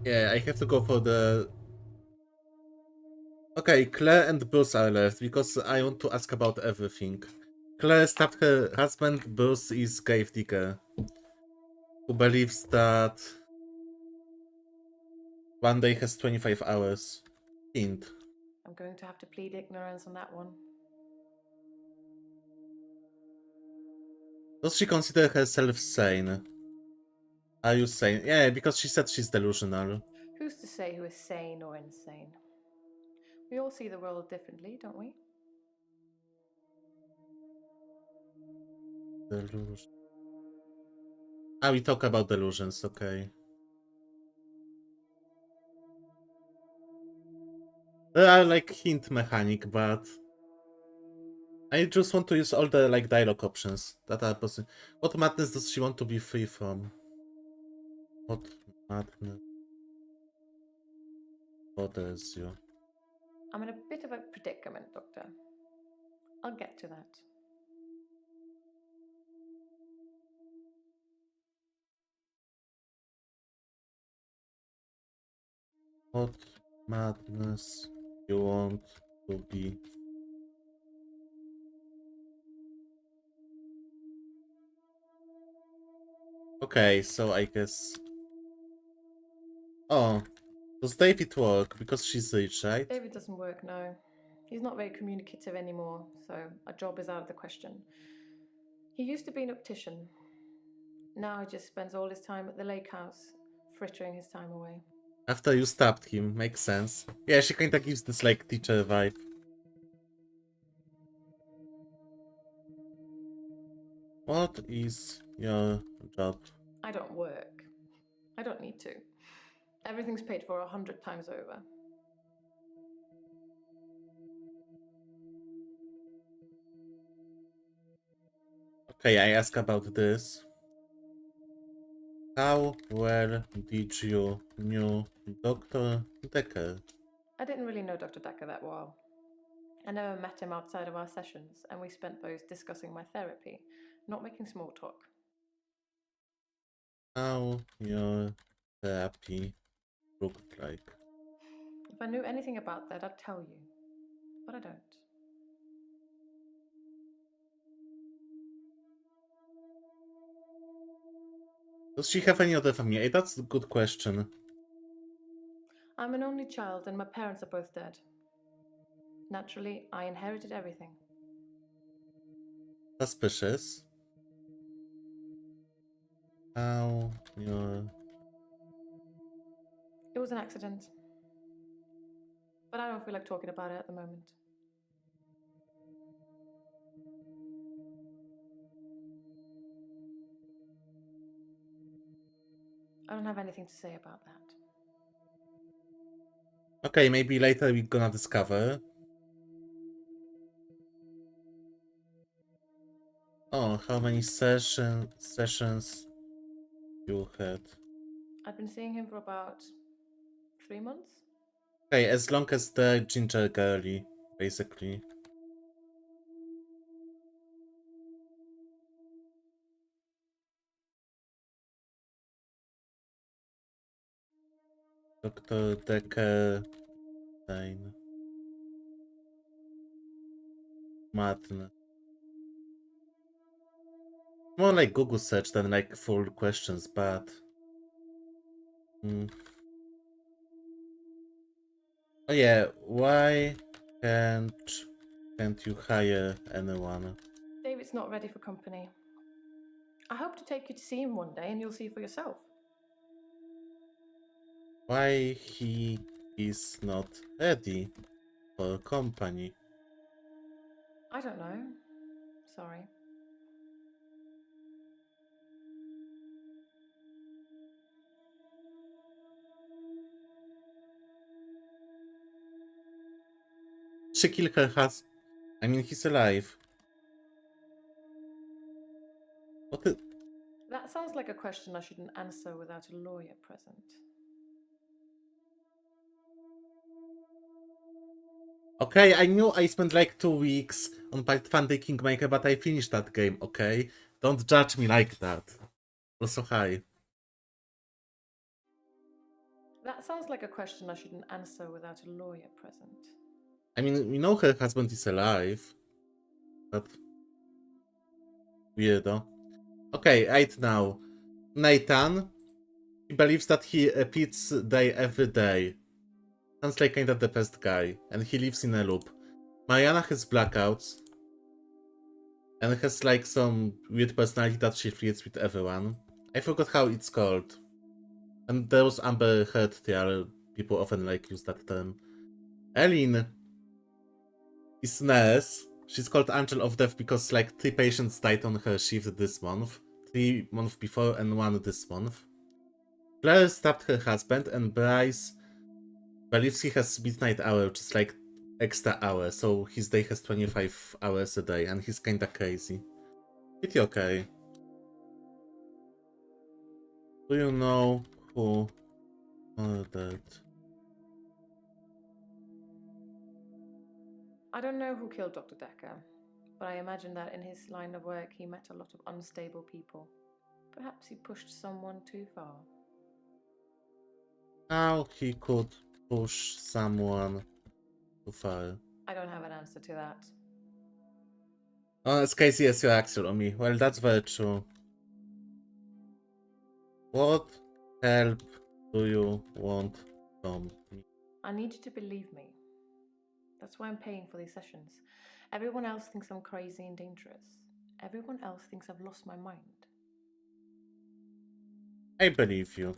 Yeah, I have to go for the... Okay, Claire and Bruce are left, because I want to ask about everything. Claire stabbed her husband, Bruce is grave digger, who believes that one day has 25 hours. Hint. I'm going to have to plead ignorance on that one. Does she consider herself sane? Are you sane? Yeah, because she said she's delusional. Who's to say who is sane or insane? We all see the world differently, don't we? Delusion. Ah, we talk about delusions, okay. They are like hint mechanic, but I just want to use all the like dialogue options that are possible. What madness does she want to be free from? What madness bothers you? I'm in a bit of a predicament, Doctor. I'll get to that. What madness you want to be? Okay, so I guess... Oh, does David work? Because she's rich, right? David doesn't work now. He's not very communicative anymore, so a job is out of the question. He used to be an optician. Now he just spends all his time at the lake house, frittering his time away. After you stabbed him, makes sense. Yeah, she kinda gives this like teacher vibe. What is your job? I don't work. I don't need to. Everything's paid for 100 times over. Okay, I ask about this. How well did you know Dr. Dekker? I didn't really know Dr. Dekker that well. I never met him outside of our sessions, and we spent those discussing my therapy, not making small talk. How your therapy looked like? If I knew anything about that, I'd tell you. But I don't. Does she have any other family? That's a good question. I'm an only child, and my parents are both dead. Naturally, I inherited everything. Suspicious. How your... It was an accident. But I don't feel like talking about it at the moment. I don't have anything to say about that. Okay, maybe later we're gonna discover. Oh, how many sessions you had? I've been seeing him for about 3 months. Okay, as long as the ginger girly, basically. Dr. Dekker... Fine. Madness. More like Google search than like full questions, but... Hmm. Oh yeah, why can't you hire anyone? David's not ready for company. I hope to take you to see him one day and you'll see for yourself. Why he is not ready for company? I don't know. Sorry. She killed her husband. I mean, he's alive. What the... That sounds like a question I shouldn't answer without a lawyer present. Okay, I knew I spent like 2 weeks on Pathfinder Kingmaker, but I finished that game, okay? Don't judge me like that. Also, hi. That sounds like a question I shouldn't answer without a lawyer present. I mean, we know her husband is alive, but weirdo. Okay, 8 now. Nathan. He believes that he repeats day every day. Sounds like kinda depressed guy, and he lives in a loop. Mariana has blackouts, and has like some weird personality that she flirts with everyone. I forgot how it's called. And there was Amber Heard trial. People often like use that term. Eileen is nurse. She's called Angel of Death because like 3 patients died on her shift this month. 3 months before and 1 this month. Claire stabbed her husband, and Bryce believes he has midnight hour, which is like extra hour, so his day has 25 hours a day, and he's kinda crazy. Pretty okay. Do you know who murdered? I don't know who killed Dr. Dekker, but I imagine that in his line of work he met a lot of unstable people. Perhaps he pushed someone too far. How he could push someone too far? I don't have an answer to that. Oh, as crazy as your axle on me. Well, that's very true. What help do you want from me? I need you to believe me. That's why I'm paying for these sessions. Everyone else thinks I'm crazy and dangerous. Everyone else thinks I've lost my mind. I believe you.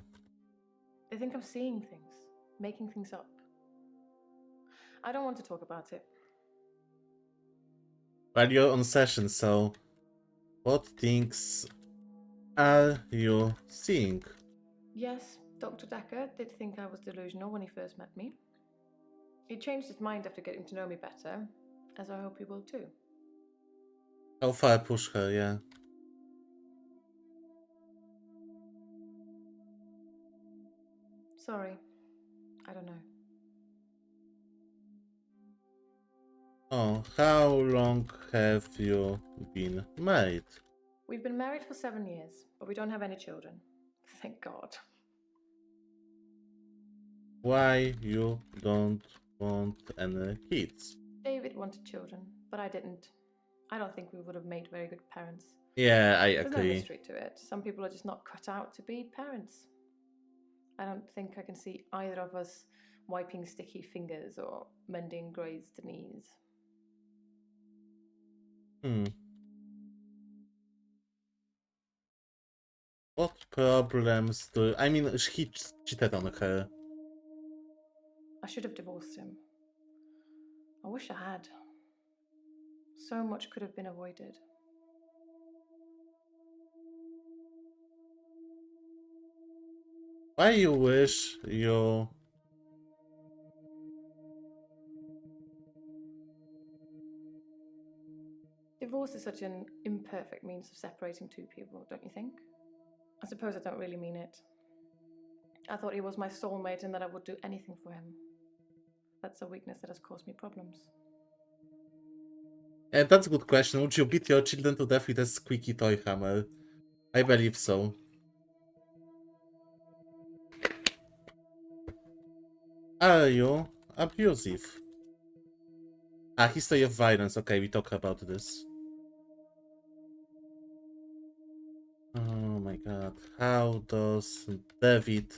They think I'm seeing things, making things up. I don't want to talk about it. Well, you're on session, so what things are you seeing? Yes, Dr. Dekker did think I was delusional when he first met me. He changed his mind after getting to know me better, as I hope he will too. How far push her, yeah. Sorry, I don't know. Oh, how long have you been married? We've been married for 7 years, but we don't have any children. Thank God. Why you don't want any kids? David wanted children, but I didn't. I don't think we would have made very good parents. Yeah, I There's no agree. mystery to it. Some people are just not cut out to be parents. I don't think I can see either of us wiping sticky fingers or mending grazed knees. Hmm. What problems do... I mean, he cheated on her. I should have divorced him. I wish I had. So much could have been avoided. Why you wish you... Divorce is such an imperfect means of separating two people, don't you think? I suppose I don't really mean it. I thought he was my soulmate and that I would do anything for him. That's a weakness that has caused me problems. Yeah, that's a good question. Would you beat your children to death with a squeaky toy hammer? I believe so. Are you abusive? Ah, history of violence. Okay, we talked about this. Oh my god. How does David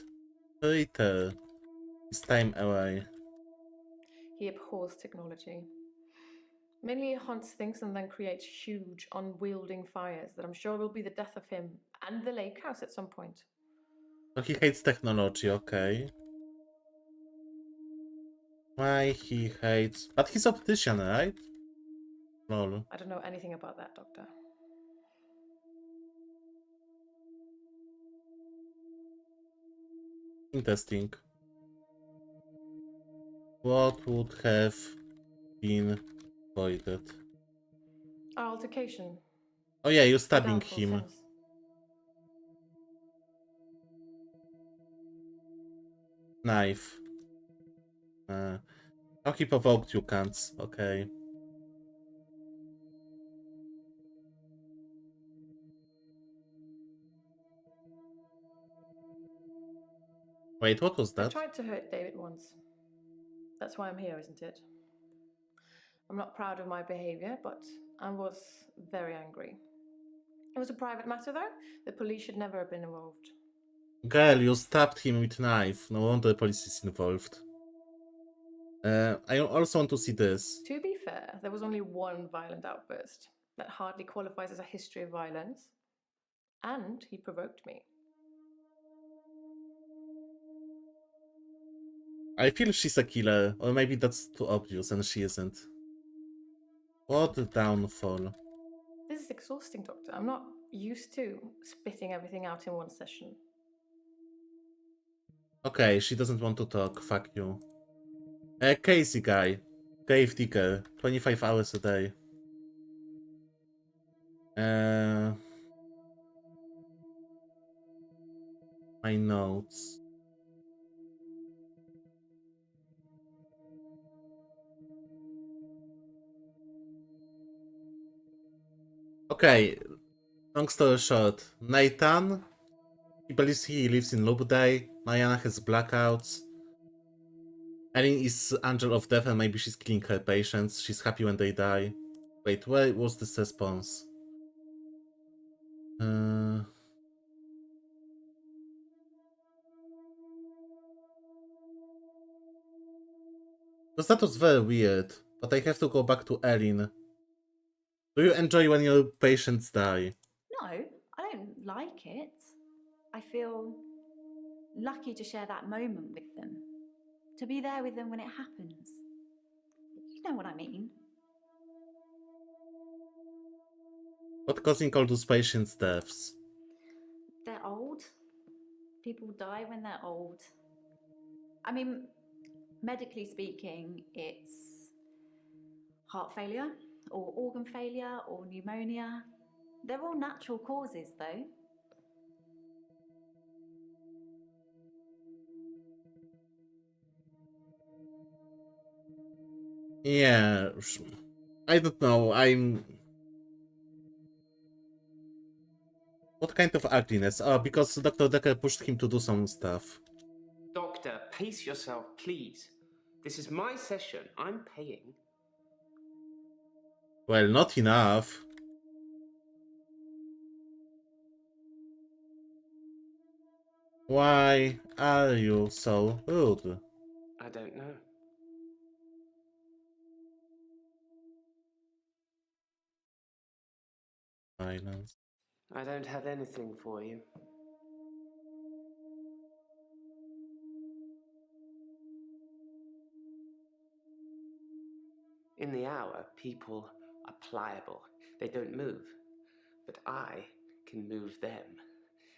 Ritter his time away? He abhors technology. Mainly he hunts things and then creates huge, unwielding fires that I'm sure will be the death of him and the lake house at some point. So he hates technology, okay. Why he hates... But he's optician, right? Lol. I don't know anything about that, Doctor. Interesting. What would have been avoided? Our altercation, Oh yeah, you the stabbing downfall him. since. Knife. Oh, he provoked you, cunts. Okay. Wait, what was I that? tried to hurt David once. That's why I'm here, isn't it? I'm not proud of my behavior, but I was very angry. It was a private matter, though. The police should never have been involved. Girl, you stabbed him with knife. No wonder the police is involved. I also want to see this. To be fair, there was only one violent outburst. That hardly qualifies as a history of violence. And he provoked me. I feel she's a killer, or maybe that's too obvious and she isn't. What a downfall. This is exhausting, Doctor. I'm not used to spitting everything out in one session. Okay, she doesn't want to talk. Fuck you. Casey guy. Grave digger. 25 hours a day. My notes. Okay, long story short. Nathan, he believes he lives in Loveday. Mariana has blackouts. Ellen is angel of death and maybe she's killing her patients. She's happy when they die. Wait, where was this response? Because that was very weird. But I have to go back to Ellen. Do you enjoy when your patients die? No, I don't like it. I feel lucky to share that moment with them, to be there with them when it happens. You know what I mean? What causing all those patients' deaths? They're old. People die when they're old. I mean, medically speaking, it's heart failure or organ failure or pneumonia. They're all natural causes, though. Yeah, I don't know. What kind of ugliness? Oh, because Dr. Dekker pushed him to do some stuff. Doctor, pace yourself, please. This is my session. I'm paying. Well, not enough. Why are you so rude? I don't know. Silence. I don't have anything for you. In the hour, people are pliable. They don't move. But I can move them.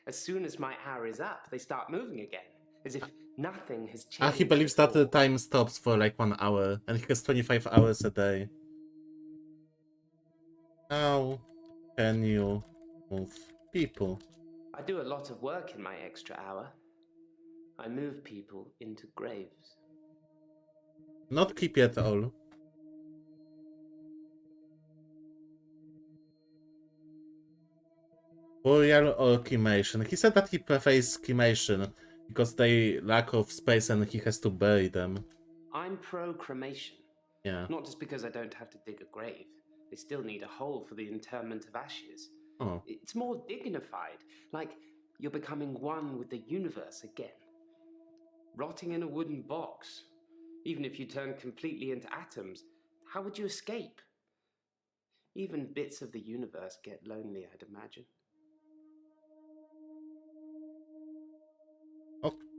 As soon as my hour is up, they start moving again, as if nothing has changed. He believes that the time stops for like 1 hour, and he has 25 hours a day. How can you move people? I do a lot of work in my extra hour. I move people into graves. Not creepy at all. Burial or cremation? He said that he prefers cremation because they lack of space and he has to bury them. I'm pro-cremation. Yeah. Not just because I don't have to dig a grave. They still need a hole for the interment of ashes. Oh. It's more dignified, like you're becoming one with the universe again. Rotting in a wooden box. Even if you turn completely into atoms, how would you escape? Even bits of the universe get lonely, I'd imagine.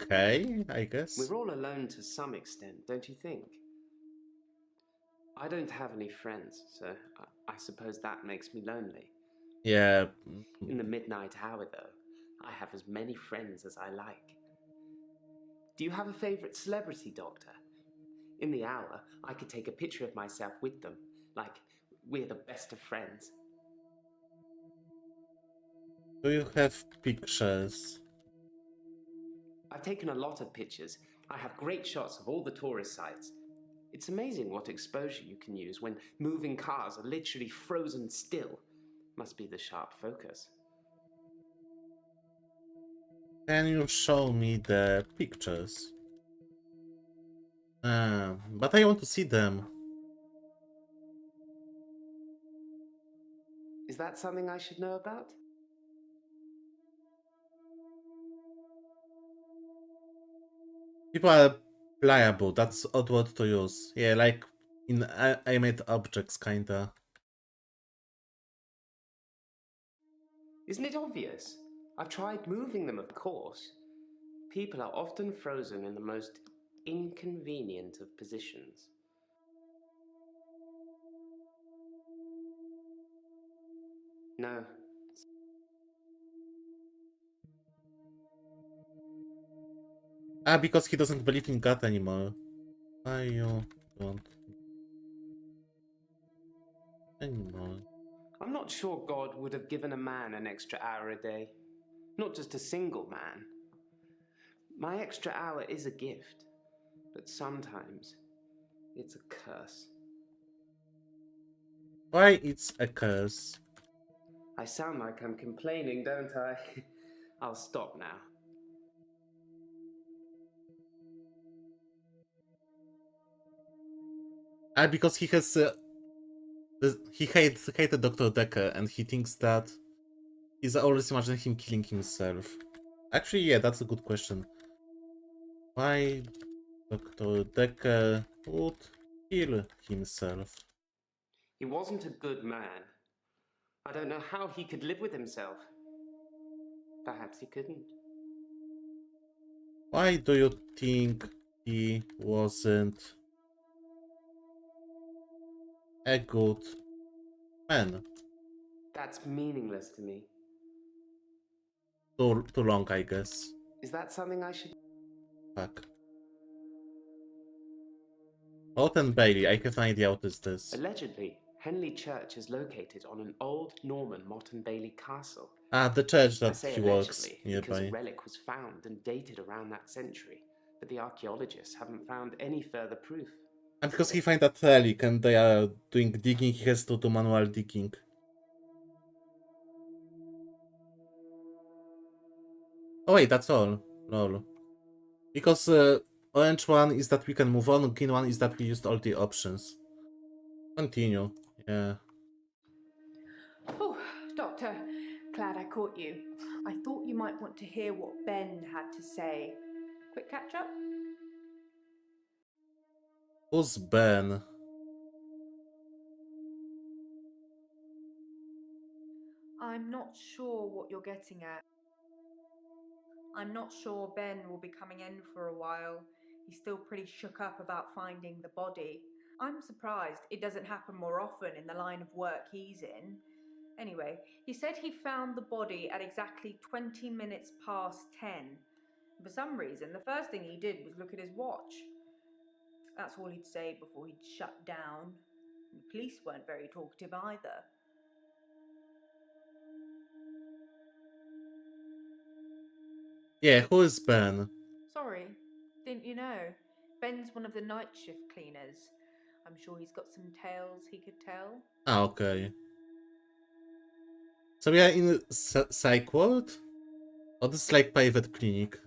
Okay, I guess. We're all alone to some extent, don't you think? I don't have any friends, so I suppose that makes me lonely. Yeah. In the midnight hour, though, I have as many friends as I like. Do you have a favorite celebrity, Doctor? In the hour, I could take a picture of myself with them, like we're the best of friends. Do you have pictures? I've taken a lot of pictures. I have great shots of all the tourist sites. It's amazing what exposure you can use when moving cars are literally frozen still. Must be the sharp focus. Can you show me the pictures? But I want to see them. Is that something I should know about? People are pliable, that's odd word to use. Yeah, like in animate objects, kinda. Isn't it obvious? I've tried moving them, of course. People are often frozen in the most inconvenient of positions. No. Because he doesn't believe in God anymore. Why you don't anymore? I'm not sure God would have given a man an extra hour a day. Not just a single man. My extra hour is a gift, but sometimes it's a curse. Why it's a curse? I sound like I'm complaining, don't I? I'll stop now. Because he has he hated Dr. Dekker and he thinks that he's always imagining him killing himself. Actually, yeah, that's a good question. Why Dr. Dekker would kill himself? He wasn't a good man. I don't know how he could live with himself. Perhaps he couldn't. Why do you think he wasn't a good man? That's meaningless to me. Too long, I guess. Is that something I should... Fuck. Holt and Bailey, I have no idea what is this. Allegedly, Henley Church is located on an old Norman Motte and Bailey castle. The church I that say he works allegedly because a nearby. relic was found and dated around that century, but the archaeologists haven't found any further proof. And because he find that relic and they are doing digging, he has to do manual digging. Oh wait, that's all. Lol. Because orange one is that we can move on, green one is that we used all the options. Continue. Yeah. Oh, Doctor, glad I caught you. I thought you might want to hear what Ben had to say. Quick catch up? Who's Ben? I'm not sure what you're getting at. I'm not sure Ben will be coming in for a while. He's still pretty shook up about finding the body. I'm surprised it doesn't happen more often in the line of work he's in. Anyway, he said he found the body at exactly 20 minutes past 10. For some reason, the first thing he did was look at his watch. That's all he'd say before he'd shut down. The police weren't very talkative either. Yeah, who is Ben? Sorry, didn't you know? Ben's one of the night shift cleaners. I'm sure he's got some tales he could tell. Okay. So we are in psych ward? Or this is like private clinic?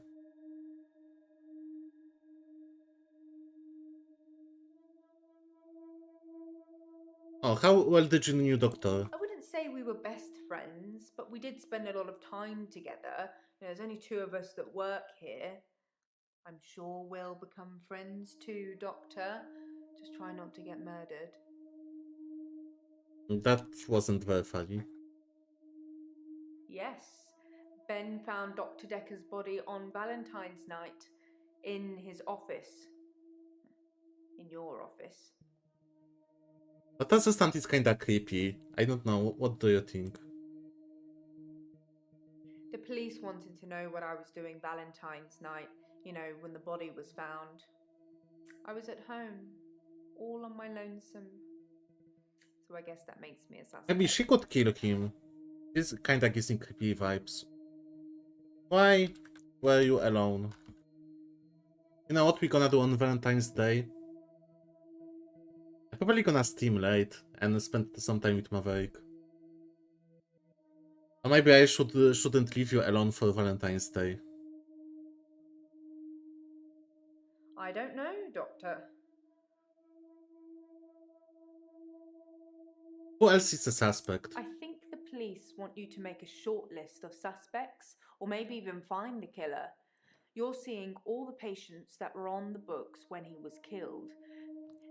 Oh, how well did you know your doctor? I wouldn't say we were best friends, but we did spend a lot of time together. There's only two of us that work here. I'm sure we'll become friends too, Doctor. Just try not to get murdered. That wasn't very funny. Yes, Ben found Dr. Dekker's body on Valentine's night in his office. In your office. But assistant is kinda creepy. I don't know, what do you think? The police wanted to know what I was doing Valentine's night, when the body was found. I was at home, all on my lonesome. So I guess that makes me a suspect. Maybe she could kill him. This kinda gives me creepy vibes. Why were you alone? You know what we're gonna do on Valentine's Day? I'm probably gonna steam late and spend some time with Maverick. Or maybe I shouldn't leave you alone for Valentine's Day. I don't know, Doctor. Who else is a suspect? I think the police want you to make a short list of suspects, or maybe even find the killer. You're seeing all the patients that were on the books when he was killed.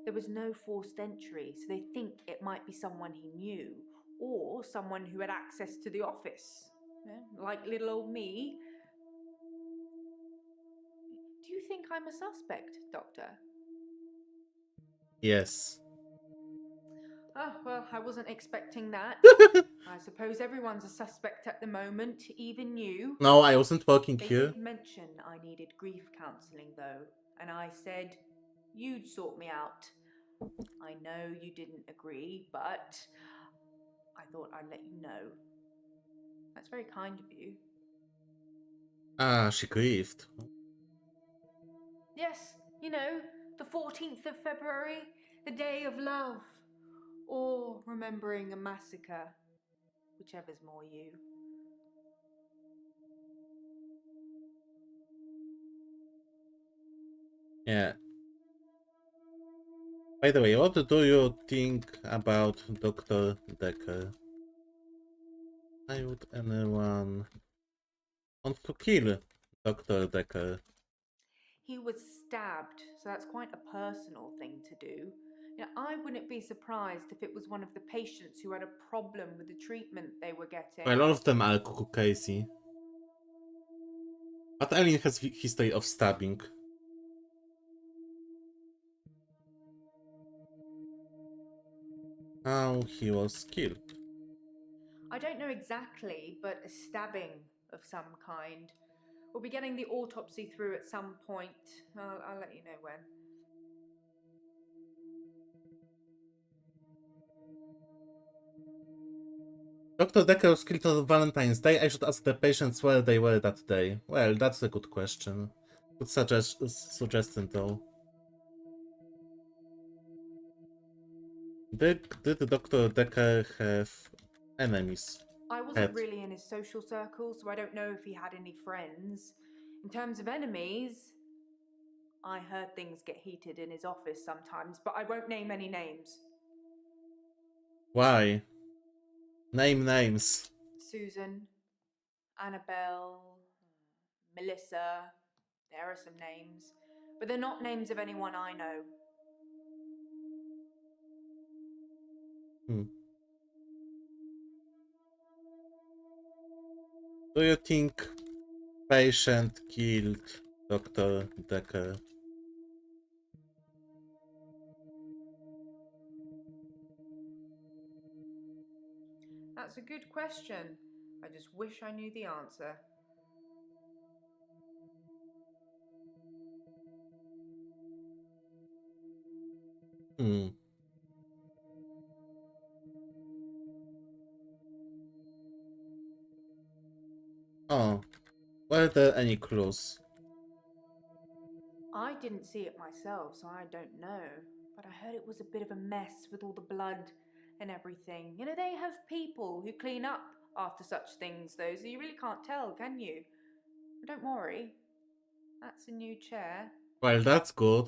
There was no forced entry, so they think it might be someone he knew, or someone who had access to the office. Like little old me. Do you think I'm a suspect, Doctor? Yes. Oh, well, I wasn't expecting that. I suppose everyone's a suspect at the moment, even you. No, I wasn't working They here. did mention I needed grief counselling, though, and I said you'd sort me out. I know you didn't agree, but I thought I'd let you know. That's very kind of you. Ah, she grieved. Yes, you know, the 14th of February, the day of love. Or remembering a massacre, whichever's more you. Yeah. By the way, what do you think about Dr. Dekker? Why would anyone want to kill Dr. Dekker? He was stabbed, so that's quite a personal thing to do. I wouldn't be surprised if it was one of the patients who had a problem with the treatment they were getting. Well, all of them are crazy. But Eileen has a history of stabbing. How he was killed. I don't know exactly, but a stabbing of some kind. We'll be getting the autopsy through at some point. I'll let you know when. Dr. Dekker was killed on Valentine's Day. I should ask the patients where they were that day. Well, that's a good question. Good suggestion, though. Did Dr. Dekker have enemies? I wasn't really in his social circle, so I don't know if he had any friends. In terms of enemies, I heard things get heated in his office sometimes, but I won't name any names. Why? Name names. Susan, Annabelle, Melissa. There are some names, but they're not names of anyone I know. Do you think patient killed Dr. Dekker? That's a good question. I just wish I knew the answer. Oh, were there any clues? I didn't see it myself, so I don't know. But I heard it was a bit of a mess with all the blood and everything. They have people who clean up after such things, though, so you really can't tell, can you? But don't worry. That's a new chair. Well, that's good.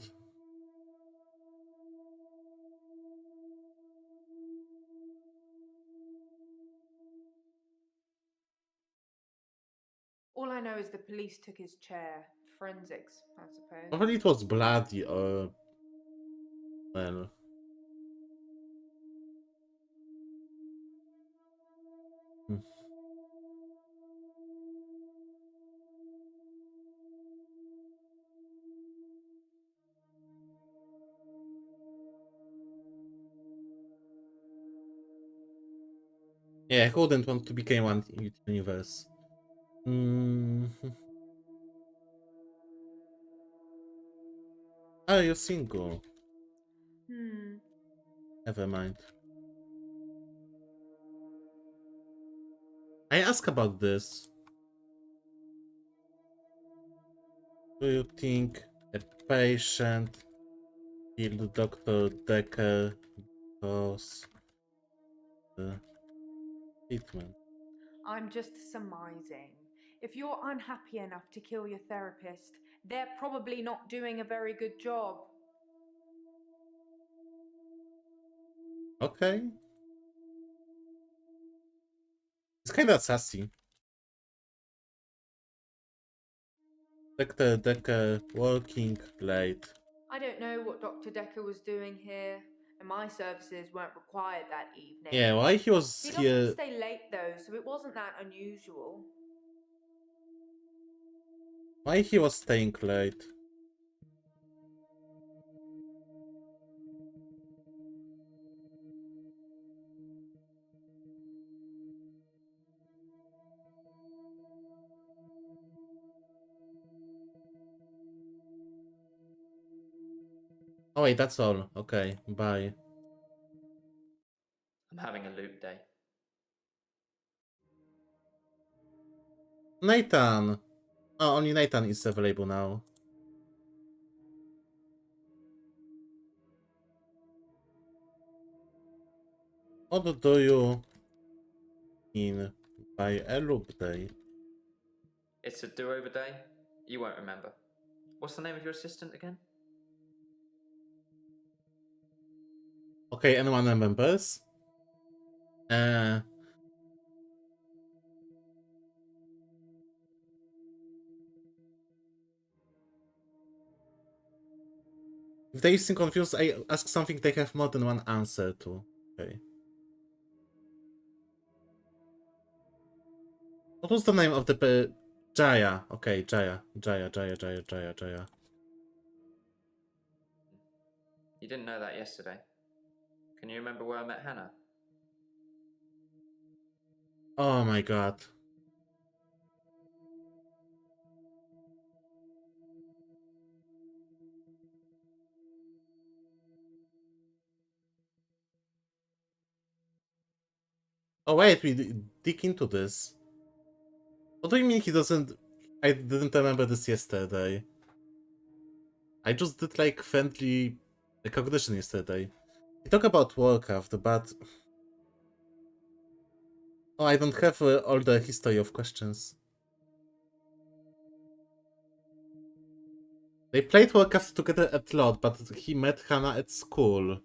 All I know is the police took his chair. Forensics, I suppose. Probably it was bloody or... well... Hmm. Yeah, who wouldn't want to become one in the universe? Are you single? Never mind. I asked about this. Do you think a patient killed Dr. Dekker because the treatment? I'm just surmising. If you're unhappy enough to kill your therapist, They're probably not doing a very good job. Okay. It's kinda sassy. Dekker working late. I don't know what Dr. Dekker was doing here, and my services weren't required that evening. Yeah, why he was He'd often here? stay late though, so it wasn't that unusual. Why he was staying late? Oh wait, that's all. Okay, bye. I'm having a loop day. Nathan! Oh, only Nathan is available now. What do you mean by a loop day? It's a do-over day. You won't remember. What's the name of your assistant again? Okay, anyone remembers? If they seem confused, I ask something they have more than one answer to. Okay. What was the name of the Jaya? Okay, Jaya. You didn't know that yesterday. Can you remember where I met Hannah? Oh my god. Oh wait, we dig into this. What do you mean he doesn't... I didn't remember this yesterday. I just did like friendly recognition yesterday. We talk about Warcraft, but... Oh, I don't have all the history of questions. They played Warcraft together a lot, but he met Hannah at school.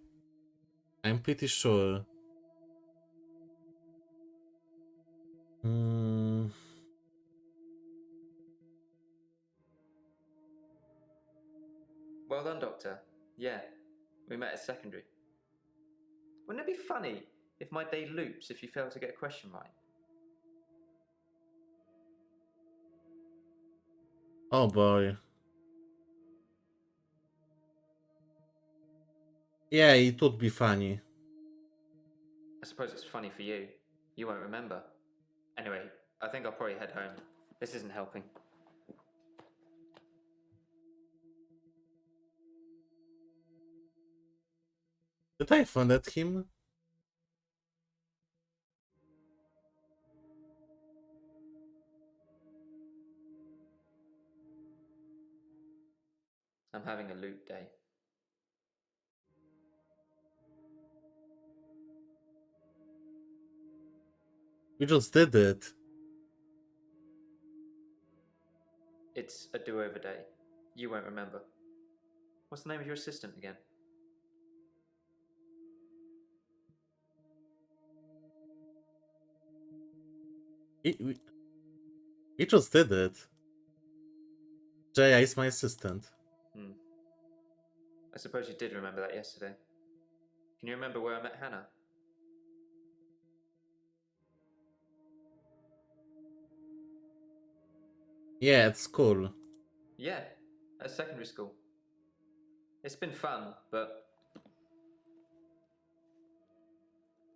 I'm pretty sure. Hmm... Well done, Doctor. Yeah, we met at secondary. Wouldn't it be funny if my day loops if you fail to get a question right? Oh boy. Yeah, it would be funny. I suppose it's funny for you. You won't remember. Anyway, I think I'll probably head home. This isn't helping. Did I offend him? I'm having a loop day. We just did it. It's a do-over day. You won't remember. What's the name of your assistant again? We just did it. Jaya is my assistant. I suppose you did remember that yesterday. Can you remember where I met Hannah? Yeah, at school. Yeah, at secondary school. It's been fun, but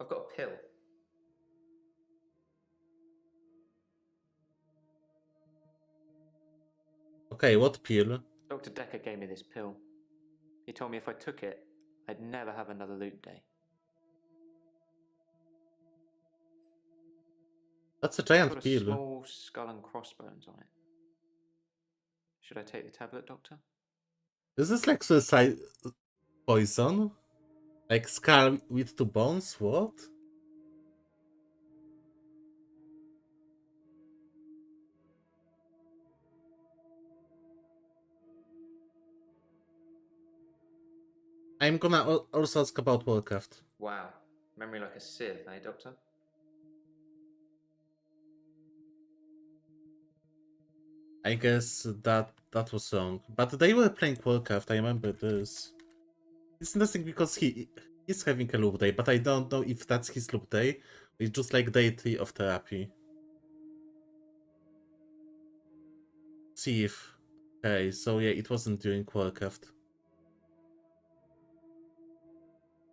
I've got a pill. Okay, what pill? Dr. Dekker gave me this pill. He told me if I took it, I'd never have another loop day. That's a It's giant got a pill. small skull and crossbones on it. Should I take the tablet, Doctor? Is this like suicide poison? Like skull with two bones? What? I'm gonna also ask about Warcraft. Wow. Memory like a sieve, eh, Doctor? I guess that was wrong. But they were playing Warcraft, I remember this. It's interesting because he's having a loop day, but I don't know if that's his loop day. It's just like day 3 of therapy. See if... Okay, so yeah, it wasn't during Warcraft.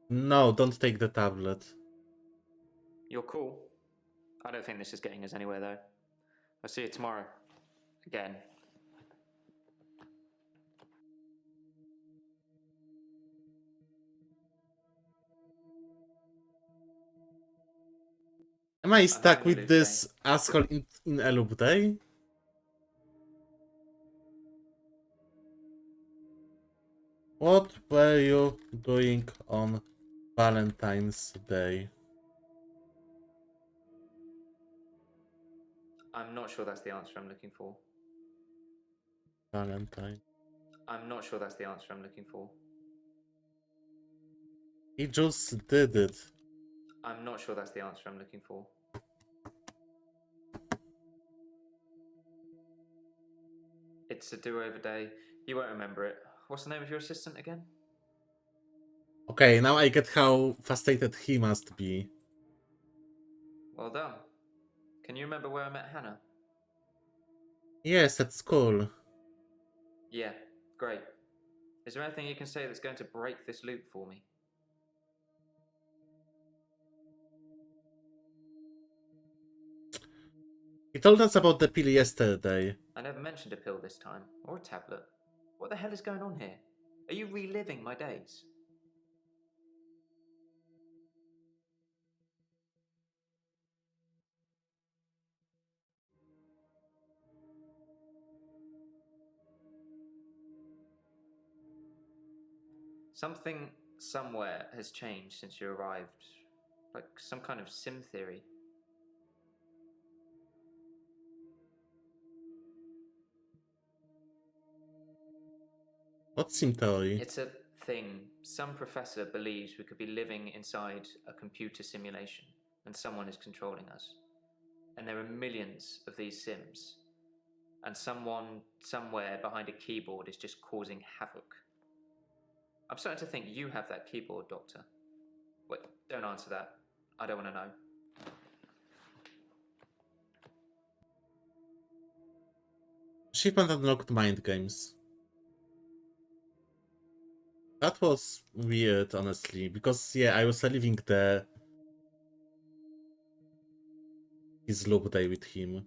No, don't take the tablet. You're cool. I don't think this is getting us anywhere, though. I'll see you tomorrow. Again. Am I stuck having a with loop this asshole in a loop day? What were you doing on Valentine's Day? I'm not sure that's the answer I'm looking for. Valentine. I'm not sure that's the answer I'm looking for. He just did it. I'm not sure that's the answer I'm looking for. It's a do-over day. You won't remember it. What's the name of your assistant again? Okay, now I get how frustrated he must be. Well done. Can you remember where I met Hannah? Yes, at school. Yeah, great. Is there anything you can say that's going to break this loop for me? He told us about the pill yesterday. I never mentioned a pill this time, or a tablet. What the hell is going on here? Are you reliving my days? Something somewhere has changed since you arrived. Like some kind of sim theory. What sim theory? It's a thing. Some professor believes we could be living inside a computer simulation and someone is controlling us. And there are millions of these sims. And someone somewhere behind a keyboard is just causing havoc. I'm starting to think you have that keyboard, Doctor. Wait, don't answer that. I don't want to know. Achievement unlocked mind games. That was weird, honestly, because yeah, I was living his loop day with him.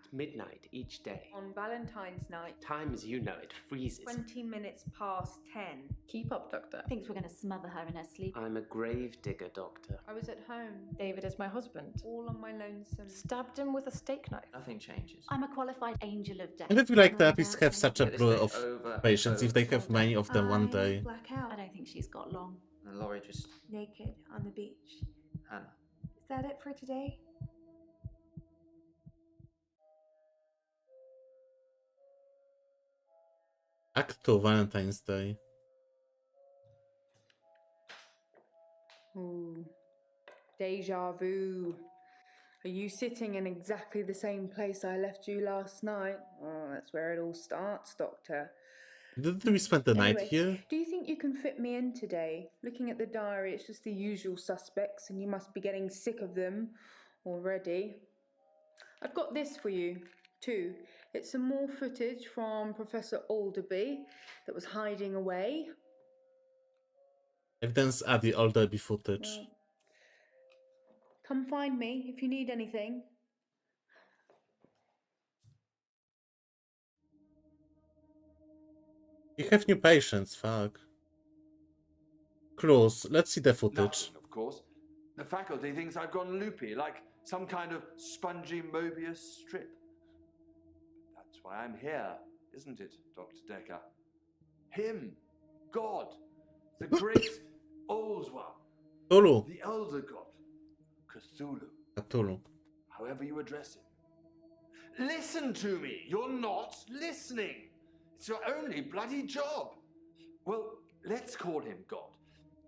At midnight each day. On Valentine's night, Time as you know it freezes. 20 minutes past 10. Keep up, Doctor. Thinks we're going to smother her in her sleep. I'm a grave digger, Doctor. I was at home, David is my husband. all on my lonesome. Stabbed him with a steak knife. Nothing changes. I'm a qualified angel of death. And I feel like Am I therapists have dancing? such a Get this blur thing of over and patients if they over. have many of them one I day. black out, I don't think she's got long. And Laurie just... naked on the beach. Hannah. Is that it for today? Act 2, Valentine's Day. Ooh, deja vu. Are you sitting in exactly the same place I left you last night? Oh, that's where it all starts, Doctor. Did we spend the night Anyway, here? do you think you can fit me in today? Looking at the diary, it's just the usual suspects, and you must be getting sick of them already. I've got this for you, too. It's some more footage from Professor Alderby that was hiding away. Evidence at the Alderby footage. Well, come find me if you need anything. You have new patients, fuck. Clues, let's see the footage. Nothing, of course. The faculty thinks I've gone loopy, like some kind of spongy Mobius strip. But that's why I'm here, isn't it, Dr. Dekker? Him, God, the great old one, Cthulhu. the elder god, Cthulhu, Cthulhu. however you address him. Listen to me! You're not listening! It's your only bloody job! Well, let's Let's call him God.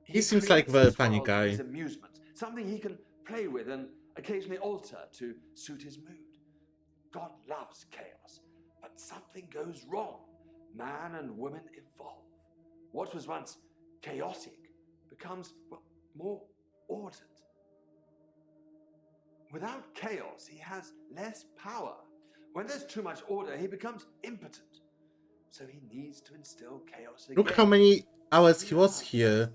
He seems like creates very this funny world for guy. his amusement, something he can play with and occasionally alter to suit his mood. God loves chaos, but something goes wrong. Man and woman evolve. What was once chaotic becomes, well, more ordered. Without chaos, he has less power. When there's too much order, he becomes impotent. So he needs to instill chaos again. Look how many hours he You was have here.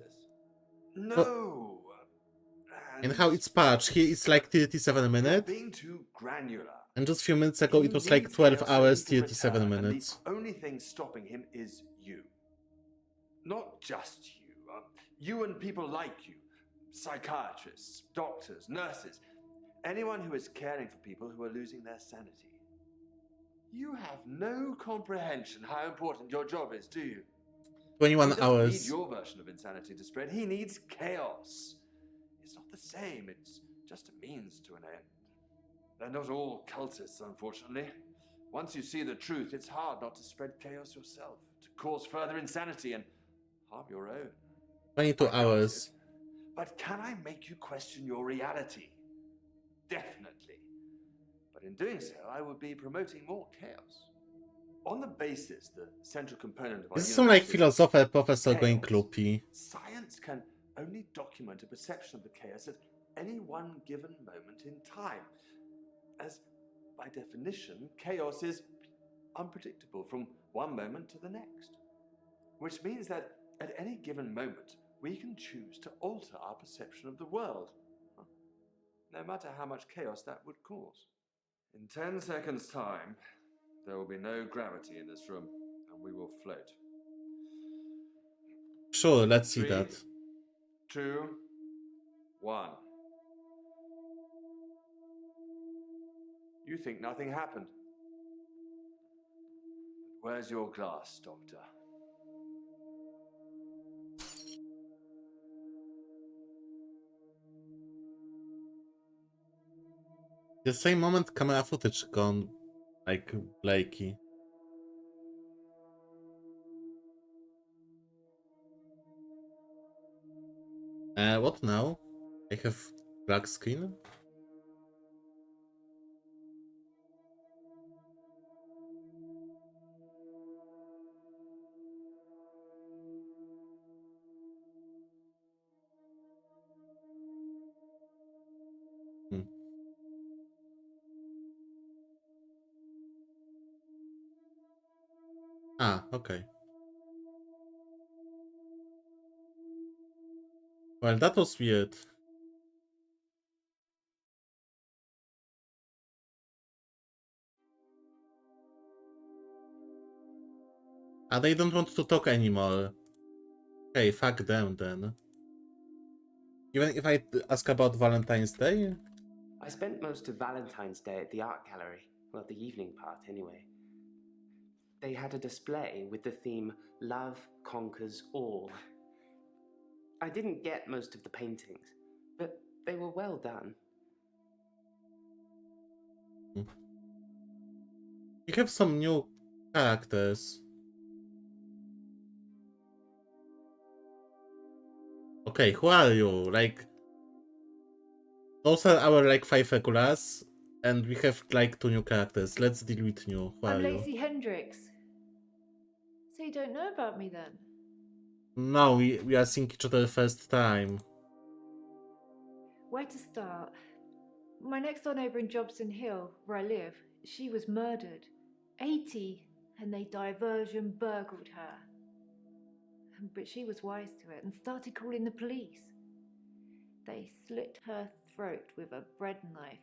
noticed this? No. And how it's patched. Here it's like 37 you're minutes. being too granular. And just a few minutes ago He it was like needs 12 chaos hours, so he can 37 return, minutes. And the only thing stopping him is you. Not just you. You and people like you. Psychiatrists, doctors, nurses. Anyone who is caring for people who are losing their sanity. You have no comprehension how important your job is, do you? 21 He doesn't hours. need your version of insanity to spread. He needs chaos. It's not the same. It's just a means to an end. They're not all cultists, unfortunately. Once you see the truth, it's hard not to spread chaos yourself, to cause further insanity and harm your own. 22 I got hours. it. But can I make you question your reality? Definitely. But in doing so, I would be promoting more chaos. On the basis, the central component of our This is some like universe is philosopher professor going chaos. gloopy. Science can only document a perception of the chaos at any one given moment in time, as by definition, chaos is unpredictable from one moment to the next. Which means that at any given moment, we can choose to alter our perception of the world, no matter how much chaos that would cause. In 10 seconds' time, there will be no gravity in this room, and we will float. Sure, let's see 3, that. 2, 1. You think nothing happened. But where's your glass, Doctor? The same moment camera footage gone, like Blakey. What now? I have black screen? Hmm. Ah, okay. Well, that was weird. Ah, they don't want to talk anymore. Okay, fuck them then. Even if I ask about Valentine's Day? I spent most of Valentine's Day at the art gallery. Well, the evening part, anyway. They had a display with the theme Love Conquers All. I didn't get most of the paintings, but they were well done. You have some new characters. Okay, who are you? Like, those are our like 5 regulars, and we have like 2 new characters. Let's deal with new. Who I'm are you? Lacey Hendricks. So you don't know about me then? No, we are seeing each other first time. Where to start? My next door neighbour in Jobson Hill, where I live, she was murdered. 80, and they diversion burgled her. But she was wise to it and started calling the police. They slit her throat with a bread knife.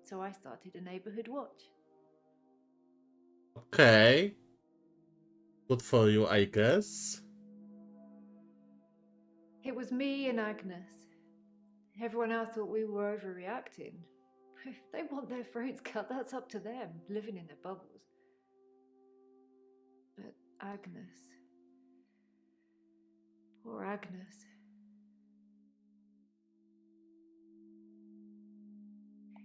So I started a neighbourhood watch. Okay. Good for you, I guess. It was me and Agnes. Everyone else thought we were overreacting. If they want their throats cut, that's up to them, living in their bubbles. But Agnes. Poor Agnes.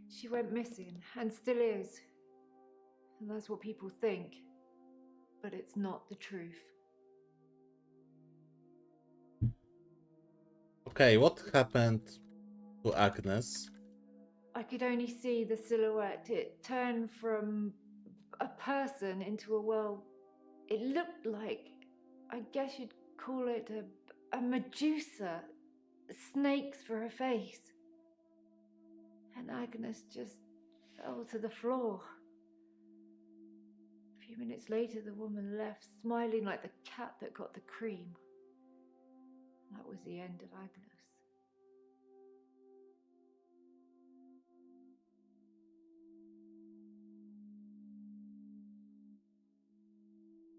She went missing, and still is. And that's what people think. But it's not the truth. Okay, what happened to Agnes? I could only see the silhouette. It turned from a person into a, well, it looked like, I guess you'd call it a Medusa. Snakes for her face. And Agnes just fell to the floor. A few minutes later, the woman left, smiling like the cat that got the cream. That was the end of Agnes.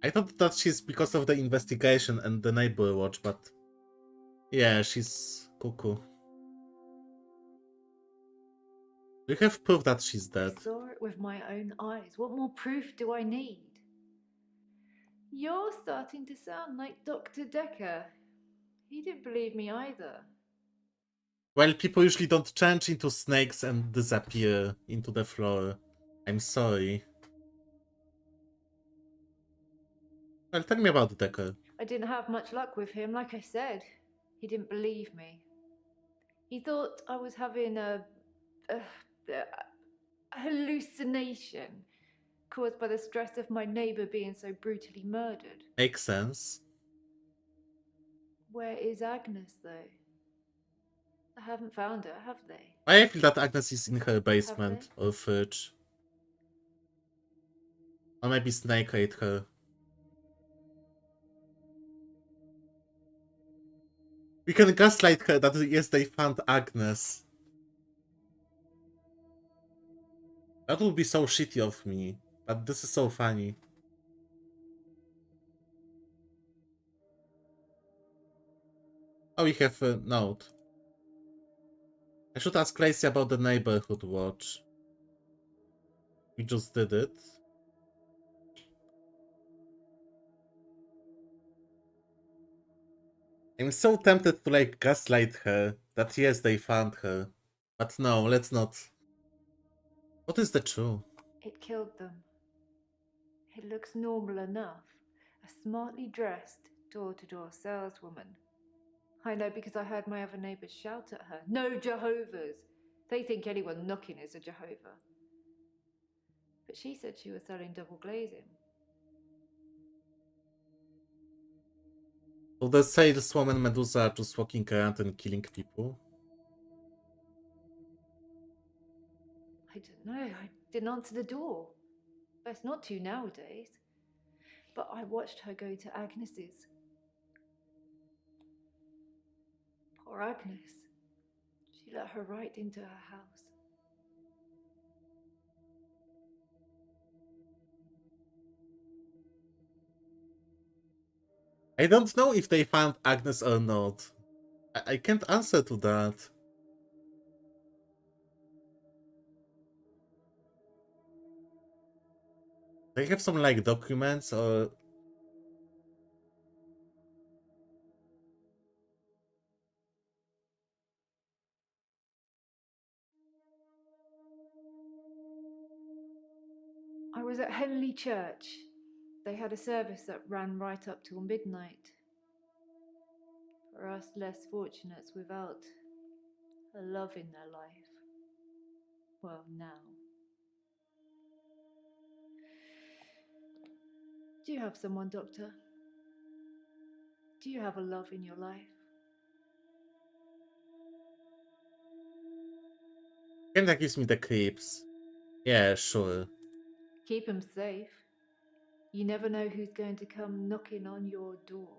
I thought that she's because of the investigation and the neighbor watch, but yeah, she's cuckoo. We have proof that she's dead. I saw it with my own eyes. What more proof do I need? You're starting to sound like Dr. Dekker. He didn't believe me either. Well, people usually don't change into snakes and disappear into the floor. I'm sorry. Well, tell me about Dekker. I didn't have much luck with him, like I said. He didn't believe me. He thought I was having a hallucination caused by the stress of my neighbour being so brutally murdered. Makes sense. Where is Agnes, though? I haven't found her, have they? I feel that Agnes is in her basement or fridge. Or maybe Snake ate her. We can gaslight her that yes, they found Agnes. That would be so shitty of me. But this is so funny. Oh, we have a note. I should ask Lacey about the neighborhood watch. We just did it. I'm so tempted to like gaslight her that yes, they found her. But no, let's not. What is the truth? It killed them. It looks normal enough. A smartly dressed, door-to-door saleswoman. I know because I heard my other neighbours shout at her. No Jehovah's! They think anyone knocking is a Jehovah. But she said she was selling double glazing. So the saleswoman Medusa are just walking around and killing people? I don't know. I didn't answer the door. Best not to nowadays. But I watched her go to Agnes's. Poor Agnes. She let her right into her house. I don't know if they found Agnes or not. I can't answer to that. They have some like documents or I was at Henley Church. They had a service that ran right up till midnight. For us less fortunates without a love in their life. Well, now. Do you have someone, Doctor? Do you have a love in your life? and that gives me the creeps. Yeah, sure. Keep 'em safe. You never know who's going to come knocking on your door.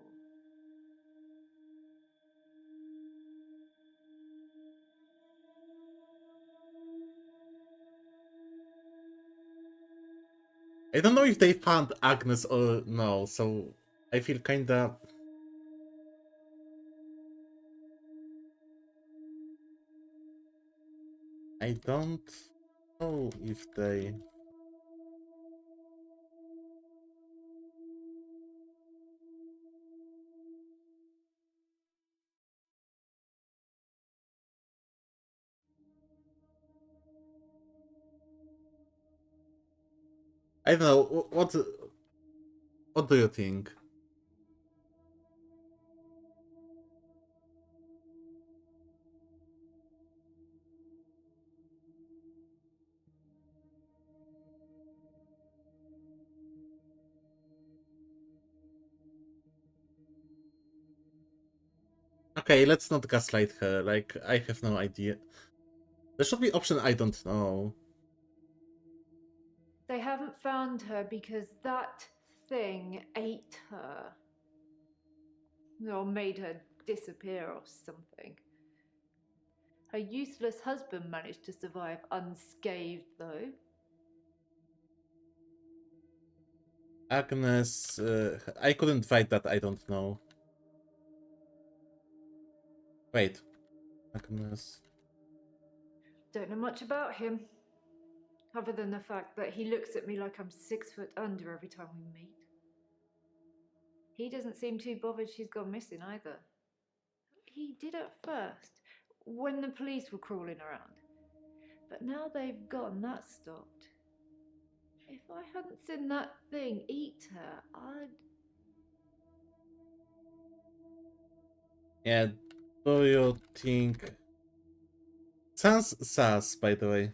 I don't know if they found Agnes or no, so I feel kinda. I don't know if they. I don't know. What do you think? Okay, let's not gaslight her. Like, I have no idea. There should be option I don't know. They haven't found her because that thing ate her. Or made her disappear or something. Her useless husband managed to survive unscathed, though. Agnes, I couldn't fight that, I don't know. Wait. Agnes. Don't know much about him. Other than the fact that he looks at me like I'm 6 foot under every time we meet. He doesn't seem too bothered she's gone missing either. He did at first, when the police were crawling around. But now they've gotten that stopped. If I hadn't seen that thing eat her, I'd... Yeah, do you think... Sounds sus, by the way.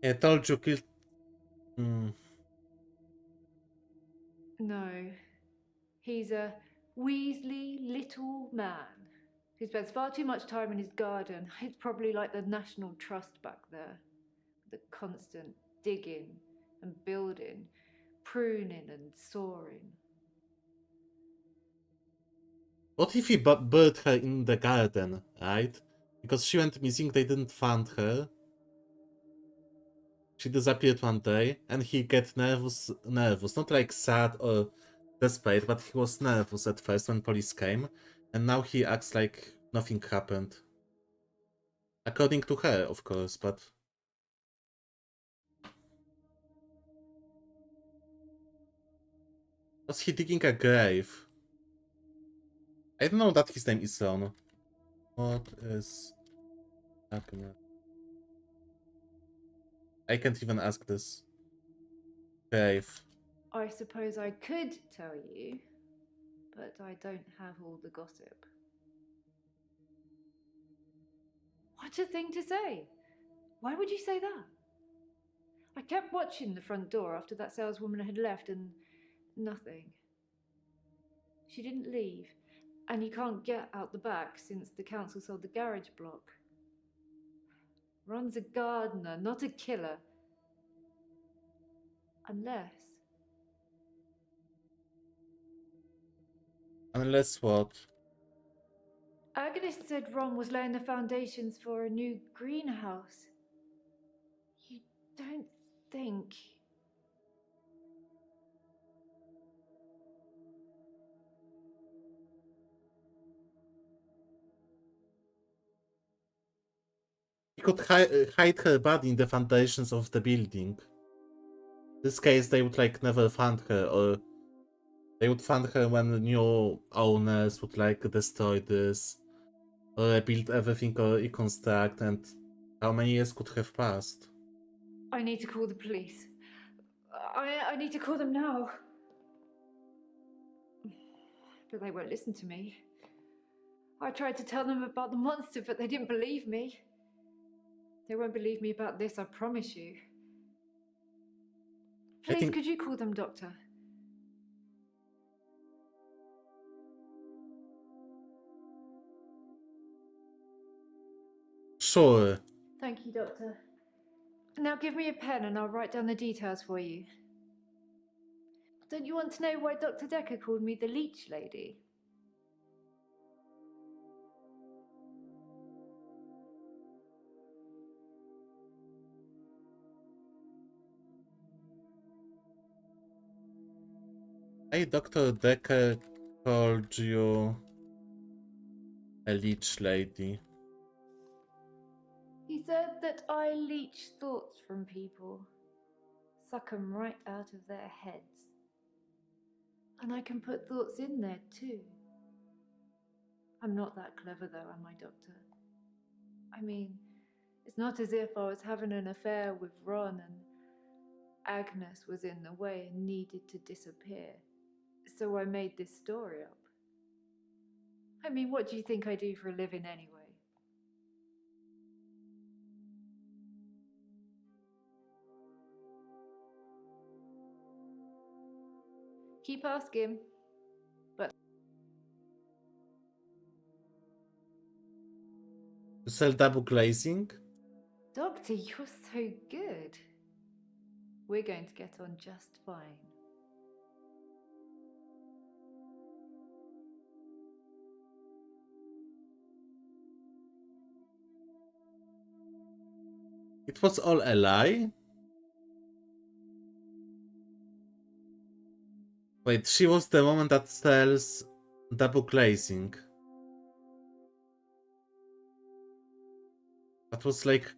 I told you kill... No. He's a Weasley little man who spends far too much time in his garden. It's probably like the National Trust back there. The constant digging and building, pruning and sawing. What if he buried her in the garden, right? Because she went missing, they didn't find her. She disappeared one day, and he get nervous, not like sad or desperate, but he was nervous at first when police came, and now he acts like nothing happened. According to her, of course, but... Was he digging a grave? I don't know that his name is Ron. What is... Agnes? I can't even ask this. Grave. I suppose I could tell you, but I don't have all the gossip. What a thing to say! Why would you say that? I kept watching the front door after that saleswoman had left and nothing. She didn't leave, and you can't get out the back since the council sold the garage block. Ron's a gardener, not a killer. Unless... Unless what? Agnes said Ron was laying the foundations for a new greenhouse. You don't think... He could hide her body in the foundations of the building. In this case, they would like never find her, or they would find her when the new owners would like destroy this, or rebuild everything, or reconstruct, and how many years could have passed? I need to call the police. I need to call them now. But they won't listen to me. I tried to tell them about the monster, but they didn't believe me. They won't believe me about this, I promise you. Please, could you call them, Doctor? Sure. Thank you, Doctor. Now give me a pen and I'll write down the details for you. Don't you want to know why Dr. Dekker called me the leech lady? Hey, Dr. Dekker called you a leech lady. He said that I leech thoughts from people, suck them right out of their heads. And I can put thoughts in there too. I'm not that clever though, am I, Doctor? I mean, it's not as if I was having an affair with Ron and Agnes was in the way and needed to disappear. So I made this story up. I mean, what do you think I do for a living anyway? Keep asking. But You sell double glazing? Doctor, you're so good. We're going to get on just fine. It was all a lie? Wait, she was the woman that sells double glazing. That was like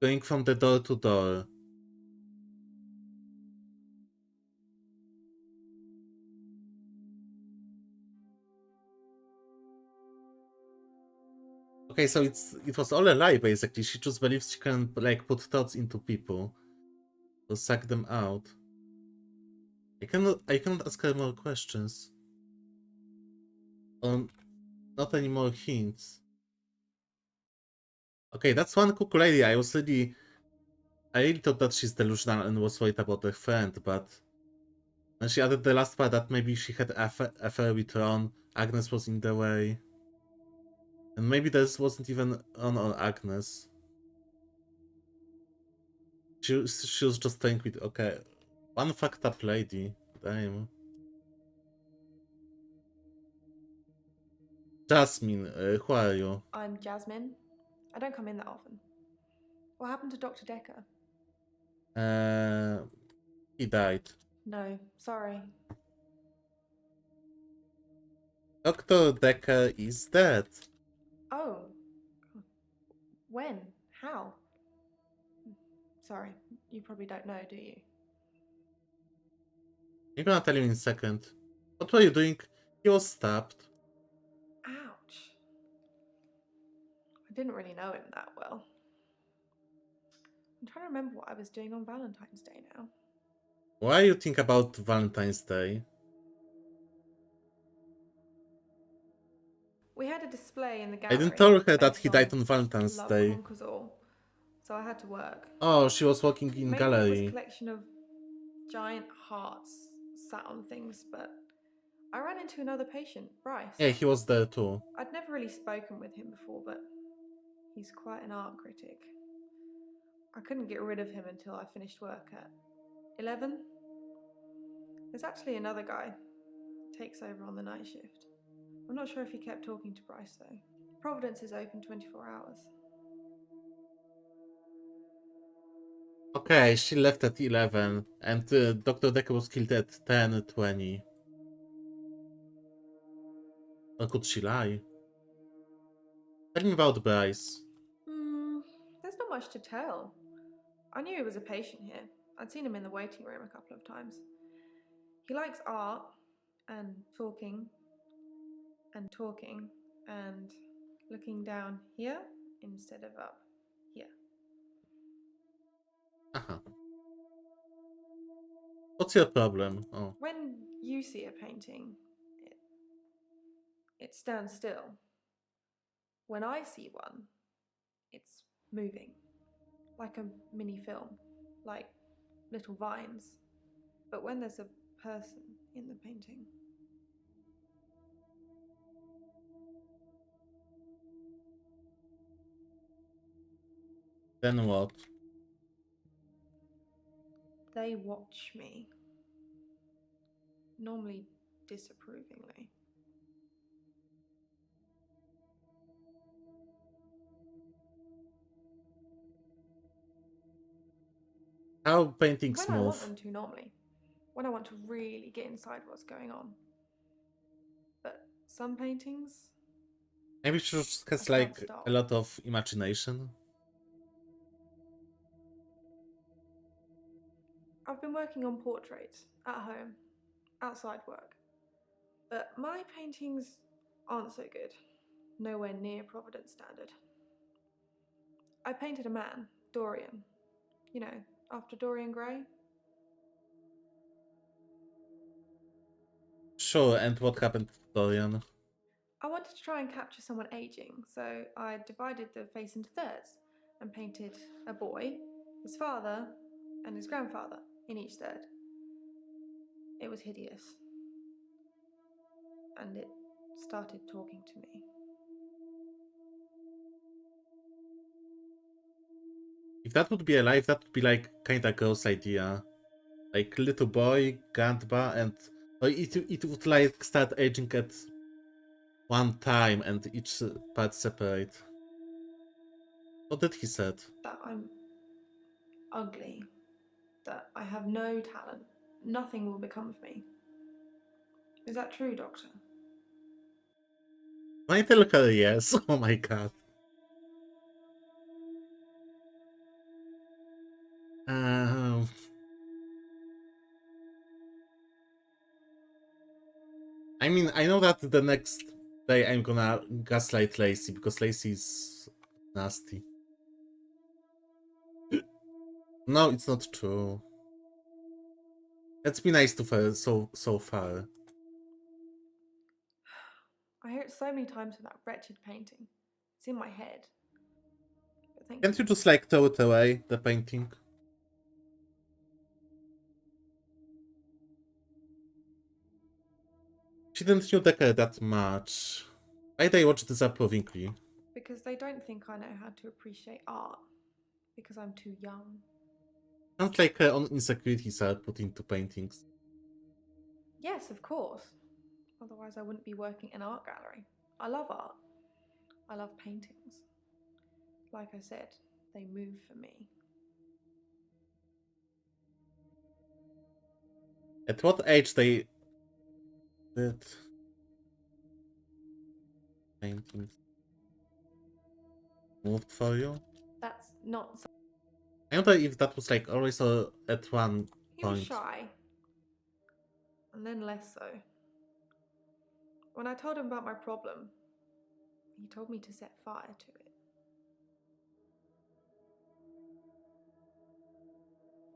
going from the door to door. Okay, so it was all a lie basically. She just believes she can like put thoughts into people to suck them out. I cannot ask her more questions. Not any more hints. Okay, that's one cool lady. I really thought that she's delusional and was worried about her friend, but when she added the last part that maybe she had affair with Ron, Agnes was in the way. And maybe this wasn't even Ron or Agnes. She was just staying with, okay, one fucked up lady. Damn. Jasmine, who are you? I'm Jasmine. I don't come in that often. What happened to Dr. Dekker? He died. No, sorry. Dr. Dekker is dead. Oh. When? How? Sorry, you probably don't know, do you? I'm gonna tell you in a second. What were you doing? He was stabbed. Ouch. I didn't really know him that well. I'm trying to remember what I was doing on Valentine's Day now. Why you think about Valentine's Day? We had a display in the I gallery. didn't tell her that based he died on on Valentine's Love Day. Conquers All, so I had to work. Oh, she was working in Mainly it was a gallery. collection of giant hearts sat on things, but I ran into another patient, Bryce. Yeah, he was there too. I'd never really spoken with him before, but he's quite an art critic. I couldn't get rid of him until I finished work at 11. There's actually another guy who takes over on the night shift. I'm not sure if he kept talking to Bryce though. Providence is open 24 hours. Okay, she left at 11, and Dr. Dekker was killed at 10:20. Or could she lie? Tell me about Bryce. There's not much to tell. I knew he was a patient here. I'd seen him in the waiting room a couple of times. He likes art and talking and talking and looking down here instead of up here. Uh-huh. What's your problem? Oh. When you see a painting, it stands still. When I see one, it's moving, like a mini film, like little vines. But when there's a person in the painting, Then what? they watch me, normally disapprovingly. How paintings When I want move? them to, normally. When I want to really get inside what's going on. But some paintings, Maybe she just has I can't like stop. a lot of imagination. I've been working on portraits at home, outside work. But my paintings aren't so good. Nowhere near Providence standard. I painted a man, Dorian. You know, after Dorian Gray. Sure, and what happened to Dorian? I wanted to try and capture someone aging, so I divided the face into thirds and painted a boy, his father, and his grandfather in each third. It was hideous. And it started talking to me. If that would be alive, that would be like kinda gross idea. Like little boy, grandpa, and it would like start aging at one time and each part separate. What did he said? That I'm ugly. That I have no talent. Nothing will become of me. Is that true, Doctor? Can I tell her yes? Oh my god. Um, I mean, I know that the next day I'm gonna gaslight Lacey because Lacey's nasty. No, it's not true. Let's be nice to her so far. I hear it so many times with that wretched painting. It's in my head. But thank Can't you. you just like throw it away, the painting? She didn't know Dekker that much. Why they watch disapprovingly? Because they don't think I know how to appreciate art. Because I'm too young. Sounds like her own insecurities are put into paintings. Yes, of course. Otherwise, I wouldn't be working in an art gallery. I love art. I love paintings. Like I said, they move for me. At what age they did paintings moved for you? That's not. I wonder if that was like always at one He was point. shy. And then less so. When I told him about my problem, he told me to set fire to it.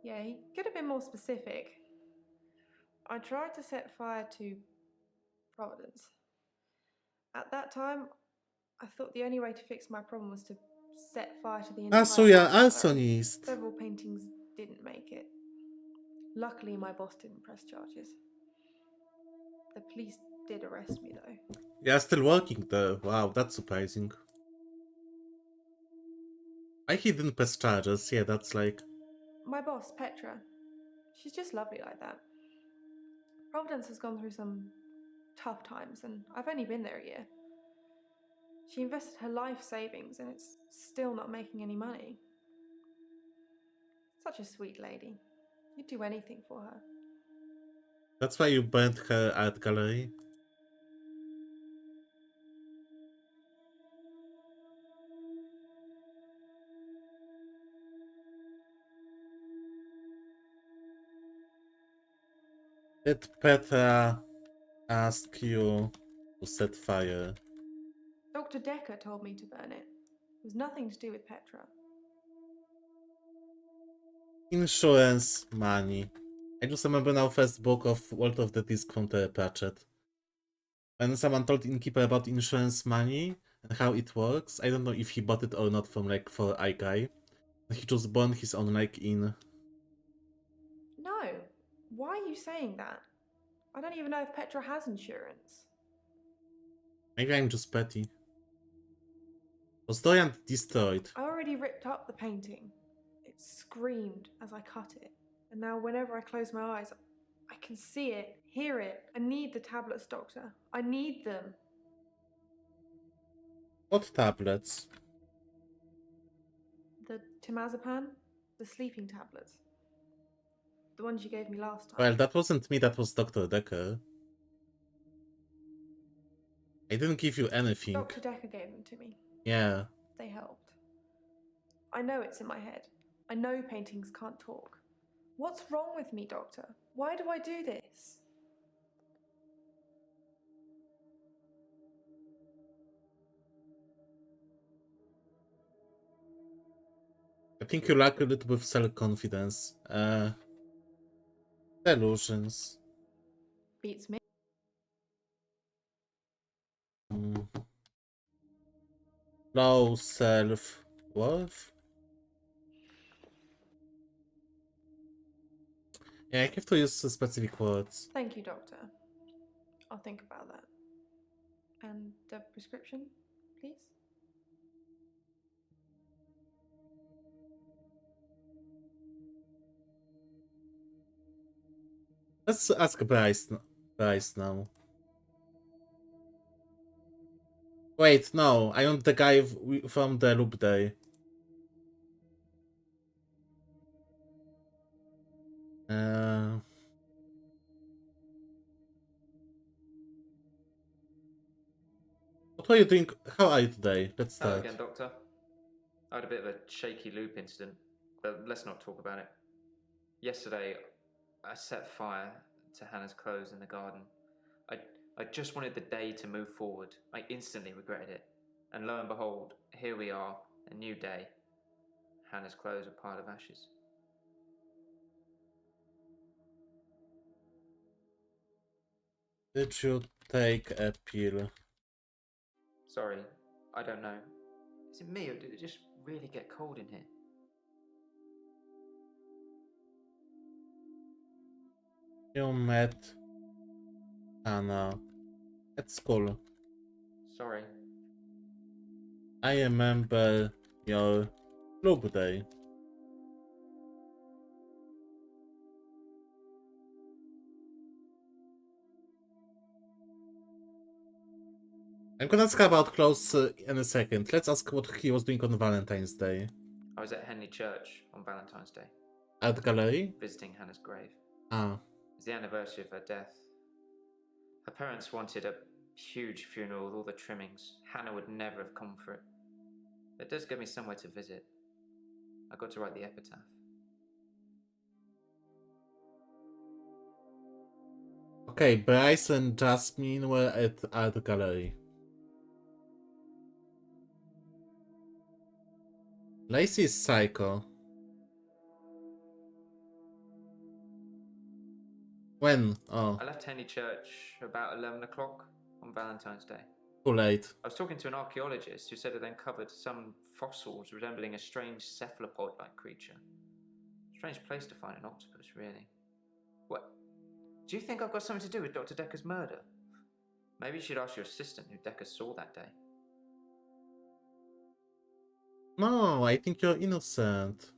Yeah, he could have been more specific. I tried to set fire to Providence. At that time, I thought the only way to fix my problem was to set fire to the entire So yeah, art gallery. arsonist. Several paintings didn't make it. Luckily, my boss didn't press charges. The police did arrest me, though. Yeah, still working there. Wow, that's surprising. Why he didn't press charges? Yeah, that's like... My boss, Petra, she's just lovely like that. Providence has gone through some tough times, and I've only been there a year. She invested her life savings, and it's still not making any money. Such a sweet lady. You'd do anything for her. That's why you burnt her art gallery? Did Petra ask you to set fire? Dr. Dekker told me to burn it. It was nothing to do with Petra. Insurance money. I just remember now first book of World of the Disc from Terry Pratchett. When someone told Innkeeper about insurance money and how it works, I don't know if he bought it or not from like for iGuy. He just burned his own like in. No. Why are you saying that? I don't even know if Petra has insurance. Maybe I'm just petty. Was Dorian destroyed? I already ripped up the painting. It screamed as I cut it. And now whenever I close my eyes, I can see it, hear it. I need the tablets, Doctor. I need them. What tablets? The temazepam? The sleeping tablets. The ones you gave me last time. Well, that wasn't me, that was Dr. Dekker. I didn't give you anything. Dr. Dekker gave them to me. Yeah. They helped. I know it's in my head. I know paintings can't talk. What's wrong with me, Doctor? Why do I do this? I think you lack a little bit of self-confidence. Delusions. Beats me. Mm. Low self-worth? Yeah, I have to use specific words. Thank you, Doctor. I'll think about that. And the prescription, please? Let's ask Bryce now. Wait, no, I want the guy from the loop day. What were you doing? How are you today? Let's Hello start. again, Doctor. I had a bit of a shaky loop incident, but let's not talk about it. Yesterday, I set fire to Hannah's clothes in the garden. I just wanted the day to move forward. I instantly regretted it. And lo and behold, here we are, a new day. Hannah's clothes are a pile of ashes. Did you take a pill? Sorry, I don't know. Is it me or did it just really get cold in here? You met Hannah at school. Sorry. I remember your loop day. I'm gonna ask about clothes in a second. Let's ask what he was doing on Valentine's Day. I was at Henley Church on Valentine's Day, Art gallery? visiting Hannah's grave. Ah. It's the anniversary of her death. Her parents wanted a huge funeral with all the trimmings. Hannah would never have come for it. It does give me somewhere to visit. I got to write the epitaph. Okay, Bryce and Jasmine were at art gallery. Lacey is psycho. When? Oh, I left Henley Church about 11 o'clock on Valentine's Day. too late. I was talking to an archaeologist who said it uncovered some fossils resembling a strange cephalopod-like creature. Strange place to find an octopus, really. What? Do you think I've got something to do with Dr. Dekker's murder? Maybe you should ask your assistant who Dekker saw that day. No, I think you're innocent.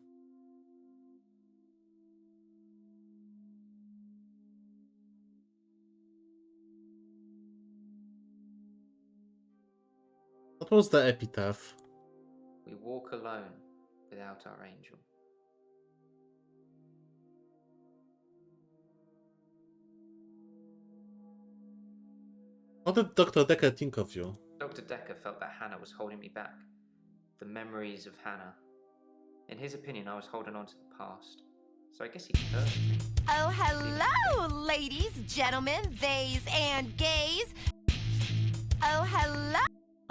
What was the epitaph? We walk alone without our angel. What did Dr. Dekker think of you? Dr. Dekker felt that Hannah was holding me back. The memories of Hannah. In his opinion, I was holding on to the past. So I guess he hurt me. Oh, hello, ladies, gentlemen, theys, and gays. Oh, hello.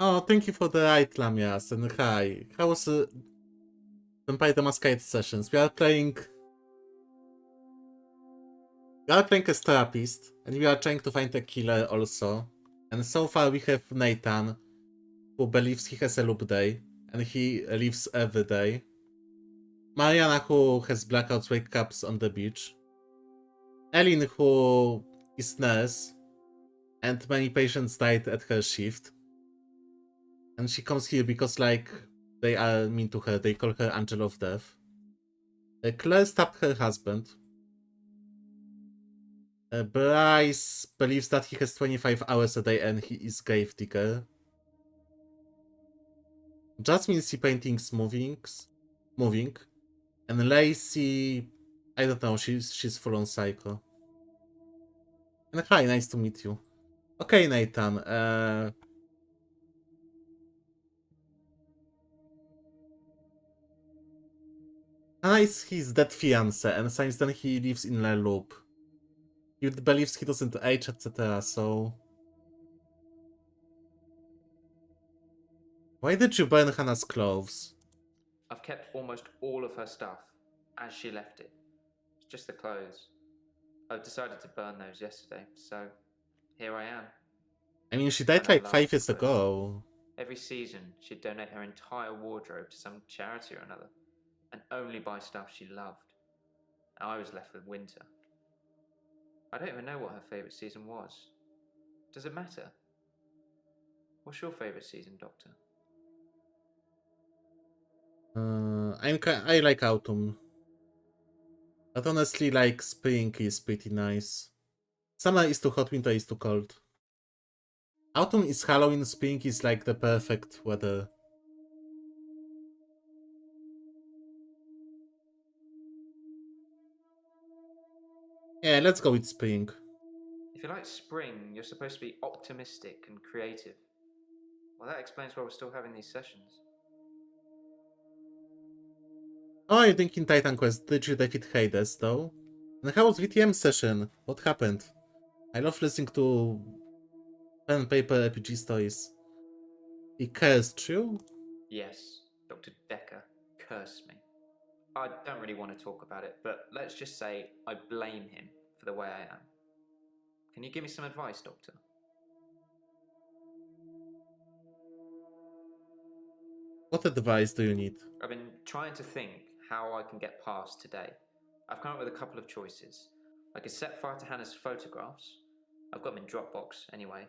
Oh, thank you for the right, Lamias, and hi. How was Vampire the Masquerade sessions? We are playing as therapist, and we are trying to find a killer also. And so far we have Nathan, who believes he has a loop day, and he lives every day. Mariana, who has blackouts, wake ups on the beach. Ellen, who is nurse, and many patients died at her shift. And she comes here because, like, they are mean to her. They call her Angel of Death. Claire stabbed her husband. Bryce believes that he has 25 hours a day and he is grave digger. Jasmine see paintings moving. And Lacey, I don't know, she's full on psycho. And hi, nice to meet you. Okay, Nathan, Hannah is his dead fiance, and since then he lives in a loop. He believes he doesn't age, etc., so... Why did you burn Hannah's clothes? I've kept almost all of her stuff as she left it. It's just the clothes. I've decided to burn those yesterday, so here I am. I mean, she died Hannah like 5 loved years clothes. ago. Every season, she'd donate her entire wardrobe to some charity or another, and only buy stuff she loved. I was left with winter. I don't even know what her favourite season was. Does it matter? What's your favourite season, Doctor? I like autumn. But honestly, like spring is pretty nice. Summer is too hot, winter is too cold. Autumn is Halloween, spring is like the perfect weather. Yeah, let's go with spring. If you like spring, you're supposed to be optimistic and creative. Well, that explains why we're still having these sessions. Oh, I think in Titan Quest, did you defeat Hades though? And how was VTM session? What happened? I love listening to pen and paper RPG stories. He cursed you? Yes, Dr. Dekker cursed me. I don't really want to talk about it, but let's just say I blame him for the way I am. Can you give me some advice, Doctor? What advice do you need? I've been trying to think how I can get past today. I've come up with a couple of choices. I could set fire to Hannah's photographs. I've got them in Dropbox anyway.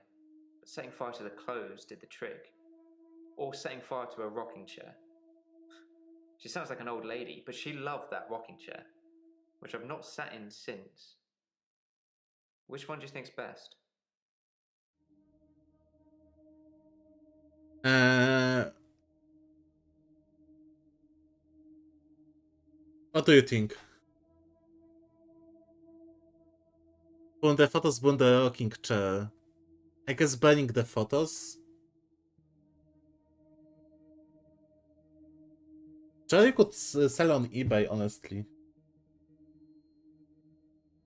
But setting fire to the clothes did the trick. Or setting fire to a rocking chair. She sounds like an old lady, but she loved that rocking chair, which I've not sat in since. Which one do you think's best? What do you think? Burn the photos, burn the rocking chair. I guess burning the photos? Cherry could sell on eBay, honestly.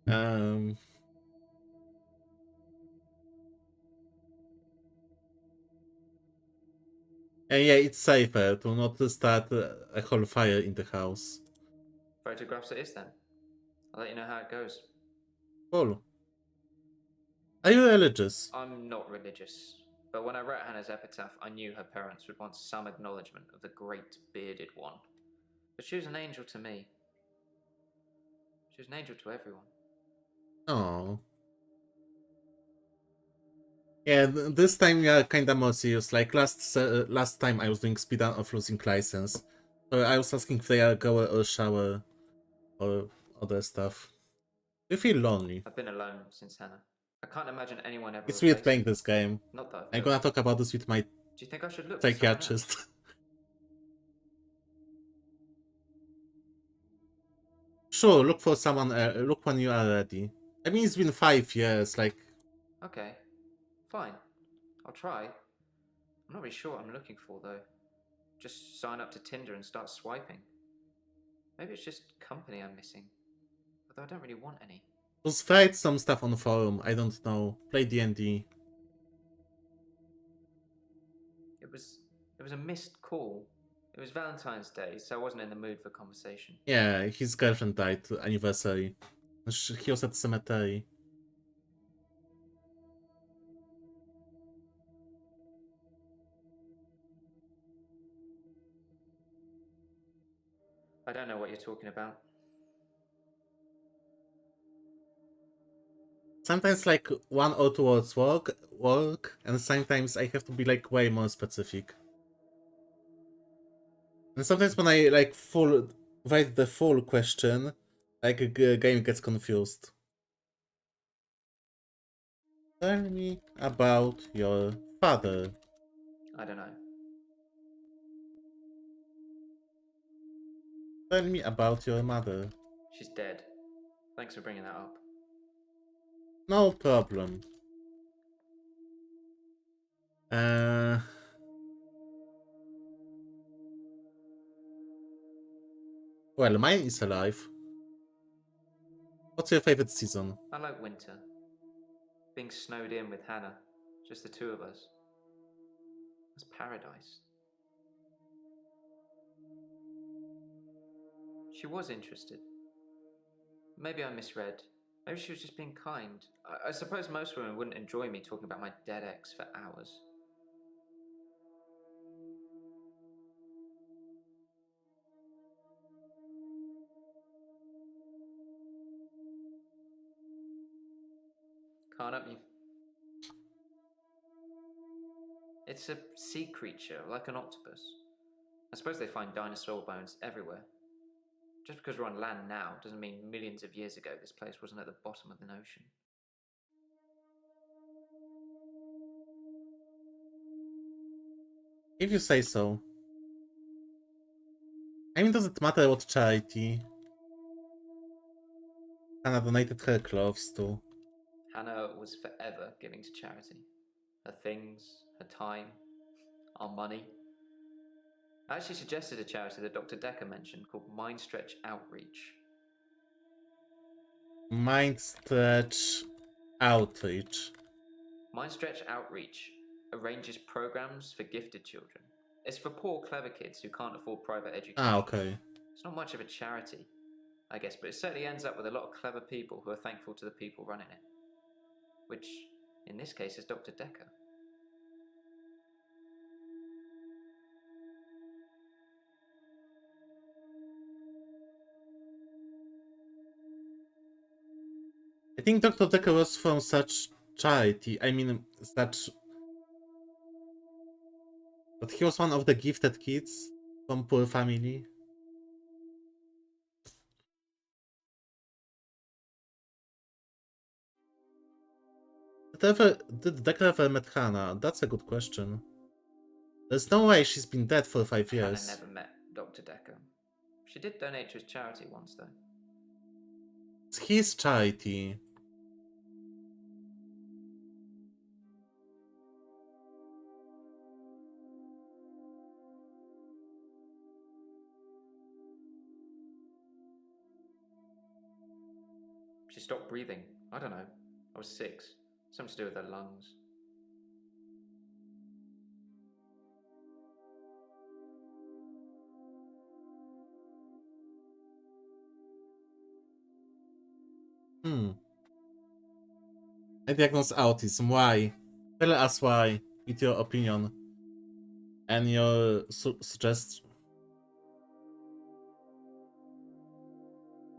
Um, and yeah, it's safer to not start a whole fire in the house. Photographs it is then. I'll let you know how it goes. Cool. Are you religious? I'm not religious, but when I wrote Hannah's epitaph, I knew her parents would want some acknowledgement of the great bearded one. But she was an angel to me. She was an angel to everyone. Oh. Yeah, this time we are kinda more serious. Like last time I was doing speedrun of losing license. So I was asking if they are goer or shower or other stuff. Do you feel lonely? I've been alone since Hannah. I can't imagine anyone ever It's weird replaced playing her. this game. Not that I've I'm gonna looked. talk about this with my Do you think I should look for someone else? psychiatrist. Sure, look for someone. Look when you are ready. I mean, it's been 5 years. Like, Okay, fine. I'll try. I'm not really sure what I'm looking for though. Just sign up to Tinder and start swiping. Maybe it's just company I'm missing. Although I don't really want any. just write some stuff on the forum. I don't know. Play D&D. It was a missed call. It was Valentine's Day, so I wasn't in the mood for conversation. Yeah, his girlfriend died. Anniversary. He was at the cemetery. I don't know what you're talking about. Sometimes like 1 or 2 words work, and sometimes I have to be like way more specific. And sometimes when I like write the full question, like a game gets confused. Tell me about your father. I don't know. Tell me about your mother. She's dead. Thanks for bringing that up. No problem. Well, mine is alive. What's your favorite season? I like winter. Being snowed in with Hannah. Just the two of us. It's paradise. She was interested. Maybe I misread. Maybe she was just being kind. I suppose most women wouldn't enjoy me talking about my dead ex for hours. Can't help you. It's a sea creature, like an octopus. I suppose they find dinosaur bones everywhere. Just because we're on land now doesn't mean millions of years ago this place wasn't at the bottom of the ocean. If you say so. I mean, does it matter what charity? Hannah donated her clothes too. Hannah was forever giving to charity. Her things, her time, our money. I actually suggested a charity that Dr. Dekker mentioned called Mind Stretch Outreach. Mind Stretch Outreach. Mind Stretch Outreach arranges programs for gifted children. It's for poor, clever kids who can't afford private education. Ah, okay. It's not much of a charity, I guess, but it certainly ends up with a lot of clever people who are thankful to the people running it. Which, in this case, is Dr. Dekker. I think Dr. Dekker was from such charity. I mean, such... But he was one of the gifted kids from poor family. Did Dekker ever met Hannah? That's a good question. There's no way she's been dead for 5 years. Hannah never met Dr. Dekker. She did donate to his charity once, though. It's his charity. She stopped breathing. I don't know. I was 6. Something to do with her lungs. I diagnose autism. Why? Tell us why, with your opinion. And your suggestion.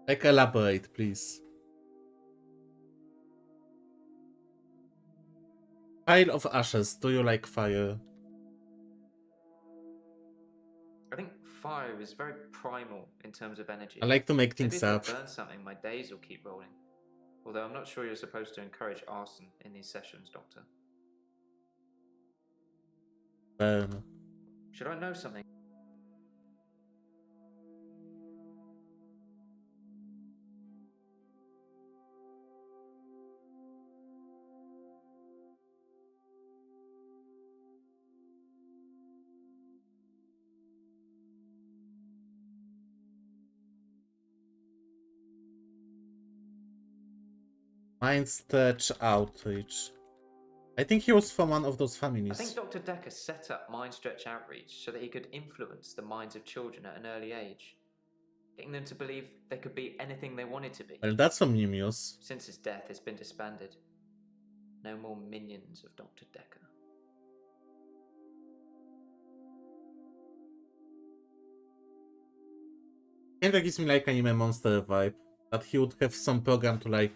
Like, elaborate, please. Pile of ashes. Do you like fire? I think fire is very primal in terms of energy. I like to make Maybe things if up. I burn something, my days will keep rolling. Although I'm not sure you're supposed to encourage arson in these sessions, Doctor. Burn. Should I know something? Mind Stretch Outreach. I think he was from one of those I families. think Dr. Dekker set up Mind Stretch Outreach so that he could influence the minds of children at an early age, getting them to believe they could be anything they wanted to be. Well, that's some new news. Since his death, it's been disbanded. No more minions of Dr. Dekker. Kinda gives me like anime monster vibe. That he would have some program to like,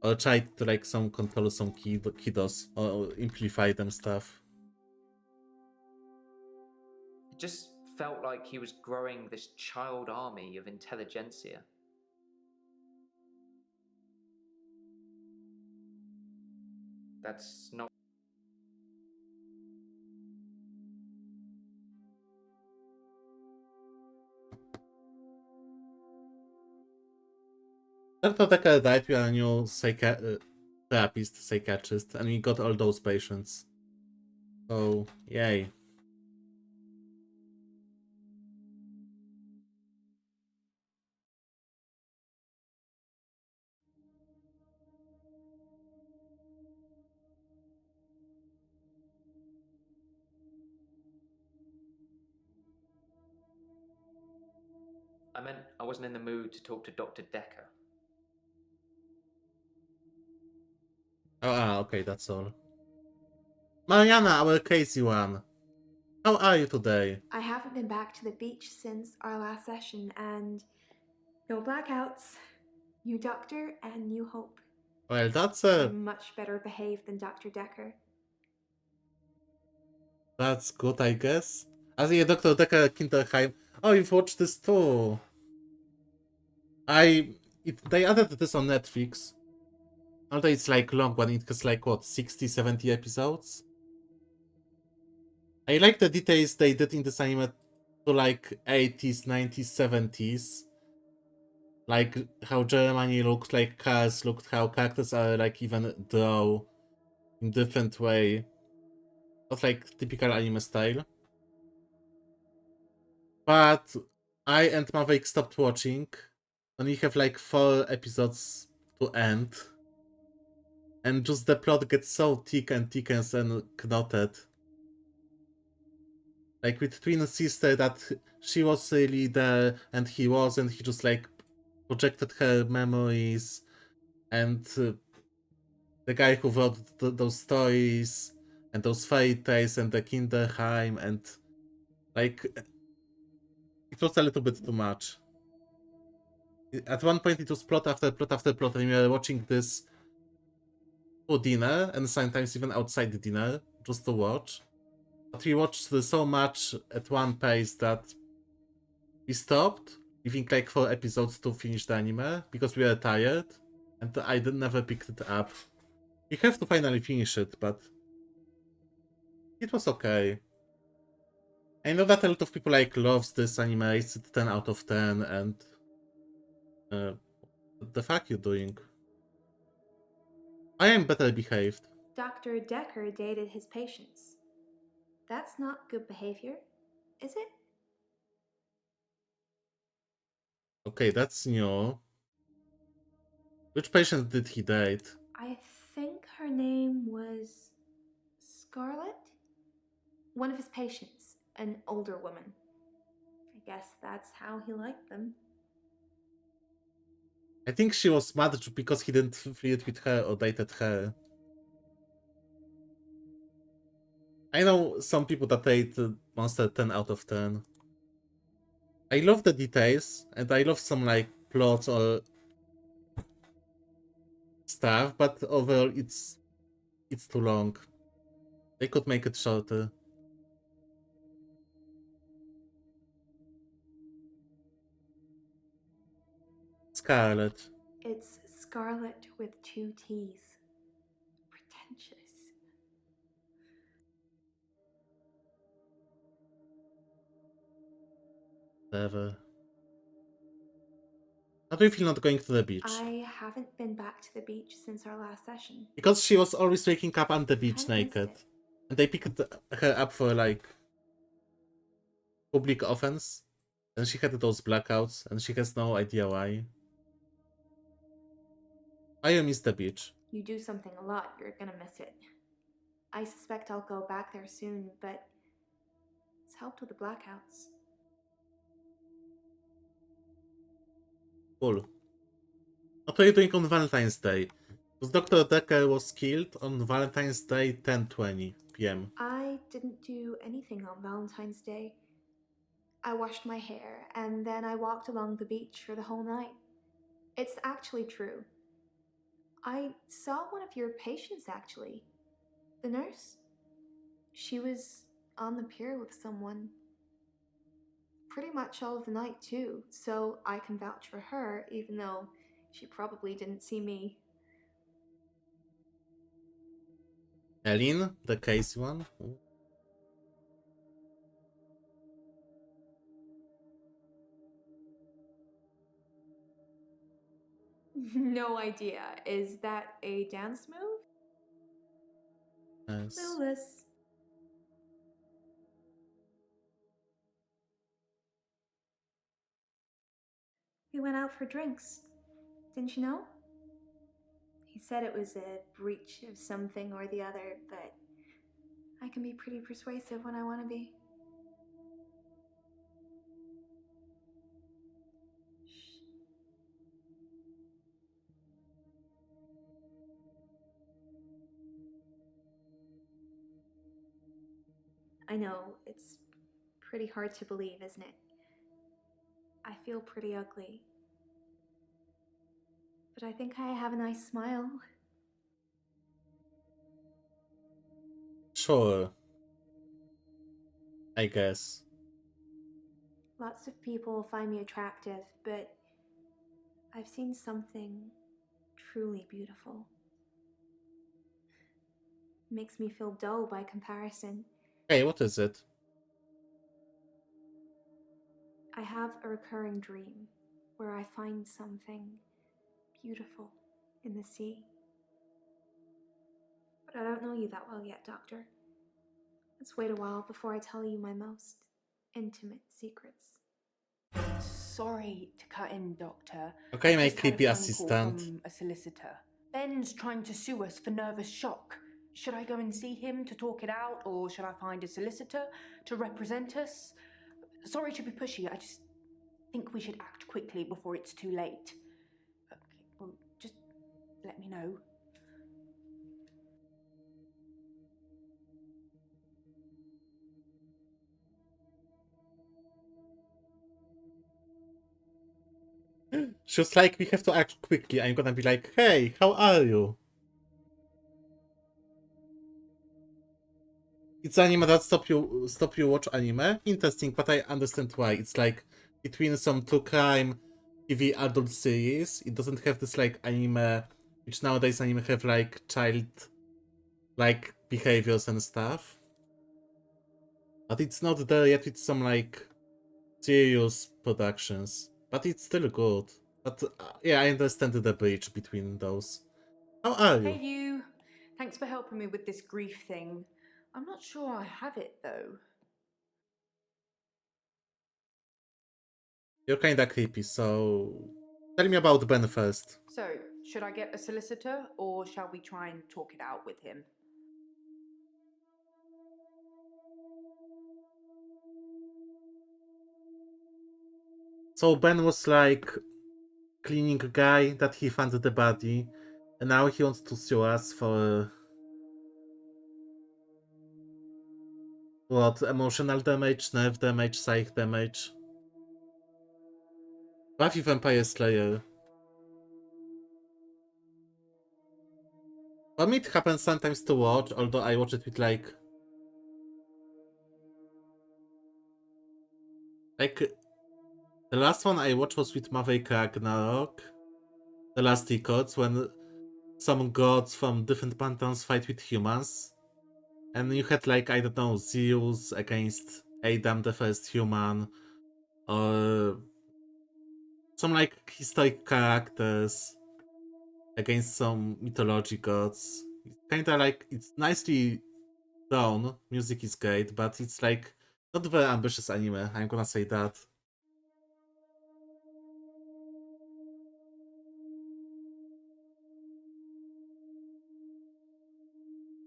or try to like some control some kiddos or amplify them stuff. It just felt like he was growing this child army of intelligentsia. That's not. Dr. Dekker died, we are a new therapist, psychiatrist, and we got all those patients. So, yay. I meant I wasn't in the mood to talk to Dr. Dekker. Oh, okay, that's all. Mariana, our crazy one. How are you today? I haven't been back to the beach since our last session, and no blackouts, new doctor, and new hope. Well, that's a... I'm much better behaved than Dr. Dekker. That's good, I guess. As a Dr. Dekker Kinderheim. Oh, you've watched this too. They added this on Netflix. Although it's like long one, it has like what, 60, 70 episodes? I like the details they did in this anime to like 80s, 90s, 70s. Like how Germany looked, like cars looked, how characters are like even draw in different way. Not like typical anime style. But I and Maverick stopped watching when we have like 4 episodes to end. And just the plot gets so thick and knotted. Like with twin sister that she was really there and he was, and he just like projected her memories, and the guy who wrote those stories and those fairy tales and the Kinderheim, and like it was a little bit too much. At one point it was plot after plot after plot, and we were watching this for dinner and sometimes even outside the dinner just to watch. But we watched so much at one pace that we stopped, leaving like 4 episodes to finish the anime because we were tired, and I never picked it up. We have to finally finish it, but it was okay. I know that a lot of people like loves this anime, it's 10 out of 10, and what the fuck you doing? I am better behaved. Dr. Dekker dated his patients. That's not good behavior, is it? Okay, that's new. Which patient did he date? I think her name was Scarlet? One of his patients, an older woman. I guess that's how he liked them. I think she was mad because he didn't flirt with her or dated her. I know some people that rate Monster 10 out of 10. I love the details, and I love some like plots or stuff, but overall it's too long. They could make it shorter. Scarlet. It's Scarlet with 2 T's. Pretentious. Whatever. How do you feel not going to the beach? I haven't been back to the beach since our last session. Because she was always waking up on the beach Kinda missed naked. it. And they picked her up for like public offense. And she had those blackouts, and she has no idea why. I miss the beach. You do something a lot, you're gonna miss it. I suspect I'll go back there soon, but it's helped with the blackouts. Cool. What are you doing on Valentine's Day? Because Dr. Dekker was killed on Valentine's Day 10:20 p.m. I didn't do anything on Valentine's Day. I washed my hair and then I walked along the beach for the whole night. It's actually true. I saw one of your patients actually. The nurse. She was on the pier with someone. Pretty much all of the night too, so I can vouch for her even though she probably didn't see me. Elin, the case one. No idea. Is that a dance move? Yes. Clueless. We went out for drinks. Didn't you know? He said it was a breach of something or the other, but I can be pretty persuasive when I want to be. Shh. I know, it's pretty hard to believe, isn't it? I feel pretty ugly. But I think I have a nice smile. Sure. I guess. Lots of people find me attractive, but I've seen something truly beautiful. Makes me feel dull by comparison. Hey, what is it? I have a recurring dream where I find something beautiful in the sea. But I don't know you that well yet, Doctor. Let's wait a while before I tell you my most intimate secrets. Sorry to cut in, Doctor. Okay, I my just had a creepy phone assistant. call from a solicitor. Ben's trying to sue us for nervous shock. Should I go and see him to talk it out, or should I find a solicitor to represent us? Sorry to be pushy, I just think we should act quickly before it's too late. Okay, well, just let me know. She was like, we have to act quickly. I'm gonna be like, hey, how are you? It's anime that stop you watch anime. Interesting, but I understand why. It's like between some true crime TV adult series, it doesn't have this like anime, which nowadays anime have like child like behaviors and stuff. But it's not there yet with some like serious productions. But it's still good. But yeah, I understand the bridge between those. How are Hey, you? you. Thanks for helping me with this grief thing. I'm not sure I have it, though. You're kinda creepy, so tell me about Ben first. So, should I get a solicitor, or shall we try and talk it out with him? So Ben was like cleaning guy that he found the body, and now he wants to sue us for what? Emotional damage, nerve damage, psych damage. Buffy Vampire Slayer. For me, it happens sometimes to watch, although I watch it with like the last one I watched was with Maverick Ragnarok, the last records when some gods from different pantheons fight with humans. And you had like, I don't know, Zeus against Adam the first human, or some like historic characters against some mythology gods. It's kinda like, it's nicely done, music is great, but it's like not very ambitious anime, I'm gonna say that.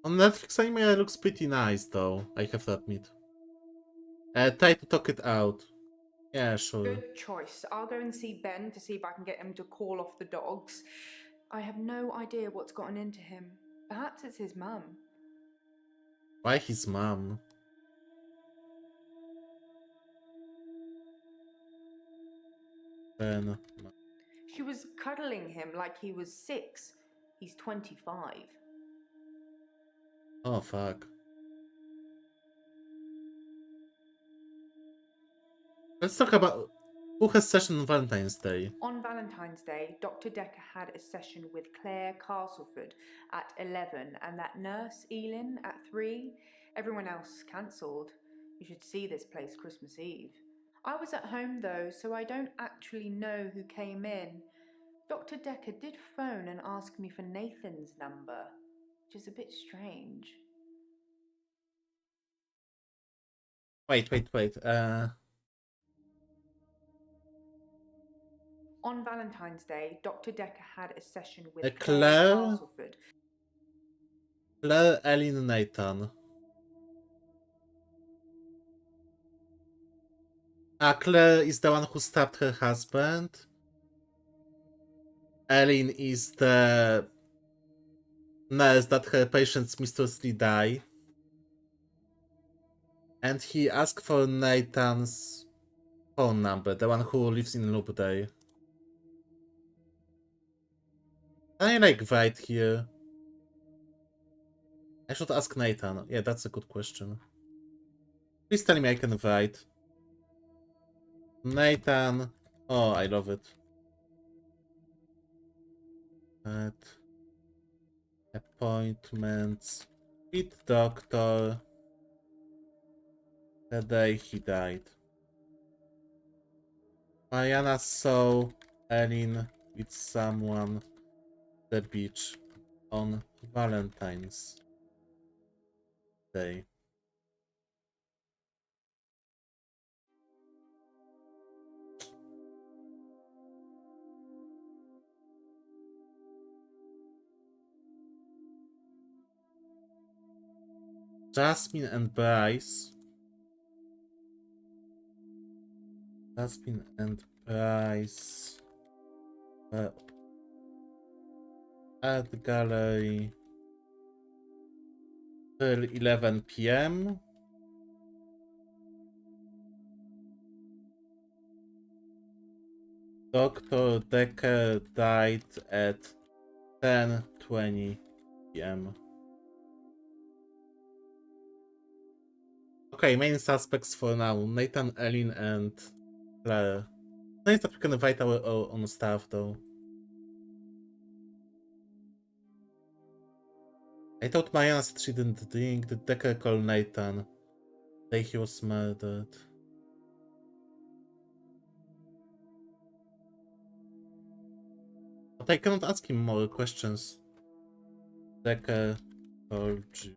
On Netflix anime looks pretty nice though, I have to admit. Try to talk it out. Yeah, sure. Good choice. I'll go and see Ben to see if I can get him to call off the dogs. I have no idea what's gotten into him. Perhaps it's his mum. Why his mom? Ben. She was cuddling him like he was 6. He's 25. Oh fuck. Let's talk about who has session on Valentine's Day. On Valentine's Day, Dr. Dekker had a session with Claire Castleford at 11 and that nurse, Elin, at 3. Everyone else cancelled. You should see this place Christmas Eve. I was at home though, so I don't actually know who came in. Dr. Dekker did phone and ask me for Nathan's number, which is a bit strange. Wait. On Valentine's Day, Dr. Dekker had a session with Claire? Castleford. Claire, Ellen, Nathan. Claire is the one who stabbed her husband. Ellen is the nurse that her patients mysteriously die. And he asked for Nathan's phone number, the one who lives in Loopday. I like right here. I should ask Nathan. Yeah, that's a good question. Please tell me I can write. Nathan. Oh, I love it. At appointments with doctor the day he died. Mariana saw Ellen with someone at the beach on Valentine's Day. Jasmine and Bryce. Jasmine and Bryce at the gallery till 11 p.m. Dr. Dekker died at 10:20 p.m. Okay, main suspects for now: Nathan, Ellen, and Claire. Nice that we can invite our own staff, though. I thought Mariana said she didn't drink. Did Dekker call Nathan the day he was murdered? But I cannot ask him more questions. Dekker told you.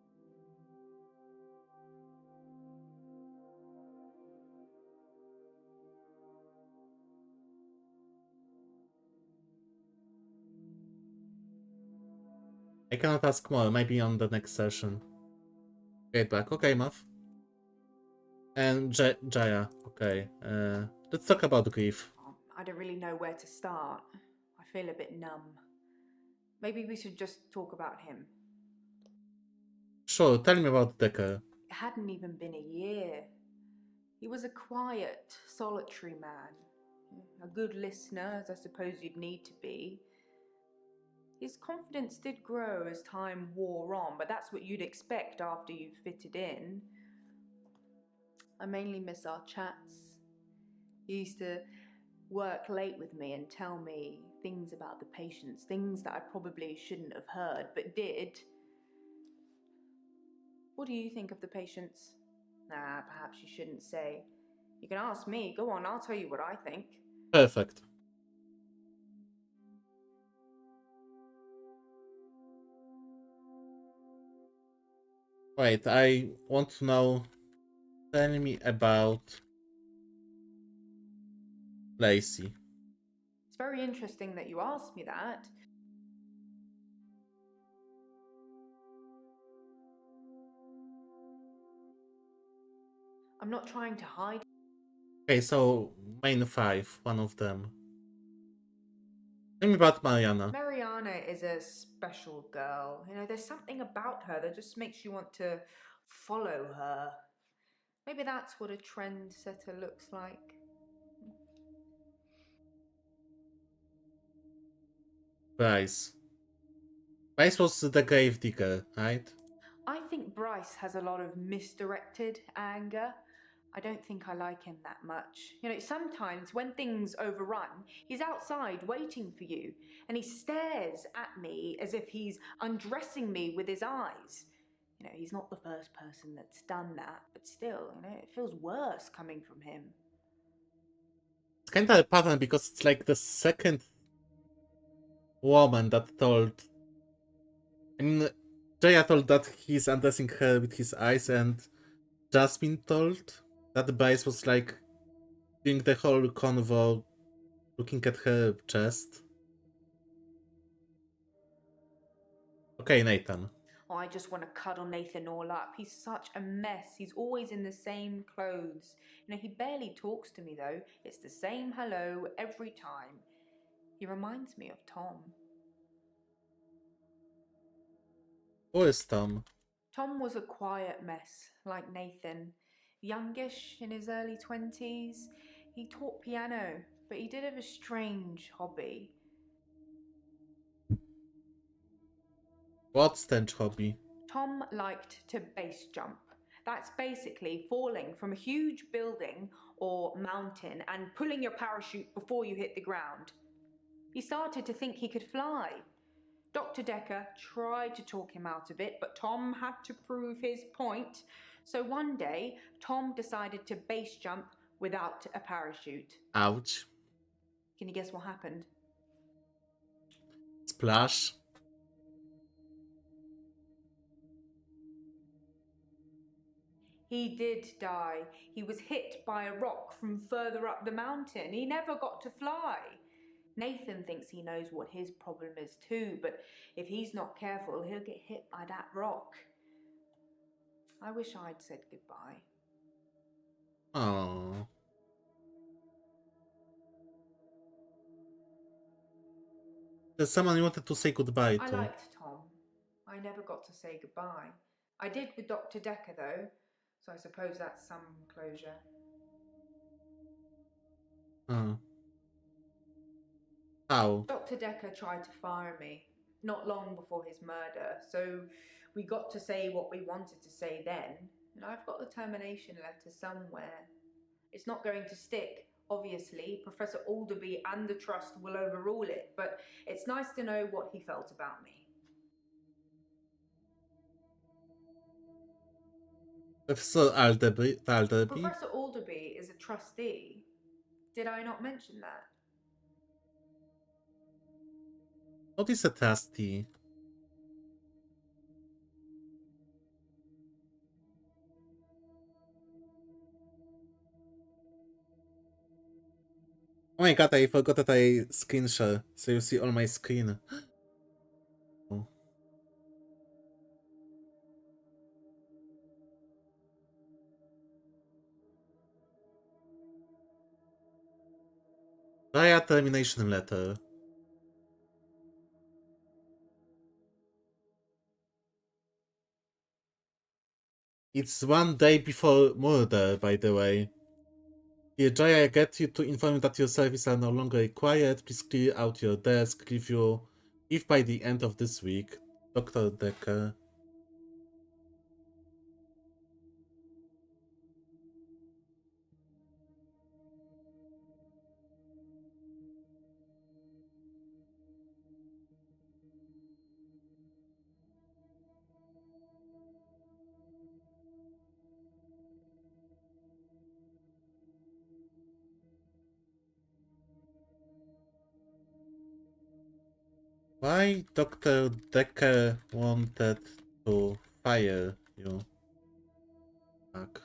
I cannot ask more, maybe on the next session. Get back. Okay, Muff. And Jaya. Okay. Let's talk about grief. I don't really know where to start. I feel a bit numb. Maybe we should just talk about him. Sure, tell me about Dekker. It hadn't even been a year. He was a quiet, solitary man. A good listener, as I suppose you'd need to be. His confidence did grow as time wore on, but that's what you'd expect after you've fitted in. I mainly miss our chats. He used to work late with me and tell me things about the patients, things that I probably shouldn't have heard, but did. What do you think of the patients? Nah, perhaps you shouldn't say. You can ask me. Go on, I'll tell you what I think. Perfect. Wait, I want to know. Tell me about Lacey. It's very interesting that you asked me that. I'm not trying to hide. Okay, so main five, one of them. Tell me about Mariana. Mariana is a special girl. You know, there's something about her that just makes you want to follow her. Maybe that's what a trendsetter looks like. Bryce. Bryce was the grave digger, right? I think Bryce has a lot of misdirected anger. I don't think I like him that much. You know, sometimes when things overrun, he's outside waiting for you, and he stares at me as if he's undressing me with his eyes. You know, he's not the first person that's done that, but still, you know, it feels worse coming from him. It's kind of a pattern because it's like the second woman that told. I mean, Jaya told that he's undressing her with his eyes, and Jasmine told that Bryce was like doing the whole convo, looking at her chest. Okay, Nathan. Oh, I just want to cuddle Nathan all up. He's such a mess. He's always in the same clothes. You know, he barely talks to me though. It's the same hello every time. He reminds me of Tom. Who is Tom? Tom was a quiet mess, like Nathan. Youngish, in his early 20s. He taught piano, but he did have a strange hobby. What strange hobby? Tom liked to base jump. That's basically falling from a huge building or mountain and pulling your parachute before you hit the ground. He started to think he could fly. Dr. Dekker tried to talk him out of it, but Tom had to prove his point. So one day, Tom decided to base jump without a parachute. Ouch. Can you guess what happened? Splash. He did die. He was hit by a rock from further up the mountain. He never got to fly. Nathan thinks he knows what his problem is too, but if he's not careful, he'll get hit by that rock. I wish I'd said goodbye. Oh. There's someone you wanted to say goodbye I to. liked Tom. I never got to say goodbye. I did with Dr. Dekker though, so I suppose that's some closure. Oh. How? Dr. Dekker tried to fire me not long before his murder, so we got to say what we wanted to say then, and I've got the termination letter somewhere. It's not going to stick, obviously. Professor Alderby and the Trust will overrule it, but it's nice to know what he felt about me. Professor Alderby? Professor Alderby is a trustee. Did I not mention that? What is a trustee? Oh my god, I forgot that I screen share, so you see all my screen. Oh. Via termination letter. It's 1 day before murder, by the way. Dear Joy, I get you to inform you that your services are no longer required. Please clear out your desk. If by the end of this week. Dr. Dekker. Why Dr. Dekker wanted to fire you? Fuck.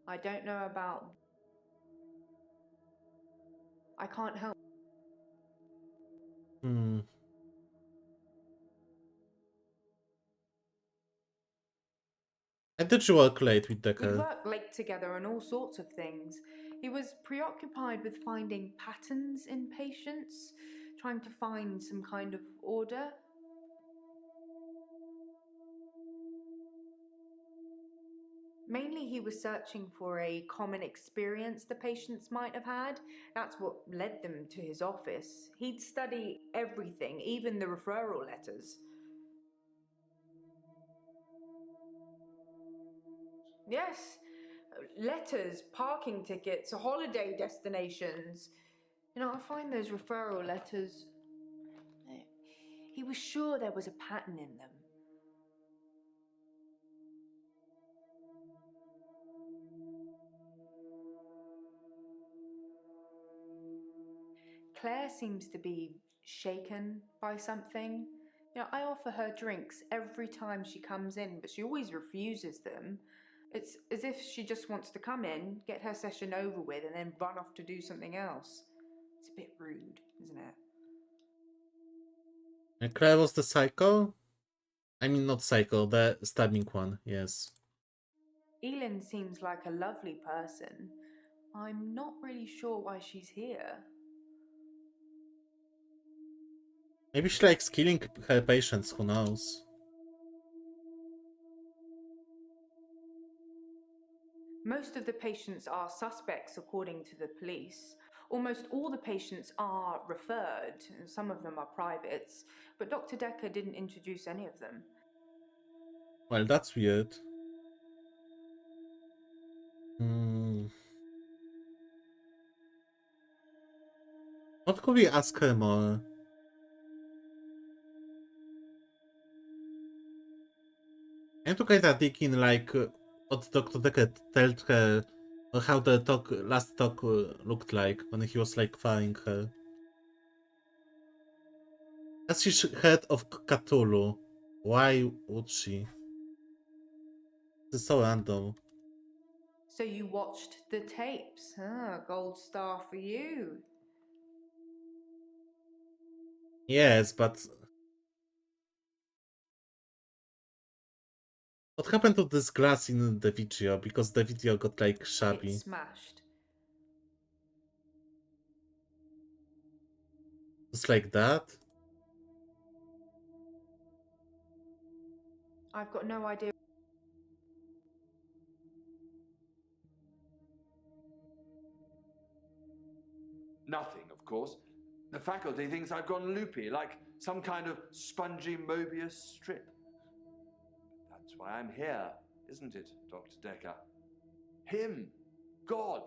I don't know about... I can't help. And did you work late with We Dekker? worked late together on all sorts of things. He was preoccupied with finding patterns in patients, trying to find some kind of order. Mainly he was searching for a common experience the patients might have had. That's what led them to his office. He'd study everything, even the referral letters. Yes, letters, parking tickets, holiday destinations. You know, I find those referral letters... He was sure there was a pattern in them. Claire seems to be shaken by something. You know, I offer her drinks every time she comes in, but she always refuses them. It's as if she just wants to come in, get her session over with, and then run off to do something else. It's a bit rude, isn't it? And Claire was the psycho? I mean, not psycho, the stabbing one, yes. Elin seems like a lovely person. I'm not really sure why she's here. Maybe she likes killing her patients, who knows? Most of the patients are suspects, according to the police. Almost all the patients are referred, and some of them are privates, but Dr. Dekker didn't introduce any of them. Well, that's weird. Hmm. What could we ask her more? I'm to kinda thinking like what Dr. Dekker told her or how the last talk looked like when he was like firing her. Has she heard of Cthulhu? Why would she? This is so random. So you watched the tapes. Ah, gold star for you. Yes, but what happened to this glass in the video? Because the video got like It's shabby. smashed. Just like that? I've got no idea. Nothing, of course. The faculty thinks I've gone loopy, like some kind of spongy Mobius strip. That's why I'm here, isn't it, Dr. Dekker? Him, God,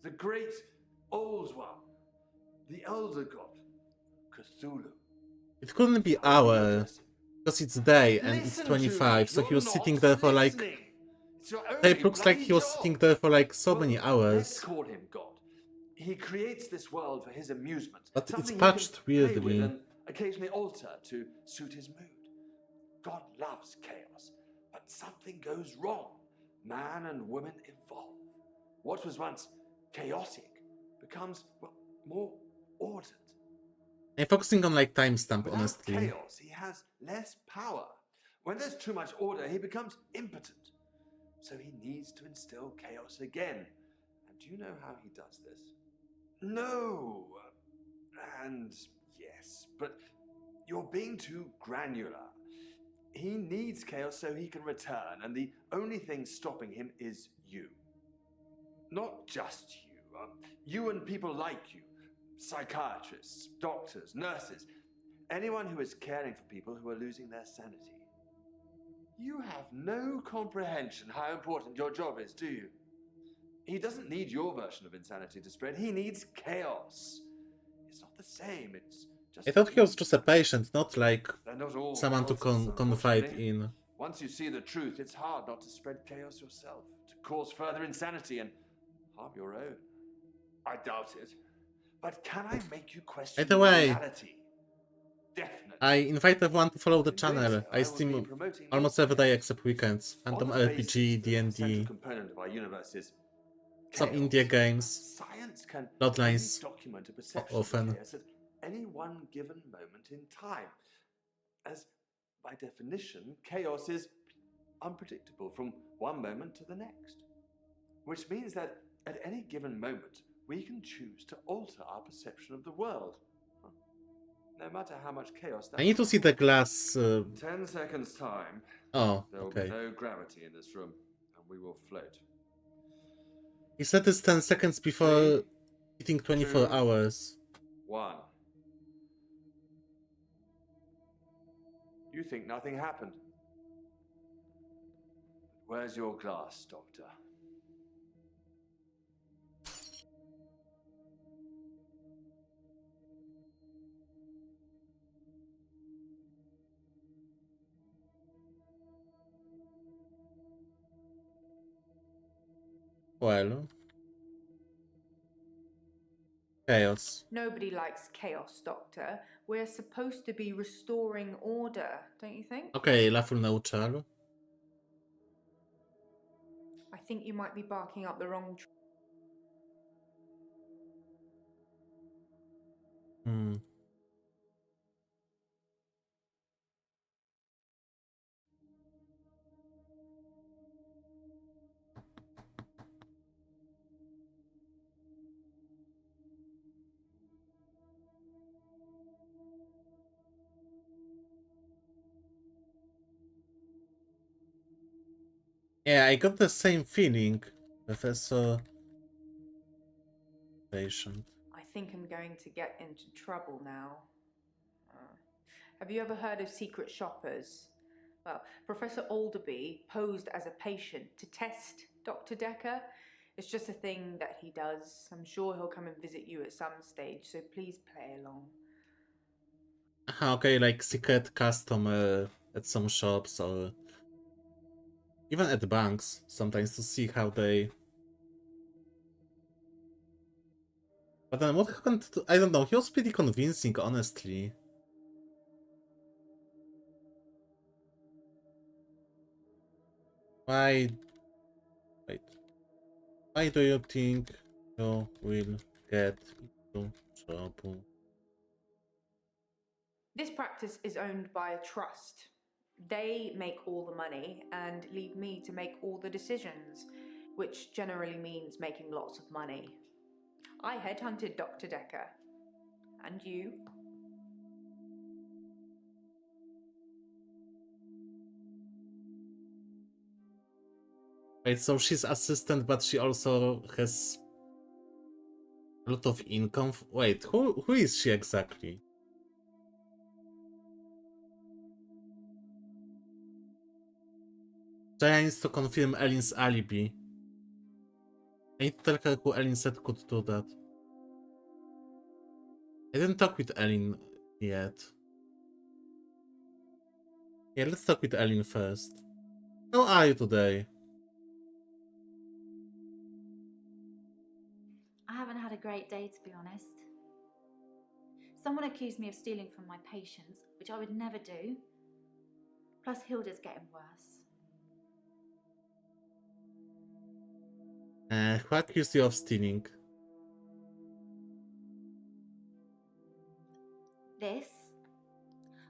the great old one, the elder god, Cthulhu. It couldn't be How will you our, address him? because it's day and it's Listen 25, to so me. he was You're sitting not there for like. listening. It's your It only looks like bloody he was job. sitting there for like so Well, many Let's hours. call him God. He creates this world for his amusement. But it's something patched he can play weirdly. with and occasionally alter to suit his mood. God loves chaos, but something goes wrong. Man and woman evolve. What was once chaotic becomes, well, more ordered. I'm focusing on like timestamp, Without honestly. chaos, he has less power. When there's too much order, he becomes impotent. So he needs to instill chaos again. And do you know how he does this? No. And yes, but you're being too granular. He needs chaos so he can return, and the only thing stopping him is you. Not just you. You and people like you. Psychiatrists, doctors, nurses. Anyone who is caring for people who are losing their sanity. You have no comprehension how important your job is, do you? He doesn't need your version of insanity to spread. He needs chaos. It's not the same. It's just. I thought he was just a patient, not like They're not all someone to cultists, confide unfortunately. in. Once you see the truth, it's hard not to spread chaos yourself, to cause further insanity and harm your own. I doubt it. But can I make you question By the way, reality? Definitely. I invite everyone to follow the In doing channel. so, I will be stream promoting almost not every day chaos. except weekends. On Random the basis RPG, that the central D&D, component of our universe is some chaos, indie games, science can Bloodlines, only document a perception often. of chaos at any one given moment in time. As by definition, chaos is unpredictable from one moment to the next. Which means that at any given moment, we can choose to alter our perception of the world. No matter how much chaos that I need to see the glass. 10 seconds time. Oh, There will be okay. no gravity in this room, and we will float. He said this 10 seconds before hitting 24 2, hours. 1. You think nothing happened. Where's your glass, Doctor? Well. Chaos. Nobody likes chaos, Doctor. We're supposed to be restoring order, don't you think? Okej, Laful neutral. I think you might be barking up the wrong tree. Hmm. Yeah, I got the same feeling. Professor. Patient. I think I'm going to get into trouble now. Have you ever heard of secret shoppers? Well, Professor Alderby posed as a patient to test Dr. Dekker. It's just a thing that he does. I'm sure he'll come and visit you at some stage, so please play along. Okay, like secret customer at some shops or even at banks sometimes to see how they. But then what happened to... I don't know, he was pretty convincing, honestly. Why... Wait. Why do you think you will get into trouble? This practice is owned by a trust. They make all the money and leave me to make all the decisions, which generally means making lots of money. I headhunted Dr. Dekker. And you? Wait, so she's assistant, but she also has a lot of income? Wait, who is she exactly? Jaya needs to confirm Ellen's alibi. I need to tell her who Ellen said could do that. I didn't talk with Ellen yet. Yeah, let's talk with Ellen first. How are you today? I haven't had a great day, to be honest. Someone accused me of stealing from my patients, which I would never do. Plus, Hilda's getting worse. Who accused you of stealing? This?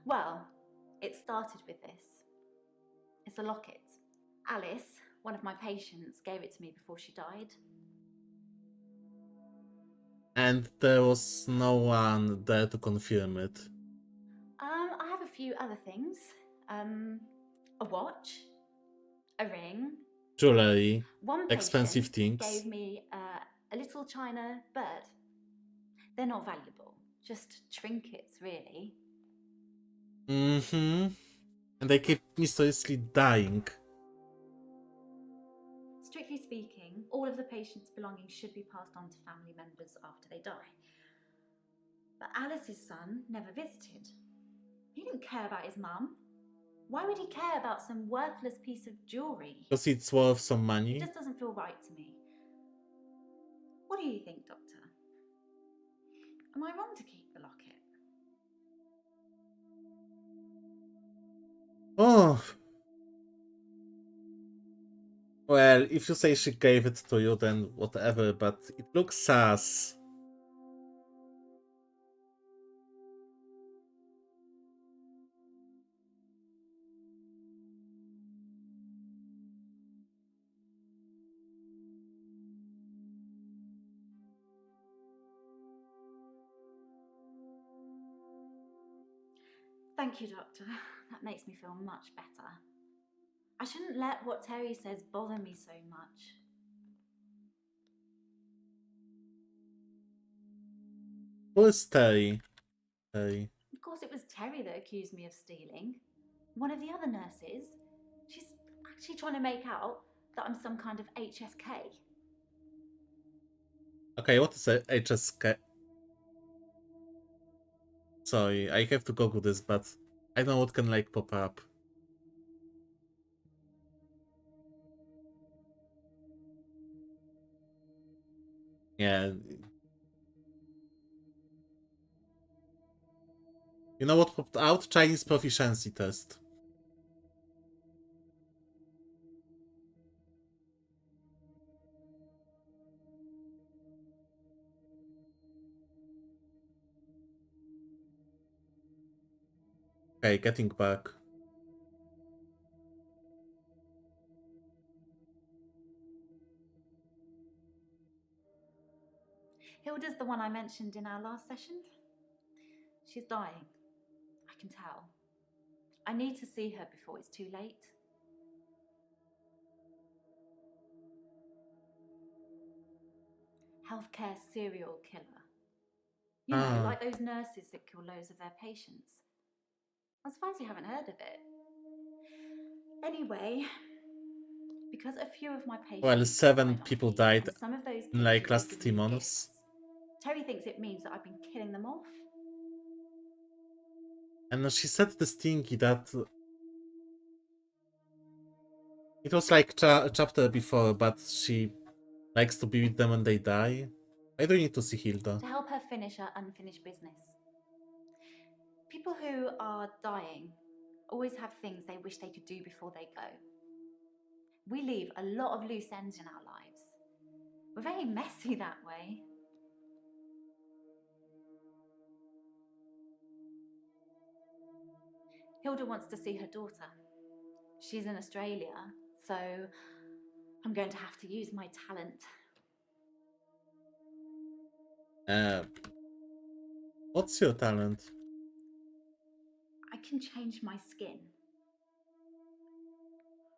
Well, it started with this. It's a locket. Alice, one of my patients, gave it to me before she died. And there was no one there to confirm it. I have a few other things. A watch, a ring. Jewelry, One expensive patient things. gave me a little china bird. They're not valuable, just trinkets, really. Mm-hmm. And they keep mysteriously dying. Strictly speaking, all of the patient's belongings should be passed on to family members after they die. But Alice's son never visited. He didn't care about his mum. Why would he care about some worthless piece of jewellery? Because it's worth some money. It just doesn't feel right to me. What do you think, Doctor? Am I wrong to keep the locket? Oh. Well, if you say she gave it to you, then whatever, but it looks sus. Thank you, Doctor. That makes me feel much better. I shouldn't let what Terry says bother me so much. Who is Terry? Terry. Of course, it was Terry that accused me of stealing. One of the other nurses. She's actually trying to make out that I'm some kind of HSK. Okay, what is a HSK? Sorry, I have to Google this, but I don't know what can like pop up. Yeah. You know what popped out? Chinese proficiency test. Okay, getting back. Hilda's the one I mentioned in our last session. She's dying. I can tell. I need to see her before it's too late. healthcare serial killer. You know, Ah. like those nurses that kill loads of their patients. I'm surprised you haven't heard of it. Anyway, because a few of my patients Well, 7 died on people leave, died and some of those in like patients last have 3 given me months. gifts, Terry thinks it means that I've been killing them off. And she said this thingy that it was like a chapter before, but she likes to be with them when they die. I do need to see Hilda. To help her finish her unfinished business. People who are dying always have things they wish they could do before they go. We leave a lot of loose ends in our lives. We're very messy that way. Hilda wants to see her daughter. She's in Australia, so I'm going to have to use my talent. What's your talent? I can change my skin.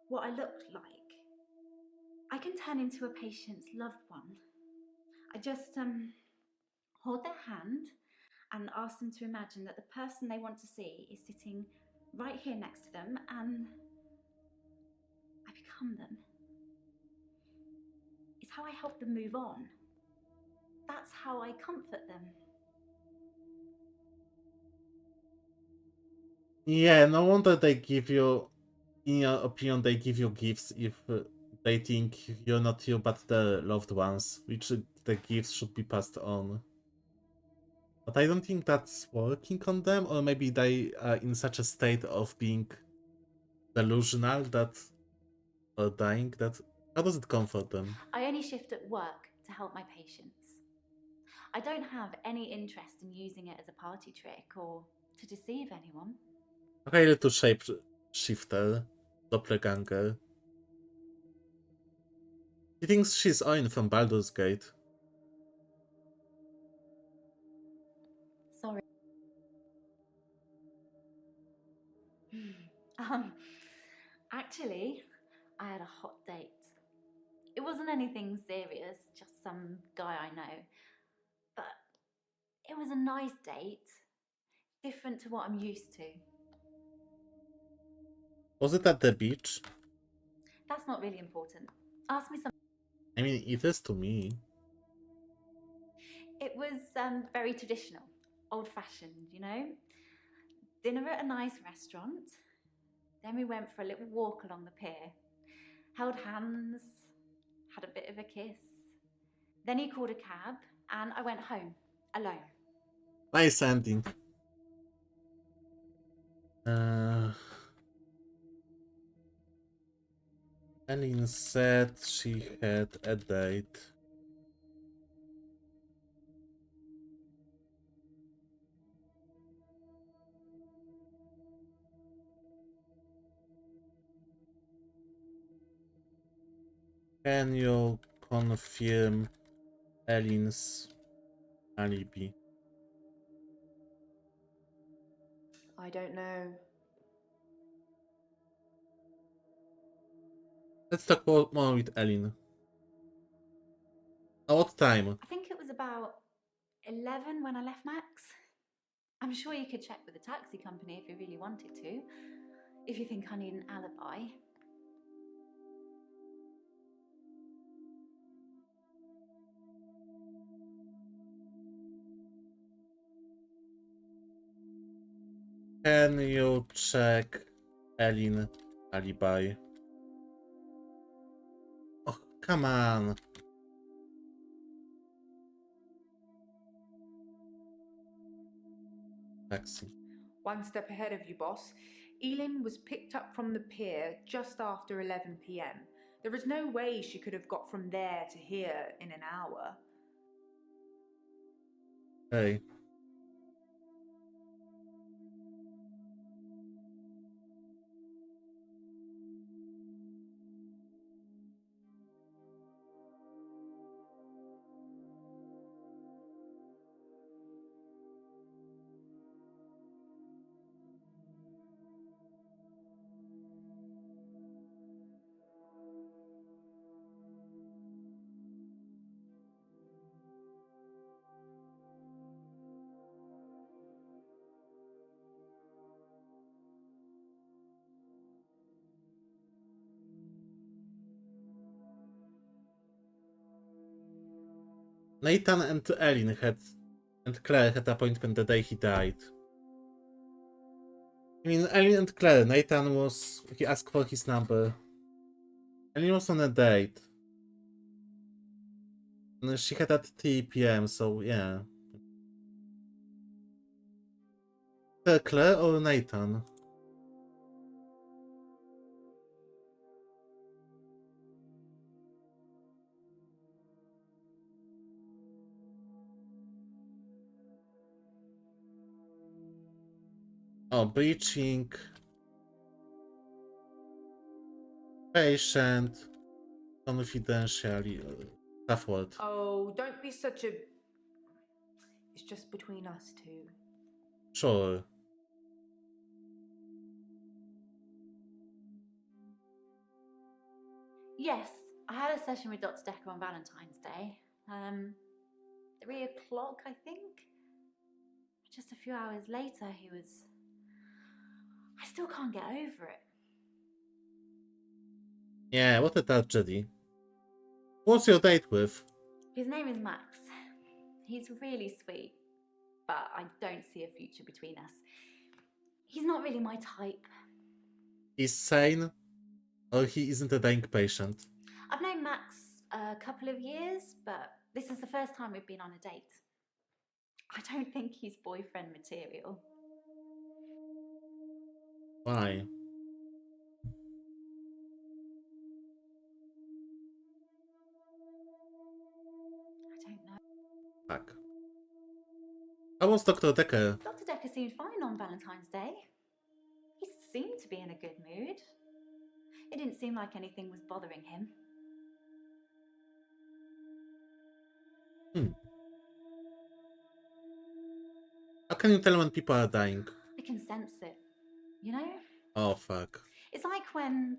What I look like. I can turn into a patient's loved one. I just hold their hand and ask them to imagine that the person they want to see is sitting right here next to them, and I become them. It's how I help them move on. That's how I comfort them. Yeah, no wonder they give you, in your opinion, they give you gifts if they think you're not you but the loved ones, which the gifts should be passed on. But I don't think that's working on them, or maybe they are in such a state of being delusional that, or dying, that, how does it comfort them? I only shift at work to help my patients. I don't have any interest in using it as a party trick or to deceive anyone. Okay, little shape shifter, doppelganger. He thinks she's Oin from Baldur's Gate. Sorry. Actually, I had a hot date. It wasn't anything serious, just some guy I know. But it was a nice date, different to what I'm used to. Was it at the beach? That's not really important. Ask me something. I mean, it is to me. It was very traditional, old-fashioned, you know? Dinner at a nice restaurant. Then we went for a little walk along the pier. Held hands, had a bit of a kiss. Then he called a cab, and I went home, alone. Nice ending. Ellen said she had a date. Can you confirm Ellen's alibi? I don't know. Let's talk more with Ellen. At what time? I think it was about 11 when I left Max. I'm sure you could check with the taxi company if you really wanted to, if you think I need an alibi. Can you check Ellen's alibi? Oh, come on. Taxi. One step ahead of you, boss. Elin was picked up from the pier just after 11 p.m. There is no way she could have got from there to here in an hour. Hey. Nathan and Ellen and Claire had appointment the day he died. I mean, Ellen and Claire, he asked for his number. Ellen was on a date. And she had at 3 p.m., so yeah. Claire or Nathan? Oh, breaching. Patient. Confidentially. Tough word. Oh, don't be such a. It's just between us two. Sure. Yes, I had a session with Dr. Dekker on Valentine's Day. 3 o'clock, I think. Just a few hours later, he was. I still can't get over it. Yeah, what a tragedy. What's your date with? His name is Max. He's really sweet, but I don't see a future between us. He's not really my type. He's sane? Or he isn't a dying patient? I've known Max a couple of years, but this is the first time we've been on a date. I don't think he's boyfriend material. Why? I don't know. Fuck. How was Dr. Dekker? Dr. Dekker seemed fine on Valentine's Day. He seemed to be in a good mood. It didn't seem like anything was bothering him. How can you tell when people are dying? I can sense it, you know? Oh, fuck. It's like when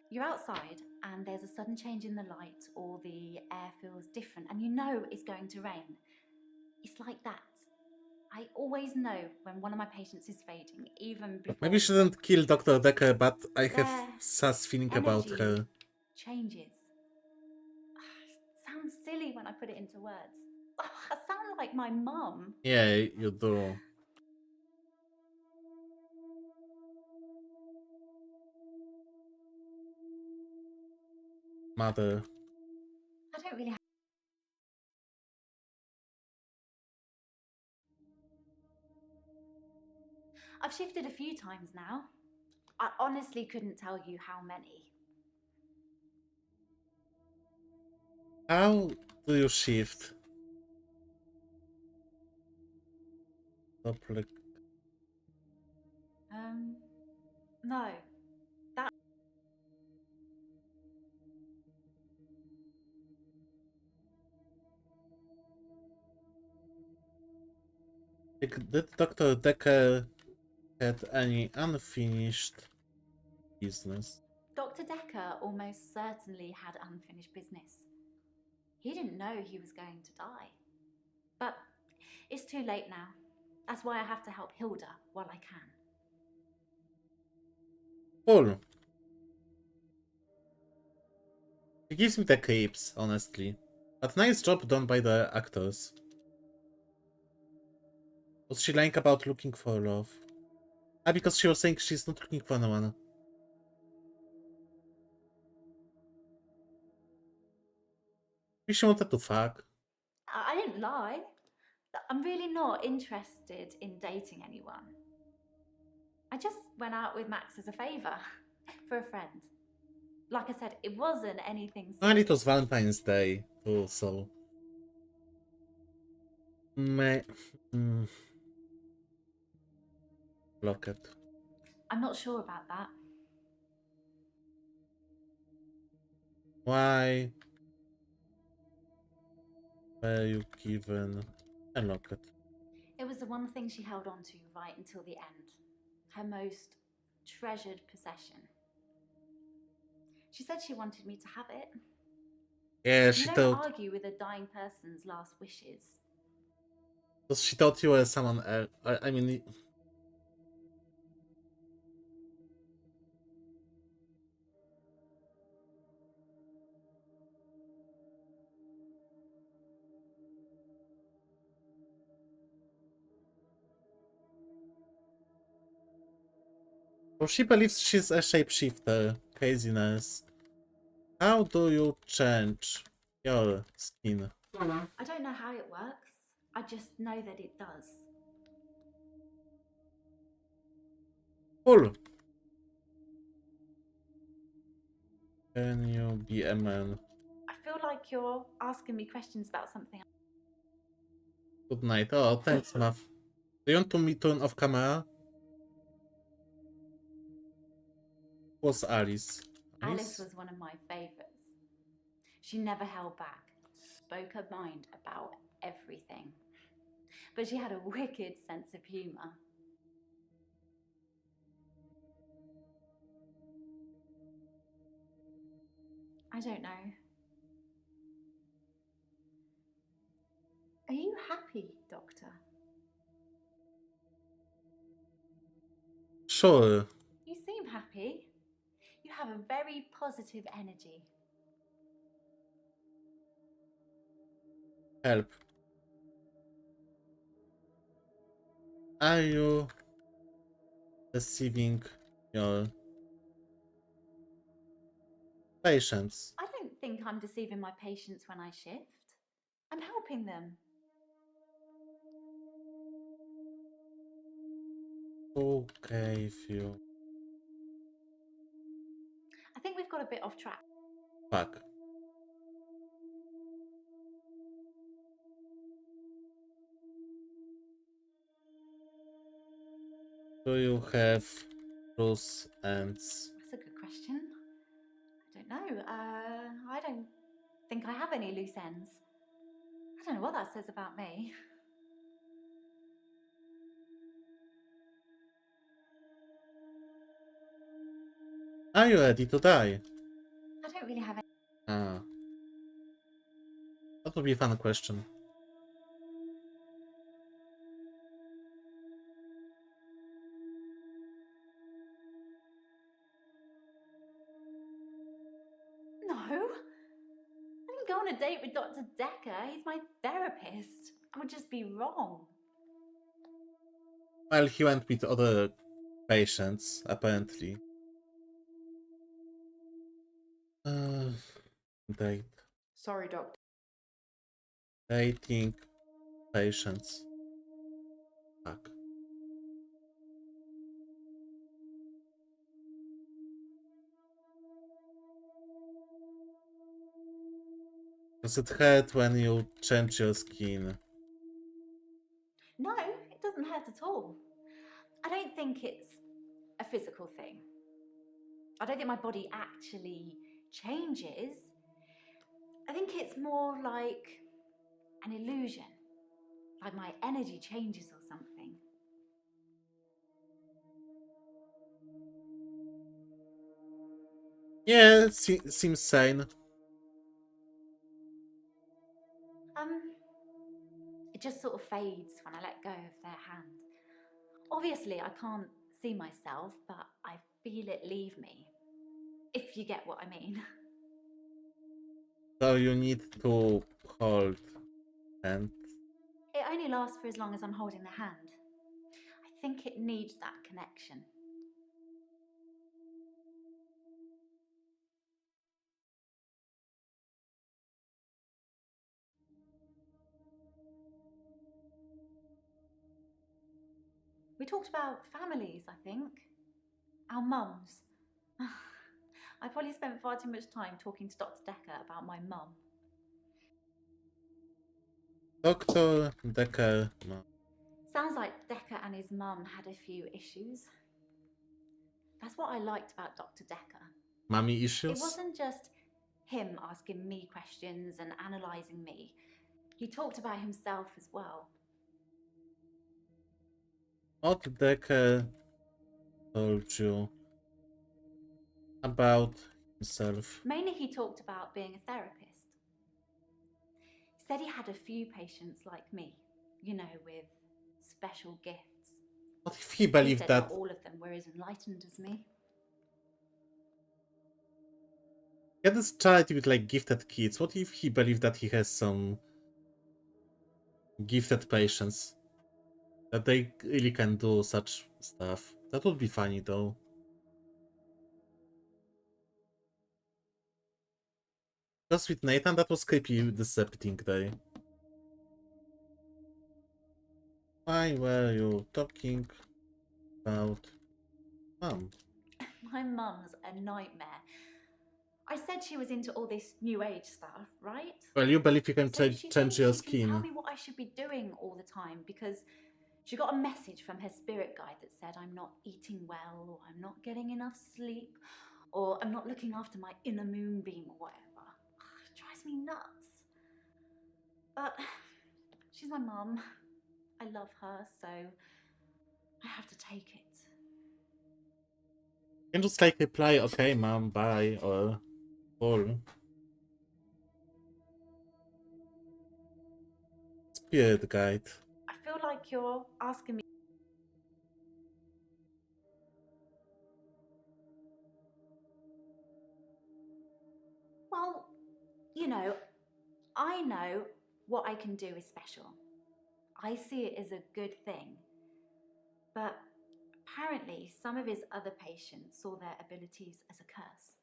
you're outside and there's a sudden change in the light or the air feels different and you know it's going to rain. It's like that. I always know when one of my patients is fading, even before. Maybe she shouldn't kill Dr. Dekker, but I have Their sus feeling about energy her. changes. Sounds silly when I put it into words. I sound like my mum. Yeah, you do. Mother. I don't really. I've shifted a few times now. I honestly couldn't tell you how many. How do you shift? Double- No. That. Did Dr. Dekker had any unfinished business? Dr. Dekker almost certainly had unfinished business. He didn't know he was going to die. But it's too late now. That's why I have to help Hilda while I can. Cool. It gives me the creeps, honestly. But nice job done by the actors. Was she lying about looking for love? Ah, because she was saying she's not looking for anyone. Maybe she wanted to fuck. I didn't lie. I'm really not interested in dating anyone. I just went out with Max as a favour for a friend. Like I said, it wasn't anything serious. And it was Valentine's Day, too, so. May. Locket. I'm not sure about that. Why were you given a locket? It was the one thing she held on to right until the end. Her most treasured possession. She said she wanted me to have it. Yeah, You she don't thought. argue with a dying person's last wishes. Because she thought you were someone else. I mean. Well, she believes she's a shapeshifter. Craziness. How do you change your skin? I don't know how it works. I just know that it does. Cool. Can you be a man? I feel like you're asking me questions about something. Good night. Oh, thanks, Mav. Do you want to meet turn off camera? Was Alice? Alice was one of my favourites. She never held back, spoke her mind about everything. But she had a wicked sense of humour. I don't know. Are you happy, Doctor? Sure. You seem happy. You have a very positive energy. Help. Are you deceiving your patients? I don't think I'm deceiving my patients when I shift. I'm helping them. Okay, if you... I think we've got a bit off track. Fuck. Do you have loose ends? That's a good question. I don't know. I don't think I have any loose ends. I don't know what that says about me. Are you ready to die? I don't really have any. Ah. That would be a fun question. No. I didn't go on a date with Dr. Dekker. He's my therapist. I would just be wrong. Well, he went with other patients, apparently. Date. Sorry, Doctor. Dating patients. Fuck. Does it hurt when you change your skin? No, it doesn't hurt at all. I don't think it's a physical thing. I don't think my body actually changes. I think it's more like an illusion, like my energy changes or something. Yeah, seems sane. It just sort of fades when I let go of their hand. Obviously, I can't see myself, but I feel it leave me. If you get what I mean. So you need to hold and It only lasts for as long as I'm holding the hand. I think it needs that connection. We talked about families, I think. Our mums. I probably spent far too much time talking to Dr. Dekker about my mum. Dr. Dekker. No. Sounds like Dekker and his mum had a few issues. That's what I liked about Dr. Dekker. Mommy It issues? wasn't just him asking me questions and analysing me. He talked about himself as well. What Dekker told you about himself? Mainly he talked about being a therapist. He said he had a few patients like me, you know, with special gifts. What if he He believed said that? not all of them were as enlightened as me. He had this charity with like gifted kids. What if he believed that he has some gifted patients? That they really can do such stuff. That would be funny though. Because with Nathan, that was creepy, decepting day. Why were you talking about Mom? My mum's a nightmare. I said she was into all this new age stuff, right? Well, you believe you can So she change thinks your she can tell skin. me what I should be doing all the time because she got a message from her spirit guide that said I'm not eating well, or I'm not getting enough sleep, or I'm not looking after my inner moonbeam or whatever. It drives me nuts. But she's my mum. I love her, so I have to take it. You can just like reply, okay, Mom, bye, or cool. Spirit guide. I feel like you're asking me. Well, you know, I know what I can do is special. I see it as a good thing. But apparently, some of his other patients saw their abilities as a curse.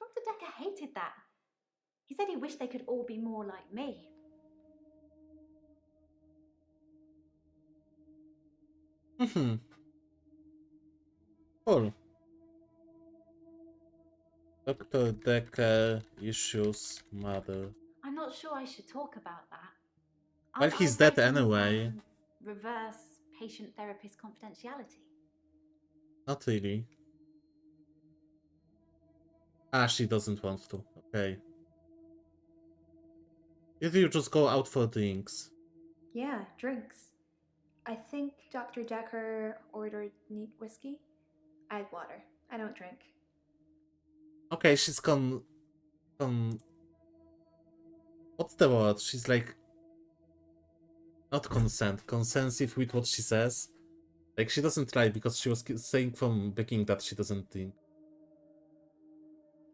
Dr. Dekker hated that. He said he wished they could all be more like me. Cool. Dr. Dekker issues mother. I'm not sure I should talk about that. Well, Aren't he's I dead breaking anyway. some reverse patient-therapist confidentiality? Not really. Ah, she doesn't want to. Okay. If you just go out for drinks. Yeah, drinks. I think Dr. Dekker ordered neat whiskey. I had water. I don't drink. Okay, she's what's the word? She's like not consensive with what she says. Like she doesn't lie because she was saying from beginning that she doesn't drink.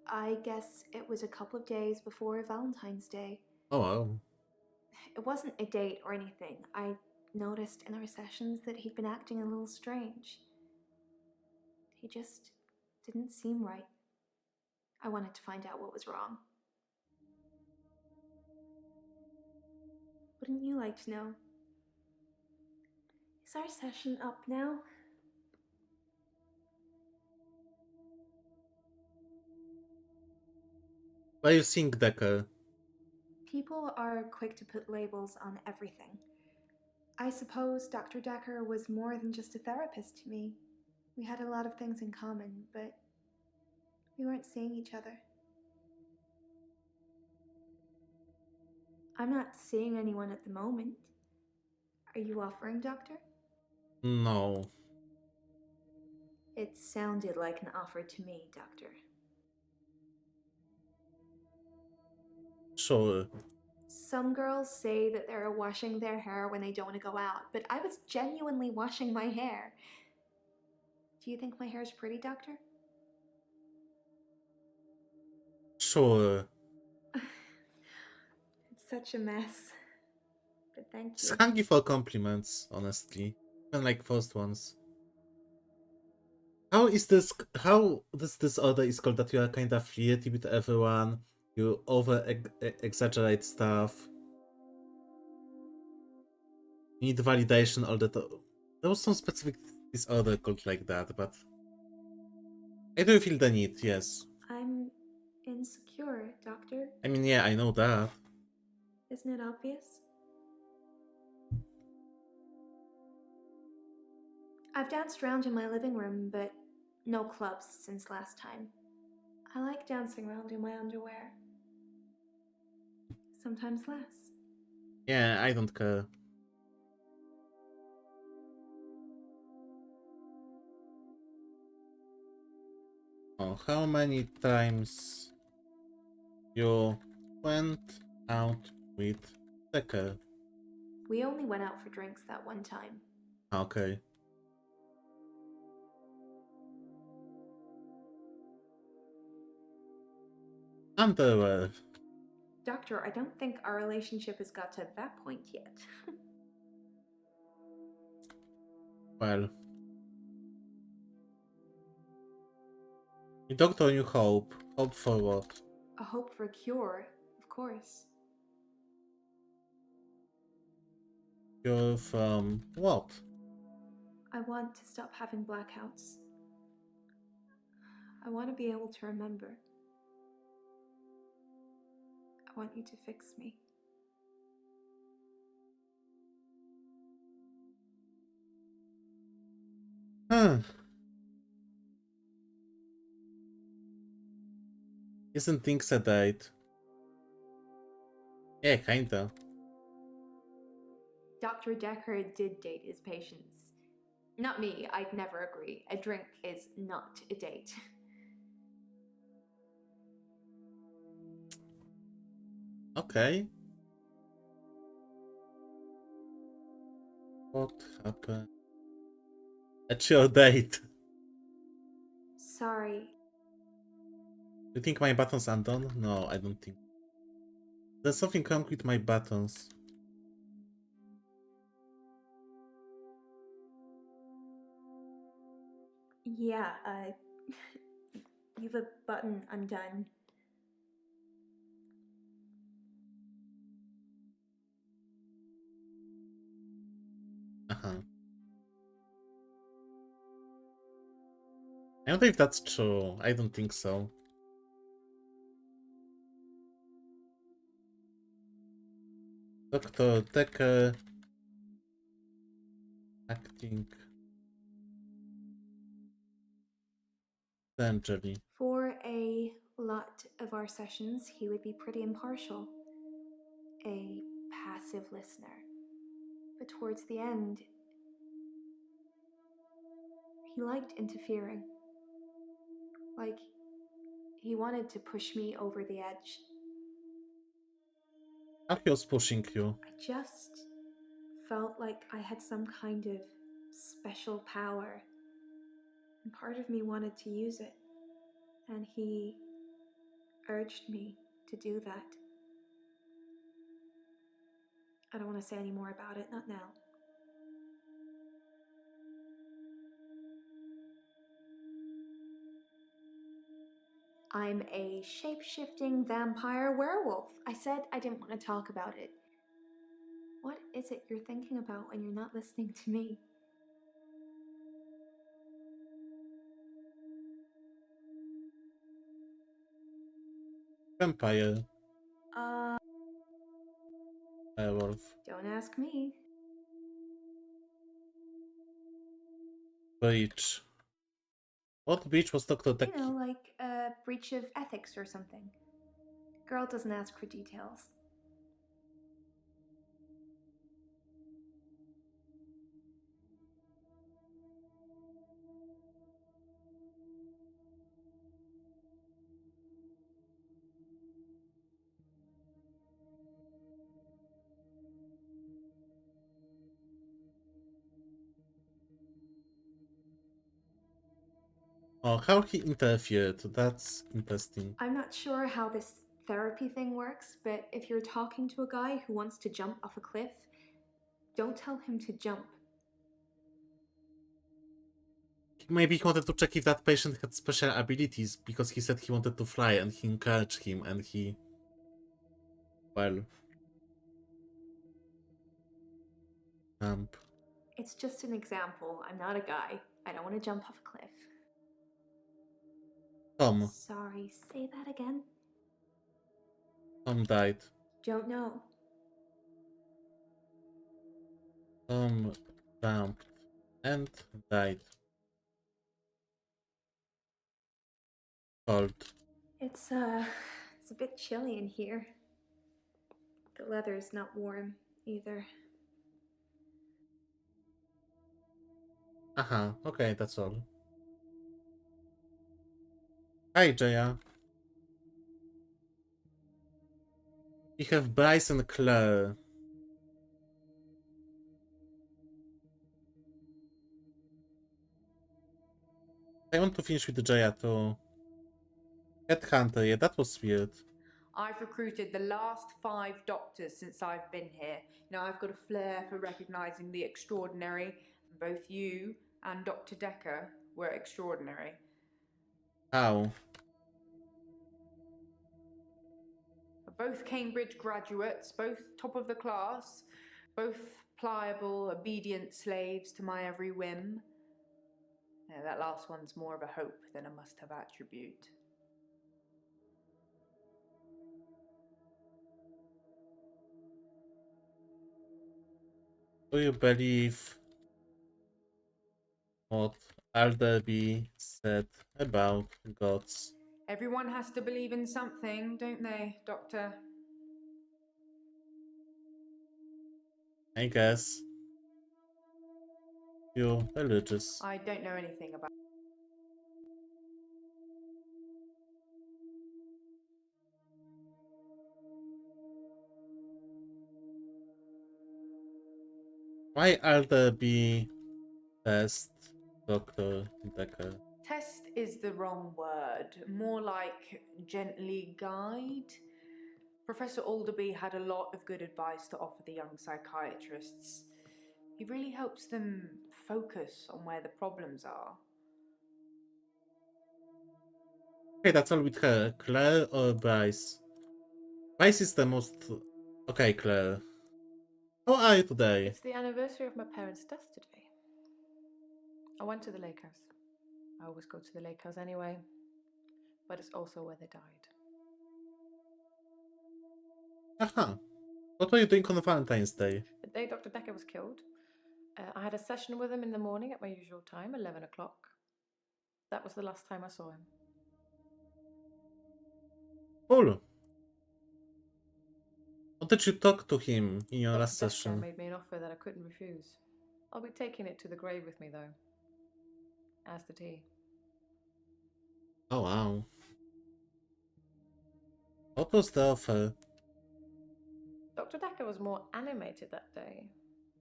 I guess it was a couple of days before Valentine's Day. Oh wow. It wasn't a date or anything. I noticed in our sessions that he'd been acting a little strange. He just didn't seem right. I wanted to find out what was wrong. Wouldn't you like to know? Is our session up now? Why you think Dekker? People are quick to put labels on everything. I suppose Dr. Dekker was more than just a therapist to me. We had a lot of things in common, but we weren't seeing each other. I'm not seeing anyone at the moment. Are you offering, Doctor? No. It sounded like an offer to me, Doctor. Sure. Some girls say that they're washing their hair when they don't want to go out, but I was genuinely washing my hair. Do you think my hair is pretty, Doctor? Sure. It's such a mess. But thank It's you. hungry for compliments, honestly. Even like first ones. How does this order is called that you are kind of flirty with everyone? You over exaggerate stuff. You need validation all the time. There was some specific disorder called like that, but I do feel the need, yes. I'm insecure, Doctor. I mean, yeah, I know that. Isn't it obvious? I've danced around in my living room, but no clubs since last time. I like dancing around in my underwear. Sometimes less. Yeah, I don't care. Oh, how many times you went out with Dekker? We only went out for drinks that one time. Okay. Underwear. Doctor, I don't think our relationship has got to that point yet. Well. You doctor, you hope. Hope for what? a hope for a cure, of course. You're from what? I want to stop having blackouts. I want to be able to remember. I want you to fix me. Huh. Isn't things a date? Yeah, kinda. Dr. Dekker did date his patients. Not me, I'd never agree. A drink is not a date. Okay. What happened? At your date. Sorry. You think my buttons are done? No, I don't think. There's something wrong with my buttons. Yeah, you've a button undone. Uh-huh. I don't know if that's true. I don't think so. Dr. Dekker. Acting. Angeli. For a lot of our sessions, he would be pretty impartial. A passive listener. But towards the end, he liked interfering. Like, he wanted to push me over the edge. How he was pushing you? I just felt like I had some kind of special power. And part of me wanted to use it. And he urged me to do that. I don't want to say any more about it, not now. I'm a shape-shifting vampire werewolf. I said I didn't want to talk about it. What is it you're thinking about when you're not listening to me? Vampire. Werewolf. Don't ask me. Breach. What breach was Dr. You Dekker? know, like a breach of ethics or something. Girl doesn't ask for details. Oh, how he interfered. That's interesting. I'm not sure how this therapy thing works, but if you're talking to a guy who wants to jump off a cliff, don't tell him to jump. Maybe he wanted to check if that patient had special abilities because he said he wanted to fly and he encouraged him and he... Well... It's just an example. I'm not a guy. I don't want to jump off a cliff. Tom. Sorry, say that again? Tom died. Don't know. Tom jumped and died. Cold. It's a bit chilly in here. The leather's not warm either. Uh-huh, okay, that's all. Hi, Jaya. We have Bryce and Claire. I want to finish with Jaya too. Headhunter, yeah, that was weird. I've recruited the last 5 doctors since I've been here. You know, I've got a flair for recognizing the extraordinary. Both you and Dr. Dekker were extraordinary. How? Both Cambridge graduates, both top of the class, both pliable, obedient slaves to my every whim. Yeah, that last one's more of a hope than a must-have attribute. Do you believe what Alderby said about gods? Everyone has to believe in something, don't they, Doctor? I guess. You religious. I don't know anything about. Why Alderby test Dr. Dekker? Test is the wrong word, more like gently guide. Professor Alderby had a lot of good advice to offer the young psychiatrists. He really helps them focus on where the problems are. Okay, that's all with her. Claire or Bryce? Bryce is the most... Okay, Claire. How are you today? It's the anniversary of my parents' death today. I went to the lake house. I always go to the lake house anyway, but it's also where they died. Aha. What were you doing on Valentine's Day? The day Dr. Dekker was killed, I had a session with him in the morning at my usual time, 11 o'clock. That was the last time I saw him. Cool. What did you talk to him in your last Dr. Dekker session? made me an offer that I couldn't refuse. I'll be taking it to the grave with me, though. As did he. Oh, wow. What was the offer? Dr. Dekker was more animated that day.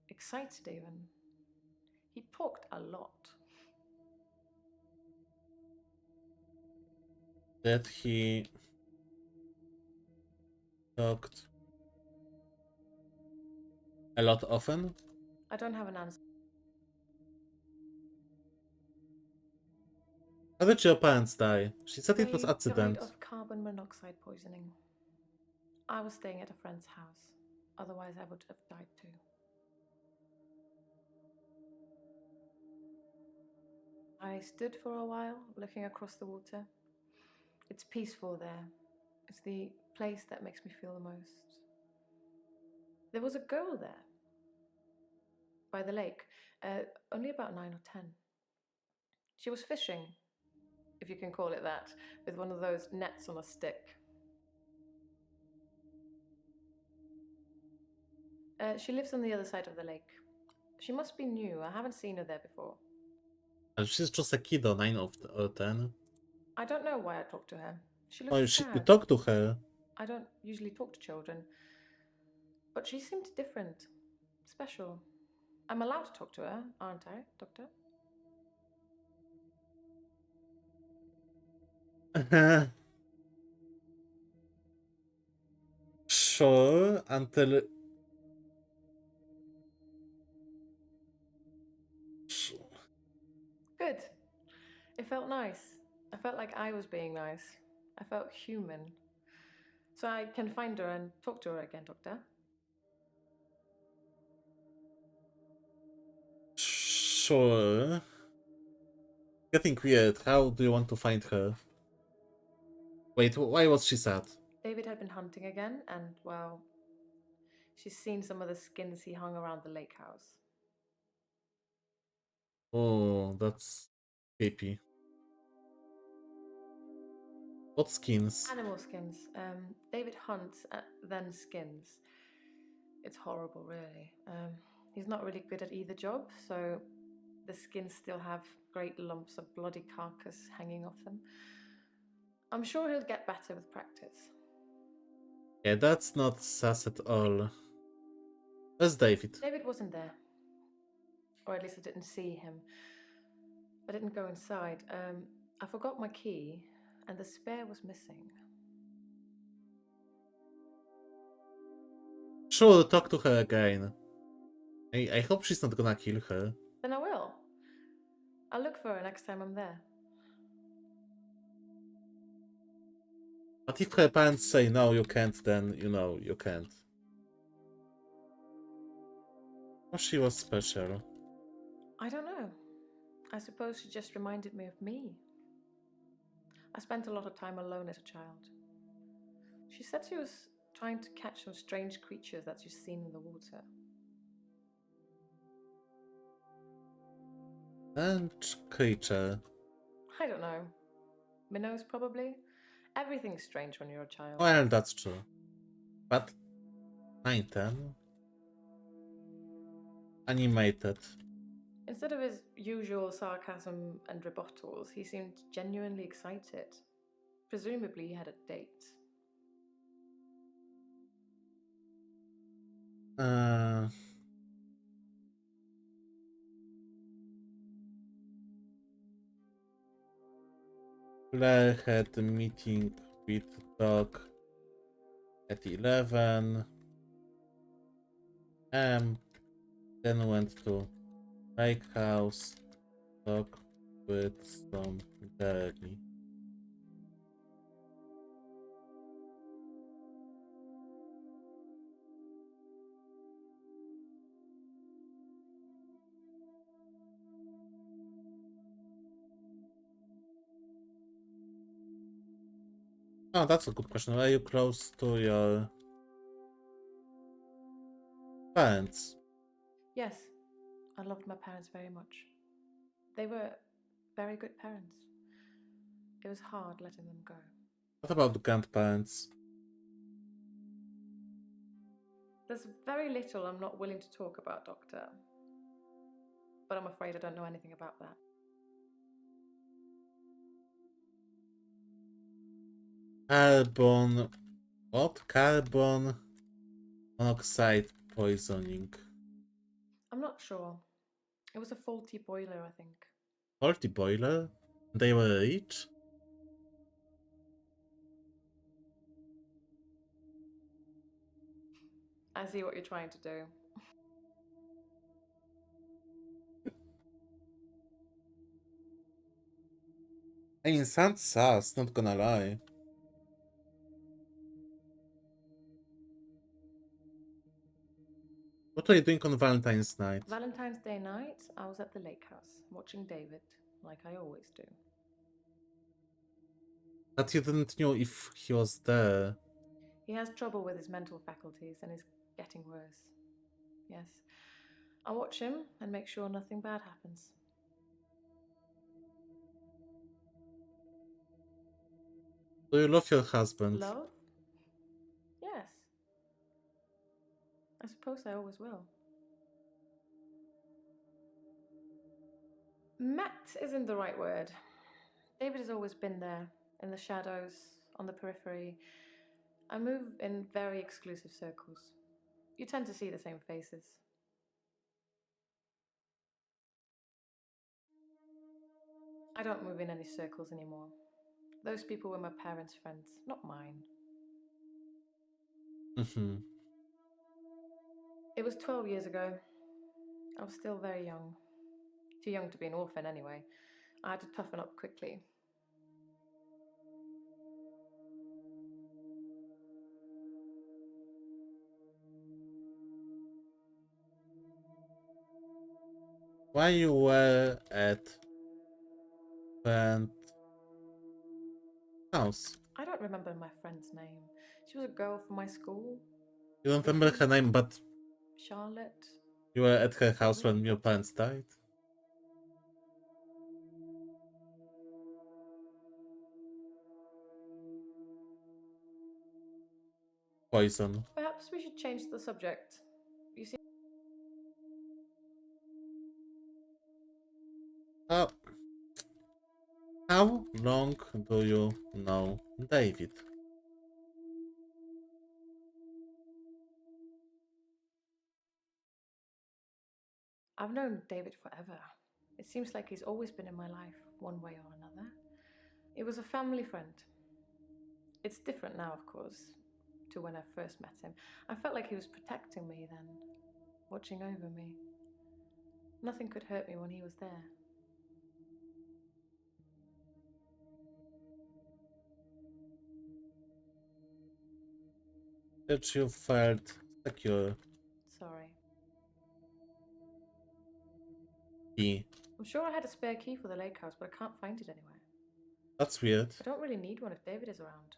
Excited, even. He talked a lot. That he talked a lot often? I don't have an answer. How did your parents die? She said it was They accident. died of carbon monoxide poisoning. I was staying at a friend's house. Otherwise, I would have died too. I stood for a while, looking across the water. It's peaceful there. It's the place that makes me feel the most. There was a girl there, by the lake, only about 9 or 10. She was fishing, if you can call it that, with one of those nets on a stick. She lives on the other side of the lake. She must be new. I haven't seen her there before. And she's just a kiddo, 9 or 10. I don't know why I talked to her. She looked Oh, you sad. talked to her. I don't usually talk to children. But she seemed different. Special. I'm allowed to talk to her, aren't I, Doctor? Sure, until... Good. It felt nice. I felt like I was being nice. I felt human. So I can find her and talk to her again, Doctor. Sure. Getting weird. How do you want to find her? Wait, why was she sad? David had been hunting again, and, well, she's seen some of the skins he hung around the lake house. Oh, that's creepy. What skins? Animal skins. David hunts, then skins. It's horrible, really. He's not really good at either job, so the skins still have great lumps of bloody carcass hanging off them. I'm sure he'll get better with practice. Yeah, that's not sus at all. Where's David? David wasn't there. Or at least I didn't see him. I didn't go inside. I forgot my key, and the spare was missing. Sure, talk to her again. I hope she's not gonna kill her. Then I will. I'll look for her next time I'm there. But if her parents say no, you can't, then you can't. Well, she was special. I don't know. I suppose she just reminded me of me. I spent a lot of time alone as a child. She said she was trying to catch some strange creatures that she's seen in the water. And creature. I don't know. Minnows, probably? Everything's strange when you're a child. Well, that's true. But 9-10. Animated. Instead of his usual sarcasm and rebuttals, he seemed genuinely excited. Presumably, he had a date. Claire had a meeting with Doc at 11 am. Then went to Lake House, talk with some dairy. Oh, that's a good question. Are you close to your parents? Yes, I loved my parents very much. They were very good parents. It was hard letting them go. What about the grandparents? There's very little I'm not willing to talk about, Doctor. But I'm afraid I don't know anything about that. Carbon. What? Carbon monoxide poisoning. I'm not sure. It was a faulty boiler, I think. Faulty boiler? They were rich? I see what you're trying to do. I mean, sounds sus, not gonna lie. What are you doing on Valentine's night? Valentine's Day night, I was at the lake house, watching David, like I always do. But you didn't know if he was there. He has trouble with his mental faculties and is getting worse. Yes. I watch him and make sure nothing bad happens. Do you love your husband? Love? Yes. I suppose I always will. Met isn't the right word. David has always been there, in the shadows, on the periphery. I move in very exclusive circles. You tend to see the same faces. I don't move in any circles anymore. Those people were my parents' friends, not mine. Mm-hmm. It was 12 years ago. I was still very young. Too young to be an orphan, anyway. I had to toughen up quickly. Why you were at friend house? I don't remember my friend's name. She was a girl from my school. You don't remember her name, but Charlotte. you were at her house when your parents died? Poison. Perhaps we should change the subject. You see, Oh. How long do you know David? I've known David forever. It seems like he's always been in my life, one way or another. He was a family friend. It's different now, of course, to when I first met him. I felt like he was protecting me then, watching over me. Nothing could hurt me when he was there. that you felt secure. Sorry. Key. I'm sure I had a spare key for the lake house, but I can't find it anywhere. That's weird. I don't really need one if David is around.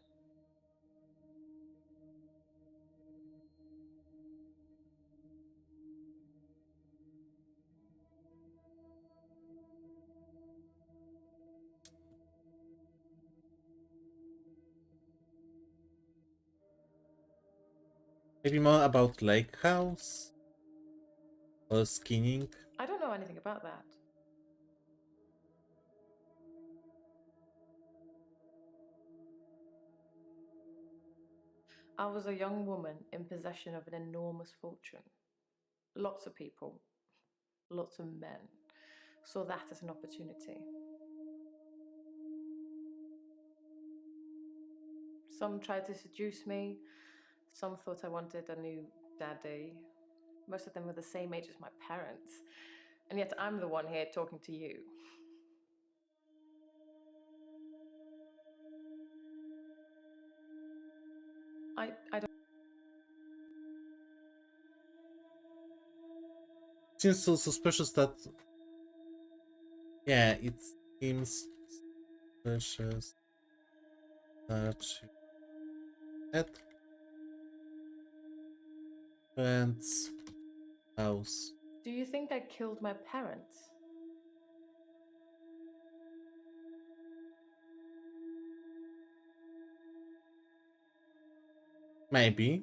Maybe more about lake house or skinning. I don't know anything about that. I was a young woman in possession of an enormous fortune. Lots of people, lots of men, saw that as an opportunity. Some tried to seduce me, some thought I wanted a new daddy. Most of them were the same age as my parents, and yet I'm the one here talking to you. I don't. Seems so suspicious that. Yeah, it seems suspicious that you at friend's house. Do you think I killed my parents? Maybe.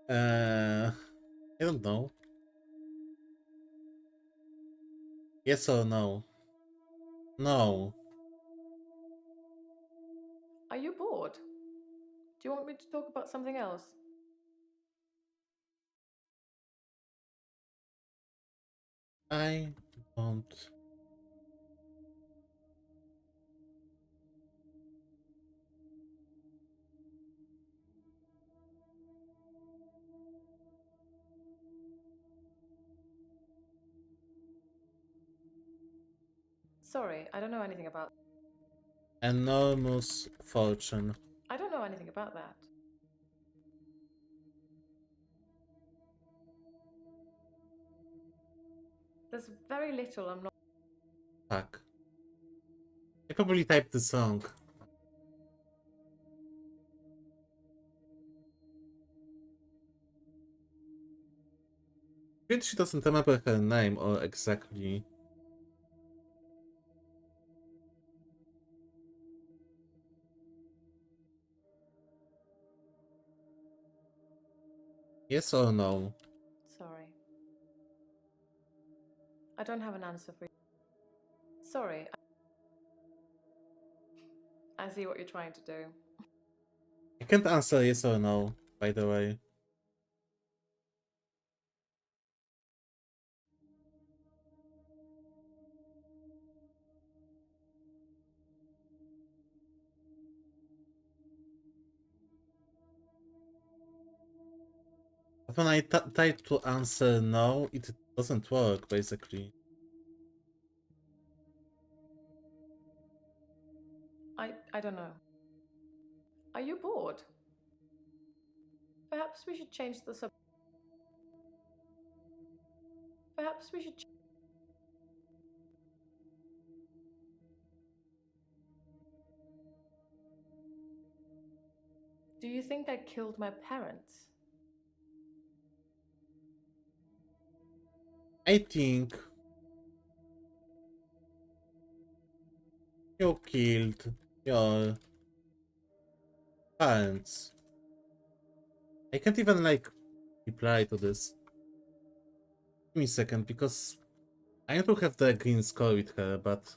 I don't know. Yes or no? No. Are you bored? Do you want me to talk about something else? I don't. Sorry, I don't know anything about. Enormous fortune. I don't know anything about that. There's very little I'm not. Fuck. I probably typed the song. But she doesn't remember her name or exactly. Yes or no? Sorry. I don't have an answer for you. Sorry. I see what you're trying to do. I can't answer yes or no, by the way. But when I type to answer no, it doesn't work, basically. I don't know. Are you bored? Perhaps we should change the subject. Perhaps we should. Do you think I killed my parents? I think you killed your parents. I can't even like reply to this. Give me a second because I need to have the green score with her, but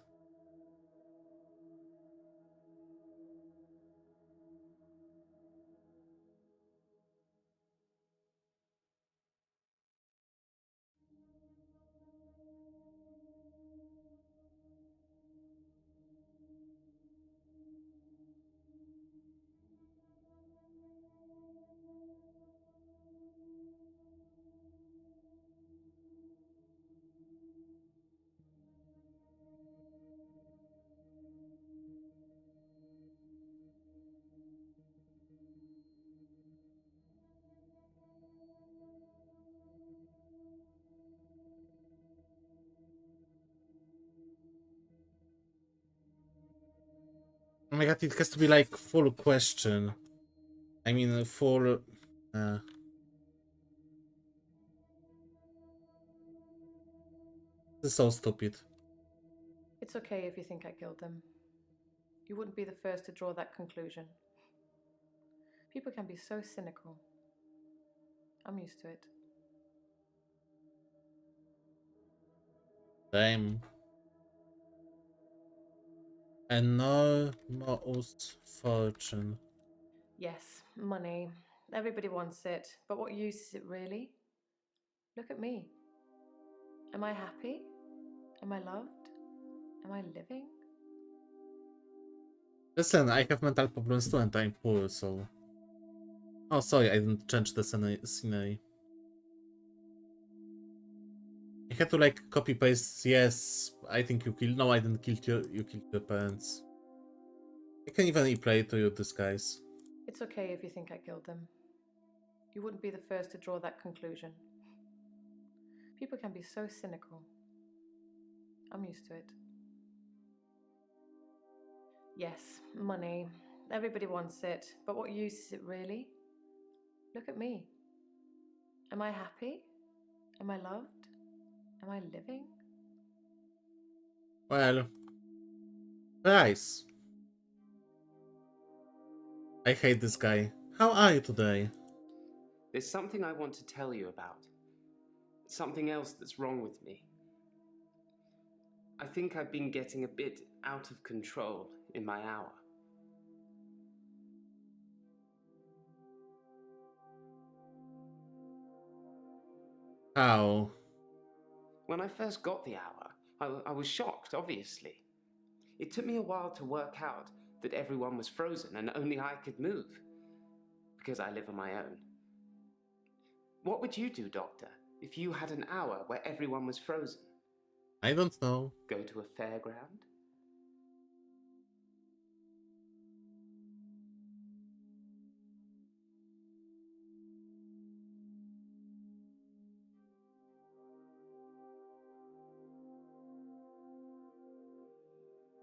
Oh my god, it has to be like full question. I mean, full. This is so stupid. It's okay if you think I killed them. You wouldn't be the first to draw that conclusion. People can be so cynical. I'm used to it. Damn. Enormous fortune. Yes, money. Everybody wants it. But what use is it really? Look at me. Am I happy? Am I loved? Am I living? Listen, I have mental problems too and I'm poor, so... Oh, sorry, I didn't change the scenery. I had to like copy paste, yes, I think you killed... No, I didn't kill you killed your parents. I can even replay to you this, guys. It's okay if you think I killed them. You wouldn't be the first to draw that conclusion. People can be so cynical. I'm used to it. Yes, money. Everybody wants it. But what use is it really? Look at me. Am I happy? Am I loved? Am I living? Well... Price. I hate this guy. How are you today? There's something I want to tell you about. Something else that's wrong with me. I think I've been getting a bit out of control in my hour. How? When I first got the hour, I was shocked, obviously. It took me a while to work out that everyone was frozen and only I could move, because I live on my own. What would you do, Doctor, if you had an hour where everyone was frozen? I don't know. Go to a fairground?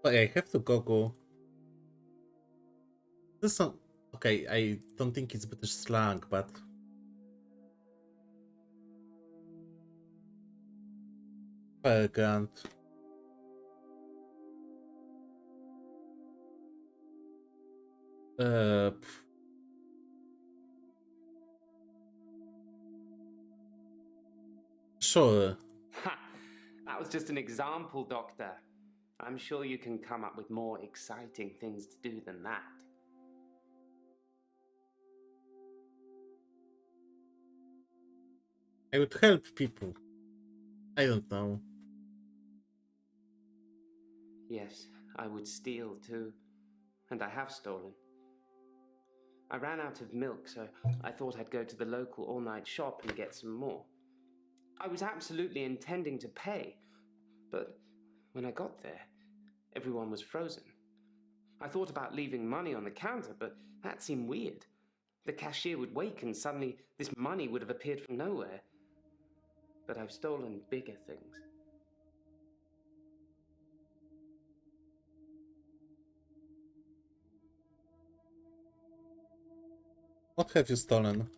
But I have to go. This is some... Okay, I don't think it's British slang, but... Fairground. Uh... Sure. Ha! That was just an example, Doctor. I'm sure you can come up with more exciting things to do than that. I would help people. I don't know. Yes, I would steal too. And I have stolen. I ran out of milk, so I thought I'd go to the local all-night shop and get some more. I was absolutely intending to pay, but when I got there, everyone was frozen. I thought about leaving money on the counter, but that seemed weird. The cashier would wake and suddenly this money would have appeared from nowhere. But I've stolen bigger things. What have you stolen?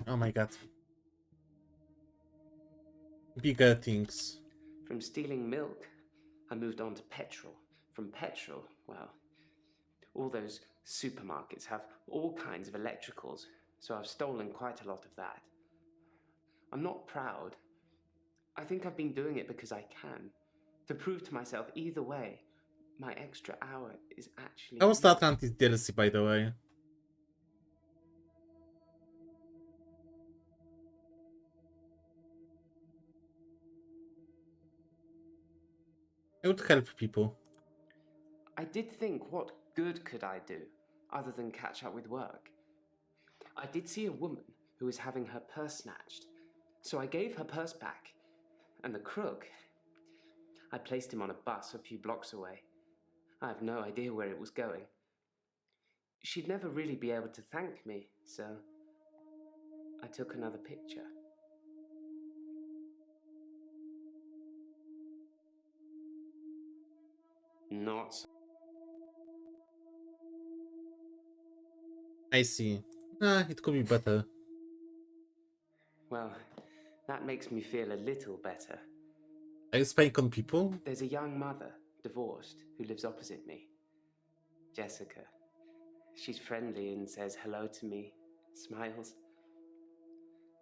Oh my god. Bigger things. From stealing milk, I moved on to petrol. From petrol, well, all those supermarkets have all kinds of electricals, so I've stolen quite a lot of that. I'm not proud. I think I've been doing it because I can. To prove to myself either way, my extra hour is actually... How was the Atlantis DLC, by the way? I would help people. I did think, what good could I do, other than catch up with work? I did see a woman who was having her purse snatched, so I gave her purse back, and the crook, I placed him on a bus a few blocks away. I have no idea where it was going. She'd never really be able to thank me, so I took another picture. not. I see. It could be better. Well, that makes me feel a little better. Are you spying on people? There's a young mother, divorced, who lives opposite me. Jessica. She's friendly and says hello to me, smiles.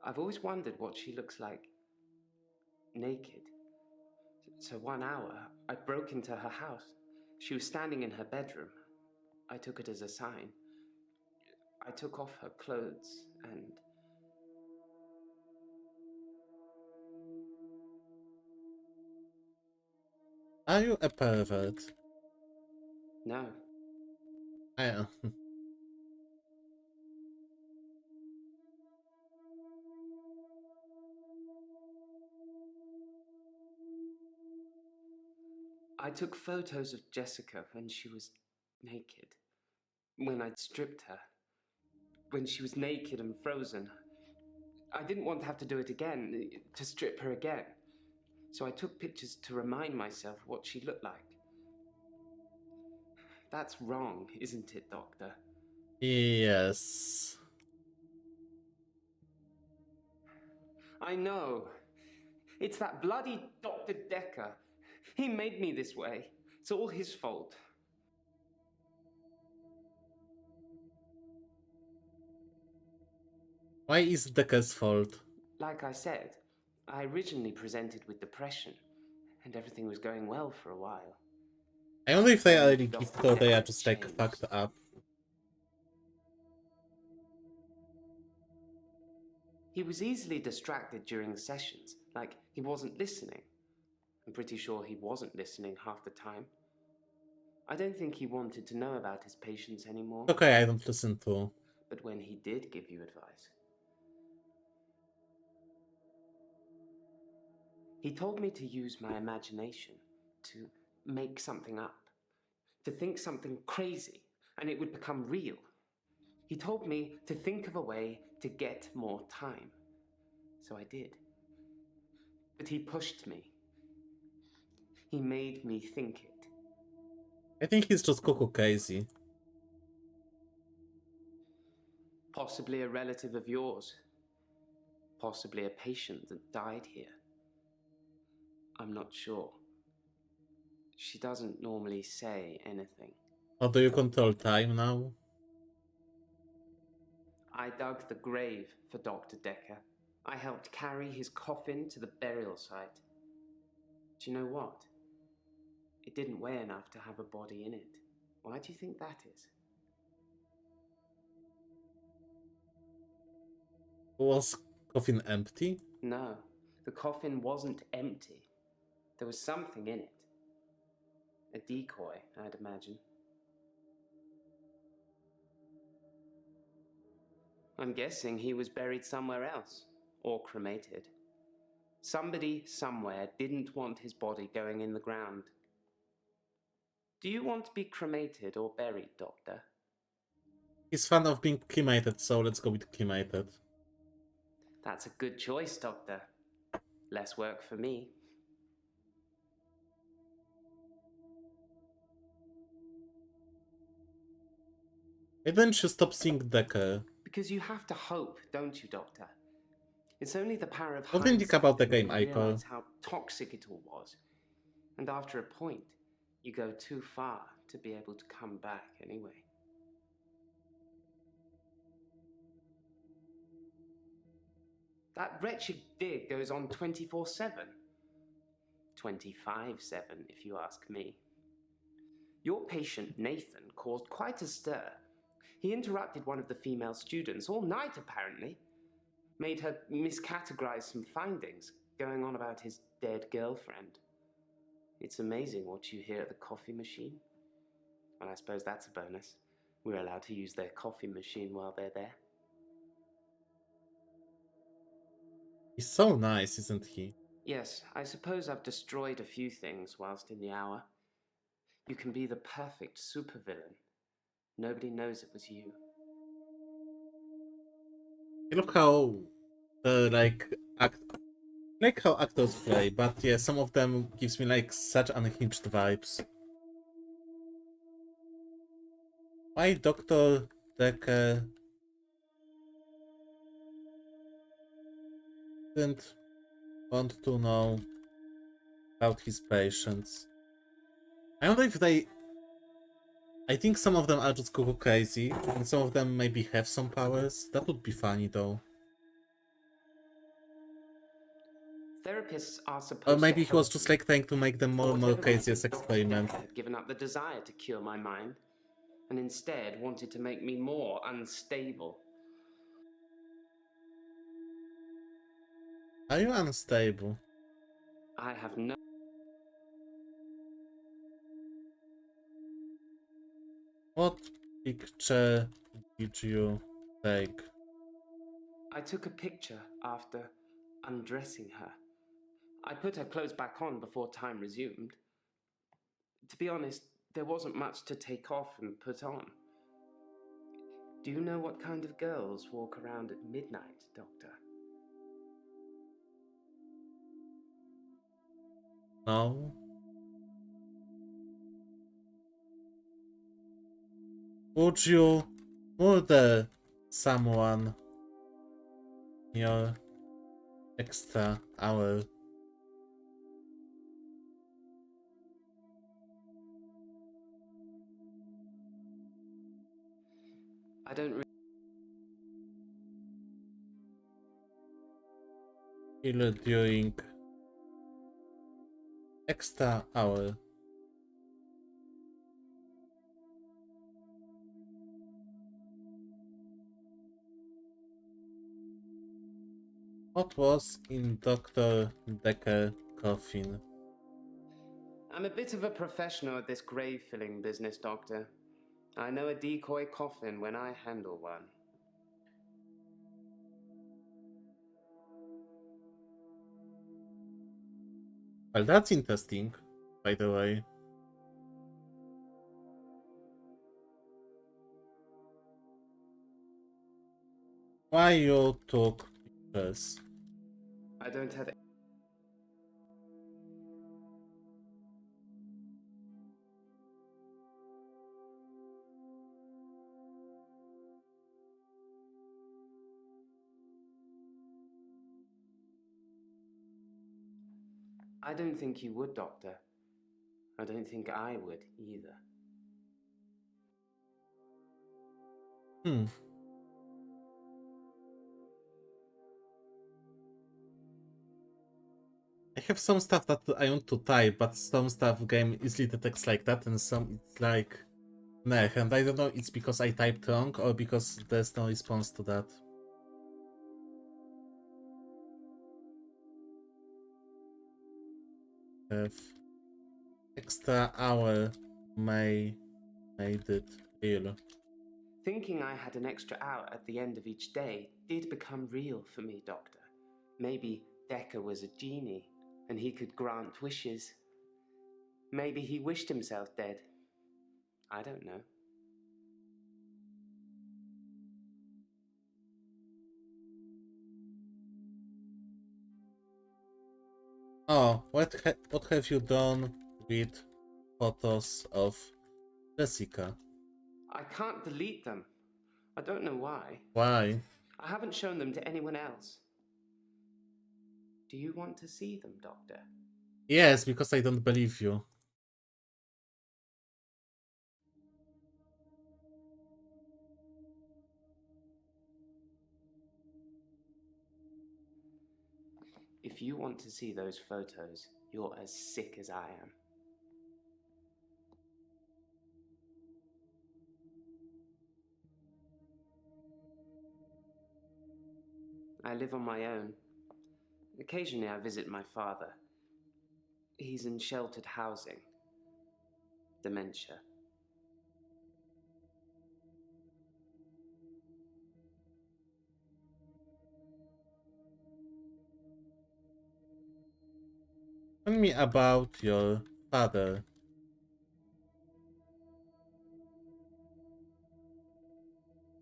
I've always wondered what she looks like naked. So 1 hour, I broke into her house. She was standing in her bedroom. I took it as a sign. I took off her clothes and... Are you a pervert? No. I am. I took photos of Jessica when she was naked. When I'd stripped her. When she was naked and frozen. I didn't want to have to do it again, to strip her again. So I took pictures to remind myself what she looked like. That's wrong, isn't it, Doctor? Yes. I know. It's that bloody Dr. Dekker. He made me this way. It's all his fault. Why is Dekker's fault? Like I said, I originally presented with depression, and everything was going well for a while. I wonder if they are really Dr. gifted or they are Dekker just like changed. fucked up. He was easily distracted during sessions, like he wasn't listening. I'm pretty sure he wasn't listening half the time. I don't think he wanted to know about his patients anymore. Okay, I don't listen to. But when he did give you advice, he told me to use my imagination, to make something up, to think something crazy, and it would become real. He told me to think of a way to get more time. So I did. But he pushed me. He made me think it. I think he's just cuckoo crazy. Possibly a relative of yours. Possibly a patient that died here. I'm not sure. She doesn't normally say anything. How do you control time now? I dug the grave for Dr. Dekker. I helped carry his coffin to the burial site. Do you know what? It didn't weigh enough to have a body in it. Why do you think that is? Was coffin empty? No, the coffin wasn't empty. There was something in it. A decoy, I'd imagine. I'm guessing he was buried somewhere else, or cremated. Somebody somewhere didn't want his body going in the ground. Do you want to be cremated or buried, Doctor? He's fan of being cremated, so let's go with cremated. That's a good choice, Doctor. Less work for me. Why didn't you stop seeing Dekker? Because you have to hope, don't you, Doctor? It's only the power of What do you think about the that made game, me Aiko? realize how toxic it all was. And after a point, you go too far to be able to come back anyway. That wretched dig goes on 24/7. 25/7, if you ask me. Your patient, Nathan, caused quite a stir. He interrupted one of the female students all night, apparently. Made her miscategorize some findings, going on about his dead girlfriend. It's amazing what you hear at the coffee machine. And I suppose that's a bonus. We're allowed to use their coffee machine while they're there. He's so nice, isn't he? Yes, I suppose I've destroyed a few things whilst in the hour. You can be the perfect supervillain. Nobody knows it was you. Look how the like how actors play, but yeah, some of them gives me like such unhinged vibes. Why Dr. Dekker didn't want to know about his patients. I wonder if they... I think some of them are just cuckoo crazy, and some of them maybe have some powers. That would be funny though. Therapists are Or supposed maybe to he was help just me. like trying to make them more For and more whatever crazy reason, as Dr. experiment. Dekker had given up the desire to cure my mind, and instead wanted to make me more unstable. Are you unstable? I have no... What picture did you take? I took a picture after undressing her. I put her clothes back on before time resumed. To be honest, there wasn't much to take off and put on. Do you know what kind of girls walk around at midnight, Doctor? No? Would you murder someone in your extra hour? I don't really... Kill during extra hour. What was in Dr. Dekker coffin? I'm a bit of a professional at this grave-filling business, Doctor. I know a decoy coffin when I handle one. Well, that's interesting, by the way. Why you took pictures? I don't have... I don't think you would, Doctor. I don't think I would either. Hmm. I have some stuff that I want to type, but some stuff game easily detects like that, and some it's like nah, and I don't know it's because I typed wrong or because there's no response to that. Have extra hour made it real. Thinking I had an extra hour at the end of each day did become real for me, Doctor. Maybe Dekker was a genie, and he could grant wishes. Maybe he wished himself dead. I don't know. Oh, what have you done with photos of Jessica? I can't delete them. I don't know why. Why? I haven't shown them to anyone else. Do you want to see them, Doctor? Yes, because I don't believe you. If you want to see those photos, you're as sick as I am. I live on my own. Occasionally I visit my father. He's in sheltered housing. Dementia. Tell me about your father.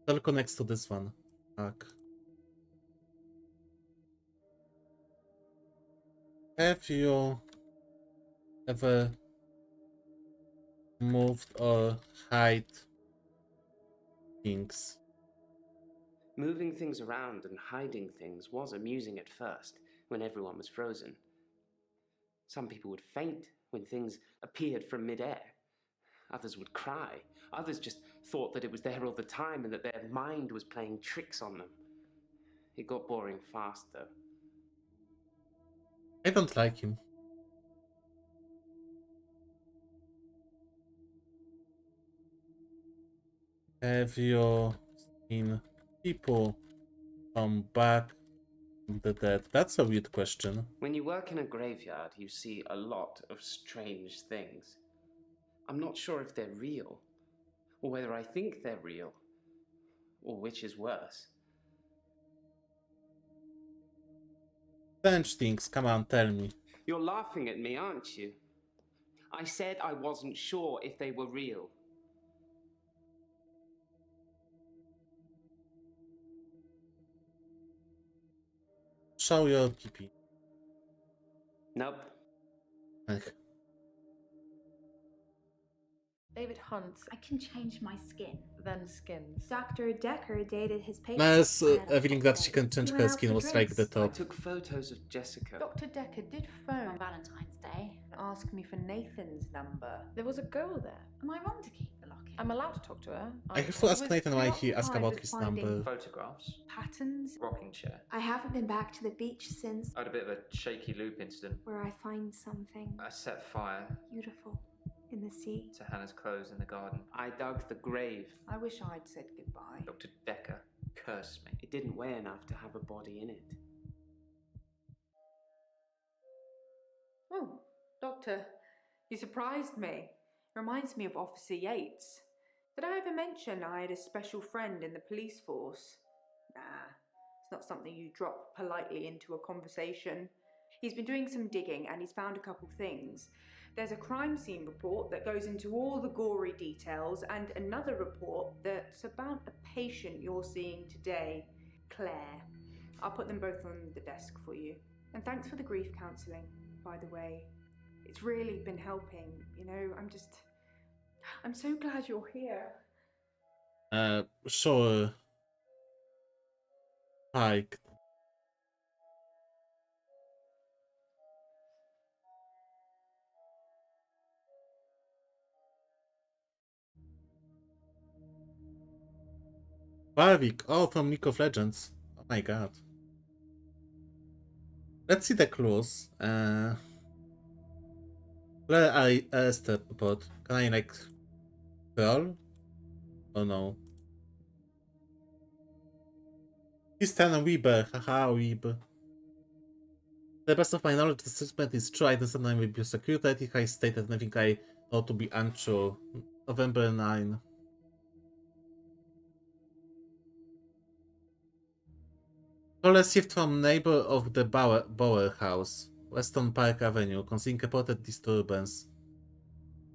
That connects to this one. Fuck. Have you ever moved or hide things. Moving things around and hiding things was amusing at first, when everyone was frozen. Some people would faint when things appeared from midair. Others would cry. Others just thought that it was there all the time and that their mind was playing tricks on them. It got boring fast, though. I don't like him. Have you seen people come back from the dead? That's a weird question. When you work in a graveyard, you see a lot of strange things. I'm not sure if they're real, or whether I think they're real, or which is worse. Strange things, come on, tell me. You're laughing at me, aren't you? I said I wasn't sure if they were real. Show your PP. Nope. David Hunt, I can change my skin. then skins. Dr. Dekker dated his patient. Nas revealing that she can change You went her out skin for was like the drinks? I top. took photos of Jessica. Dr. Dekker did On phone Valentine's Day. and ask me for Nathan's number. There was a girl there. Am I wrong to keep the locket? I'm allowed to talk to her. I aren't have to I? ask Nathan why he asked preoccupied about with his finding number. Photographs, Patterns? rocking chair. I haven't been back to the beach since I had a bit of a shaky loop incident. where I find something I set fire beautiful in the sea. to Hannah's clothes in the garden. I dug the grave. I wish I'd said goodbye. Dr. Dekker cursed me. It didn't weigh enough to have a body in it. Oh, Doctor, you surprised me. Reminds me of Officer Yates. Did I ever mention I had a special friend in the police force? Nah, it's not something you drop politely into a conversation. He's been doing some digging and he's found a couple things. There's a crime scene report that goes into all the gory details and another report that's about a patient you're seeing today, Claire. I'll put them both on the desk for you. And thanks for the grief counselling, by the way. It's really been helping, you know, I'm so glad you're here. Sure. Pike. Warwick, oh, from League of Legends. Oh my god. Let's see the clues. Where I step report. Can I like scroll? Oh no. Tristan Weber, haha Weeb. To the best of my knowledge, the statement is true. I don't sometimes with your security. I stated nothing I know to be untrue. November 9. Call received from neighbor of the Bauer House, Weston Park Avenue, concerning reported disturbance.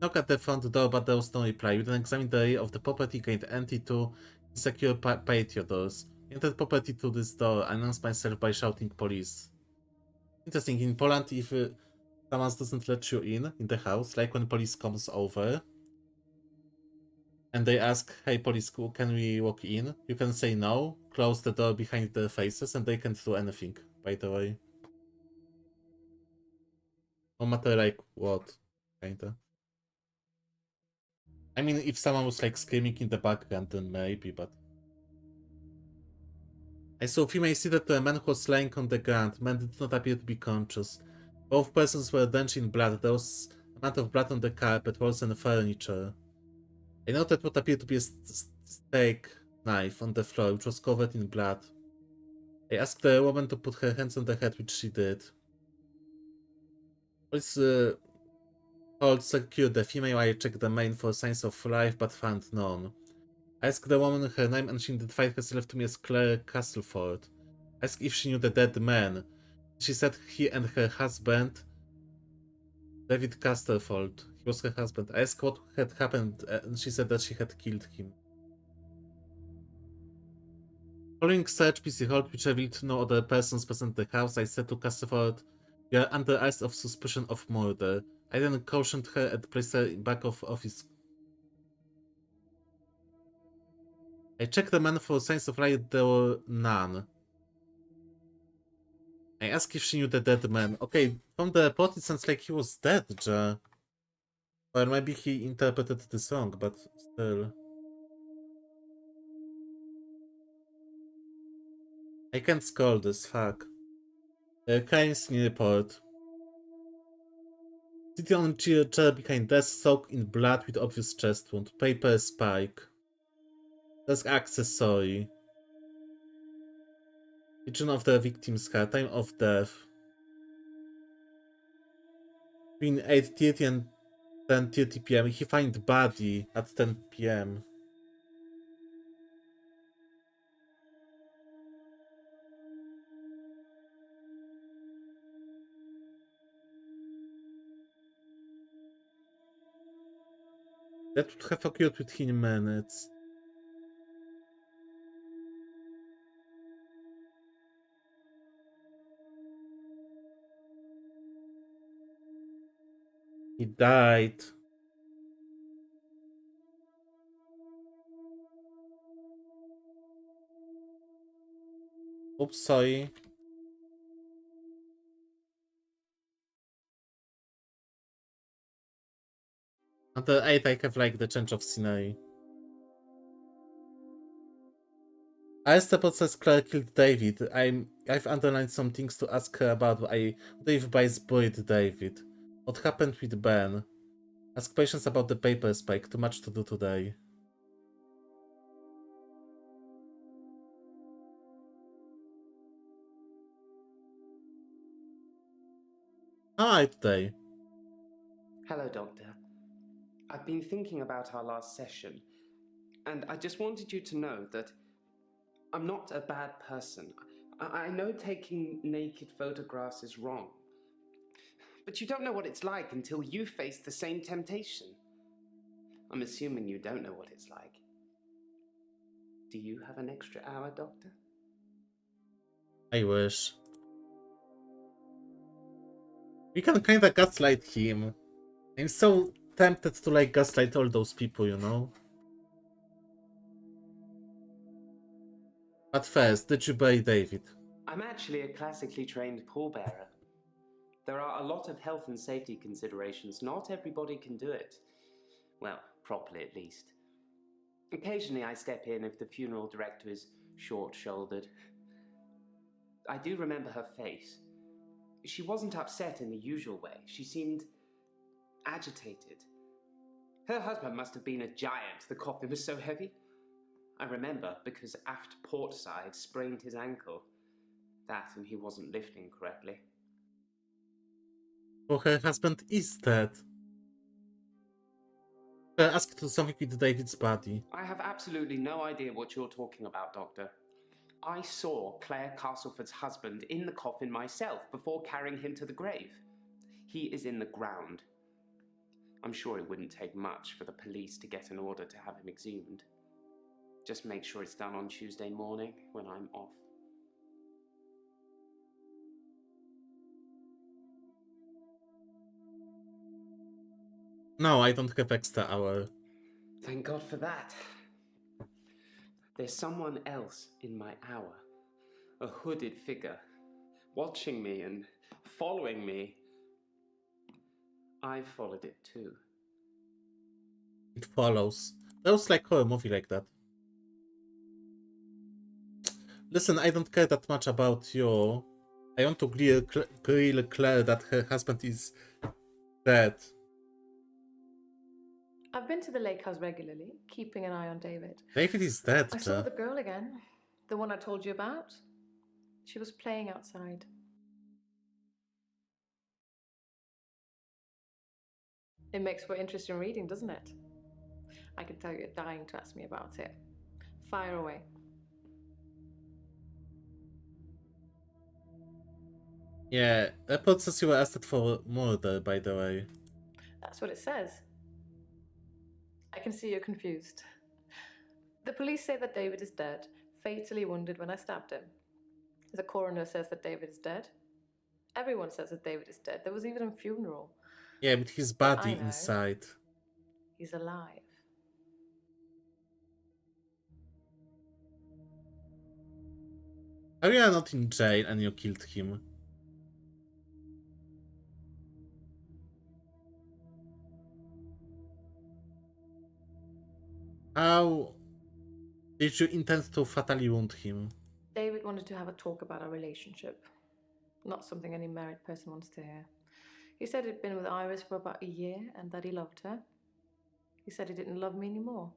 Knock at the front door, but there was no reply. You then examined the area of the property, gained entry to insecure patio doors. Entered property to this door, announced myself by shouting police. Interesting, in Poland, if someone doesn't let you in the house, like when police comes over, and they ask, hey police, can we walk in? You can say no, close the door behind their faces, and they can't do anything, by the way. No matter like what, kinda. I mean, if someone was like screaming in the background, then maybe, but... I saw female seated to a man who was lying on the ground. Man did not appear to be conscious. Both persons were drenched in blood. There was a amount of blood on the carpet, walls, and furniture. I noted what appeared to be a steak knife on the floor, which was covered in blood. I asked the woman to put her hands on the head, which she did. Police called secured the female. I checked the main for signs of life, but found none. I asked the woman her name, and she identified herself to me as Claire Castleford. I asked if she knew the dead man. She said he and her husband, David Castleford, he was her husband. I asked what had happened, and she said that she had killed him. Following search PC hold, which revealed no other persons present at the house, I said to Castleford, "You are under arrest of suspicion of murder." I then cautioned her and placed her in back of office. I checked the man for signs of life, there were none. I asked if she knew the dead man. Okay, from the report it sounds like he was dead, Jer. Or maybe he interpreted this wrong, but still. I can't scroll this, fuck. Crime scene report. City on chair behind desk soaked in blood with obvious chest wound. Paper spike. Desk accessory. Region of the victim's car. Time of death. Between 8:30 and 10:30 p.m. He find body at 10 p.m. That would have occurred within minutes. He died. Oops, sorry. Under 8 I have like the change of scenery. As the says Claire killed David, I've underlined some things to ask her about. Dave buys buried David. What happened with Ben? Ask patients about the paper spike. Too much to do today. Hi today. Hello, Doctor. I've been thinking about our last session, and I just wanted you to know that I'm not a bad person. I know taking naked photographs is wrong, but you don't know what it's like until you face the same temptation. I'm assuming you don't know what it's like. Do you have an extra hour, Doctor? I wish. We can kinda gaslight him. I'm so tempted to like gaslight all those people, you know? But first, did you bury David? I'm actually a classically trained pallbearer. There are a lot of health and safety considerations. Not everybody can do it. Well, properly at least. Occasionally I step in if the funeral director is short-shouldered. I do remember her face. She wasn't upset in the usual way. She seemed agitated. Her husband must have been a giant. The coffin was so heavy. I remember because aft port side sprained his ankle. That and he wasn't lifting correctly. Oh, her husband is dead. Ask to something with David's body. I have absolutely no idea what you're talking about, Doctor. I saw Claire Castleford's husband in the coffin myself before carrying him to the grave. He is in the ground. I'm sure it wouldn't take much for the police to get an order to have him exhumed. Just make sure it's done on Tuesday morning when I'm off. No, I don't have extra hour. Thank God for that. There's someone else in my hour. A hooded figure, watching me and following me. I followed it too. It follows. That was like horror movie like that. Listen, I don't care that much about you. I want to grill Claire that her husband is dead. I've been to the lake house regularly, keeping an eye on David. David is dead, I saw the girl again, the one I told you about. She was playing outside. It makes for interesting reading, doesn't it? I can tell you're dying to ask me about it. Fire away. Yeah, report says you were arrested for murder, by the way. That's what it says. I can see you're confused. The police say that David is dead, fatally wounded when I stabbed him. The coroner says that David is dead. Everyone says that David is dead. There was even a funeral. Yeah, with his But I body know inside. he's alive. Are you not in jail and you killed him? How did you intend to fatally wound him? David wanted to have a talk about our relationship. Not something any married person wants to hear. He said he'd been with Iris for about a year and that he loved her. He said he didn't love me anymore.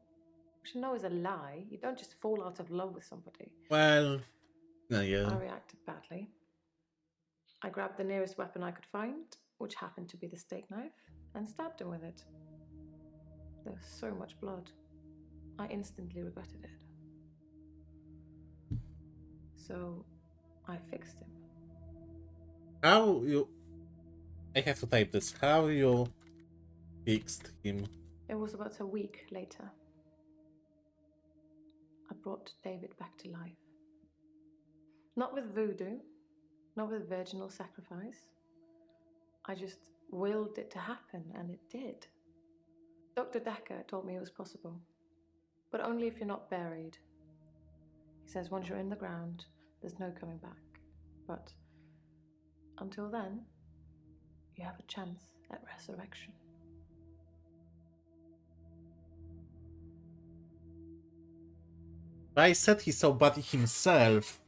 Which I know is a lie. You don't just fall out of love with somebody. Well, yeah. I reacted badly. I grabbed the nearest weapon I could find, which happened to be the steak knife, and stabbed him with it. There was so much blood. I instantly regretted it. So I fixed him. How you... I have to type this. How you fixed him? It was about a week later. I brought David back to life. Not with voodoo, not with virginal sacrifice. I just willed it to happen, and it did. Dr. Dekker told me it was possible, but only if you're not buried. He says once you're in the ground, there's no coming back. But until then, you have a chance at resurrection. I said he saw body himself,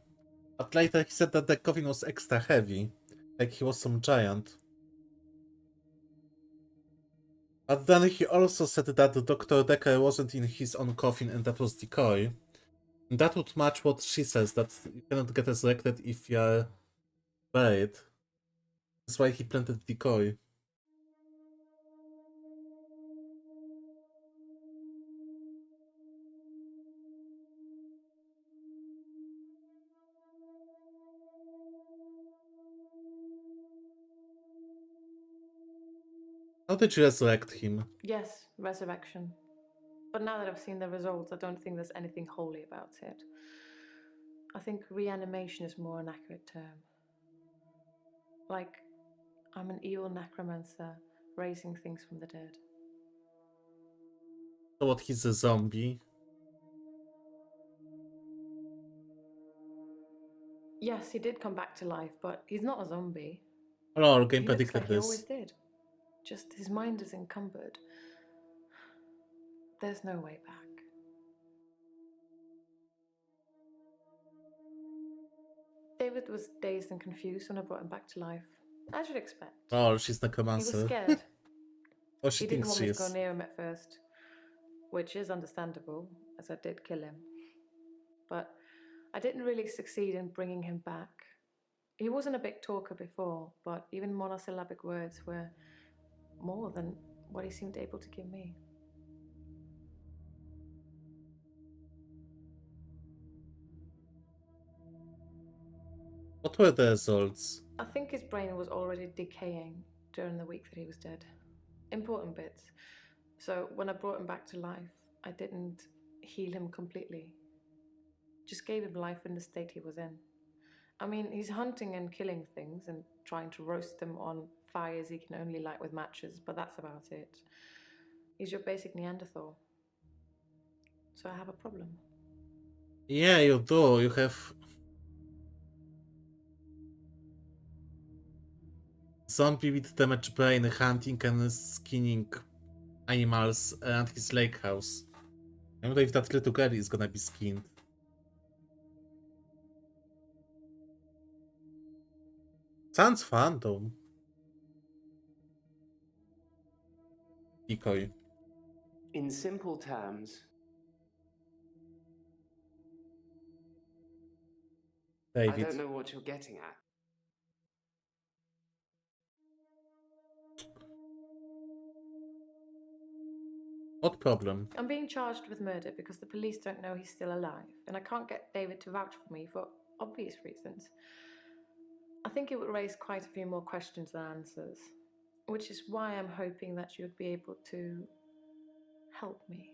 but later he said that the coffin was extra heavy, like he was some giant. But then he also said that Dr. Dekker wasn't in his own coffin and that was decoy. And that would match what she says, that you cannot get resurrected if you're buried. That's why he planted decoy. How did you resurrect him? Yes, resurrection. But now that I've seen the results, I don't think there's anything holy about it. I think reanimation is more an accurate term. Like, I'm an evil necromancer raising things from the dead. So what, he's a zombie? Yes, he did come back to life, but he's not a zombie. Hello, game He looks predicted like he always this. did. Just his mind is encumbered. There's no way back. David was dazed and confused when I brought him back to life. As you'd expect. Oh, she's He necromancer. was scared. Oh, she He didn't thinks want she me to go is. near him at first, which is understandable, as I did kill him. But I didn't really succeed in bringing him back. He wasn't a big talker before, but even monosyllabic words were more than what he seemed able to give me. What were the results? I think his brain was already decaying during the week that he was dead. Important bits. So when I brought him back to life, I didn't heal him completely. Just gave him life in the state he was in. I mean, he's hunting and killing things and trying to roast them on fires he can only light with matches, but that's about it. He's your basic Neanderthal. So I have a problem. Yeah, you do. You have zombie with damaged brain hunting and skinning animals around his lake house. I wonder if that little girl is gonna be skinned. Sounds fun though. Decoy. In simple terms, I David. don't know what you're getting at. What problem? I'm being charged with murder because the police don't know he's still alive, and I can't get David to vouch for me for obvious reasons. I think it would raise quite a few more questions than answers, which is why I'm hoping that you'd be able to help me.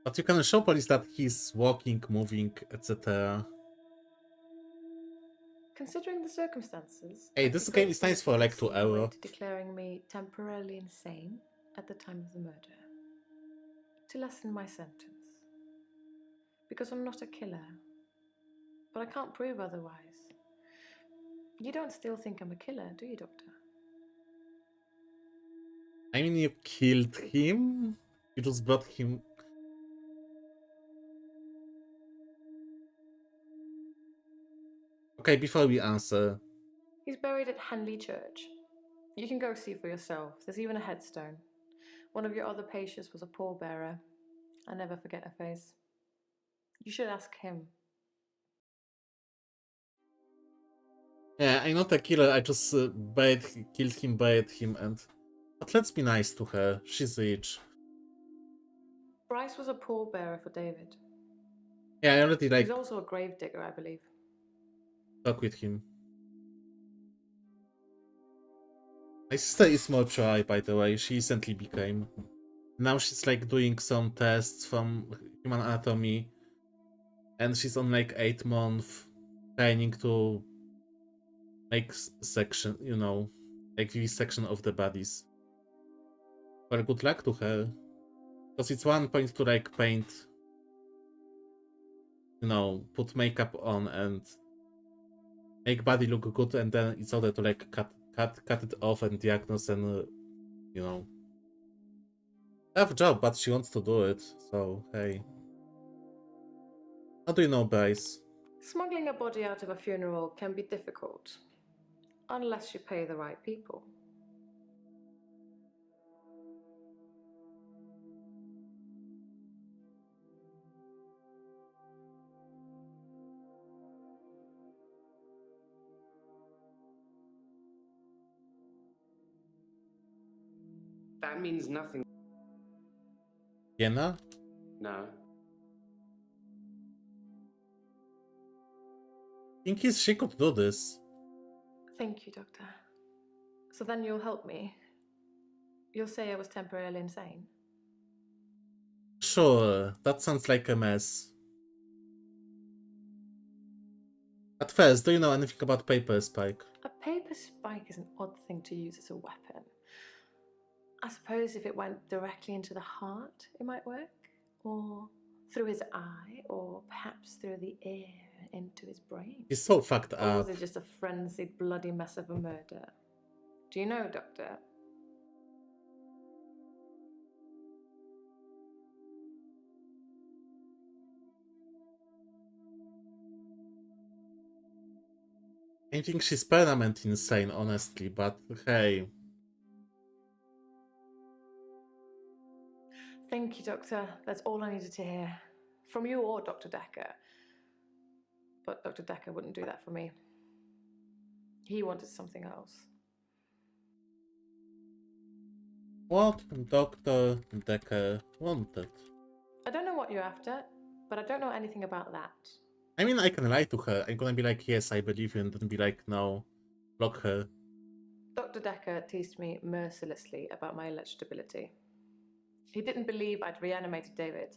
But you can show police that he's walking, moving, etc. Considering the circumstances, Hey, I this could game go is so nice for far like as €2. insinuate declaring me temporarily insane at the time of the murder, to lessen my sentence. Because I'm not a killer. But I can't prove otherwise. You don't still think I'm a killer, do you, Doctor? I mean, you killed him? You just brought him... Okay, before we answer... He's buried at Henley Church. You can go see for yourself. There's even a headstone. One of your other patients was a pallbearer. I never forget her face. You should ask him. Yeah, I'm not a killer, I just killed him, buried him, and... But let's be nice to her, she's rich. Bryce was a pallbearer for David. Yeah, I already, He's also a grave digger, I believe. talk with him. My sister is more try, by the way, she recently became. Now she's doing some tests from human anatomy. And she's on 8-month training to make section, vivisection of the bodies. Well, good luck to her. Because it's one point to paint, put makeup on and make body look good, and then it's other to cut it off and diagnose and tough job, but she wants to do it, so hey. How do you know, Bryce? Smuggling a body out of a funeral can be difficult, unless you pay the right people. That means nothing. Vienna? No. Think she could do this. Thank you, Doctor. So then you'll help me? You'll say I was temporarily insane? Sure, that sounds like a mess. At first, do you know anything about paper spike? A paper spike is an odd thing to use as a weapon. I suppose if it went directly into the heart, it might work. Or through his eye, or perhaps through the ear into his brain. He's so fucked Or up. was it just a frenzied, bloody mess of a murder? Do you know, Doctor? I think she's permanent insane, honestly, but hey. Thank you, Doctor. That's all I needed to hear. From you or Dr. Dekker. But Dr. Dekker wouldn't do that for me. He wanted something else. What Dr. Dekker wanted? I don't know what you're after, but I don't know anything about that. I mean, I can lie to her. I'm gonna be like, yes, I believe you, and then be like, no, block her. Dr. Dekker teased me mercilessly about my alleged ability. He didn't believe I'd reanimated David.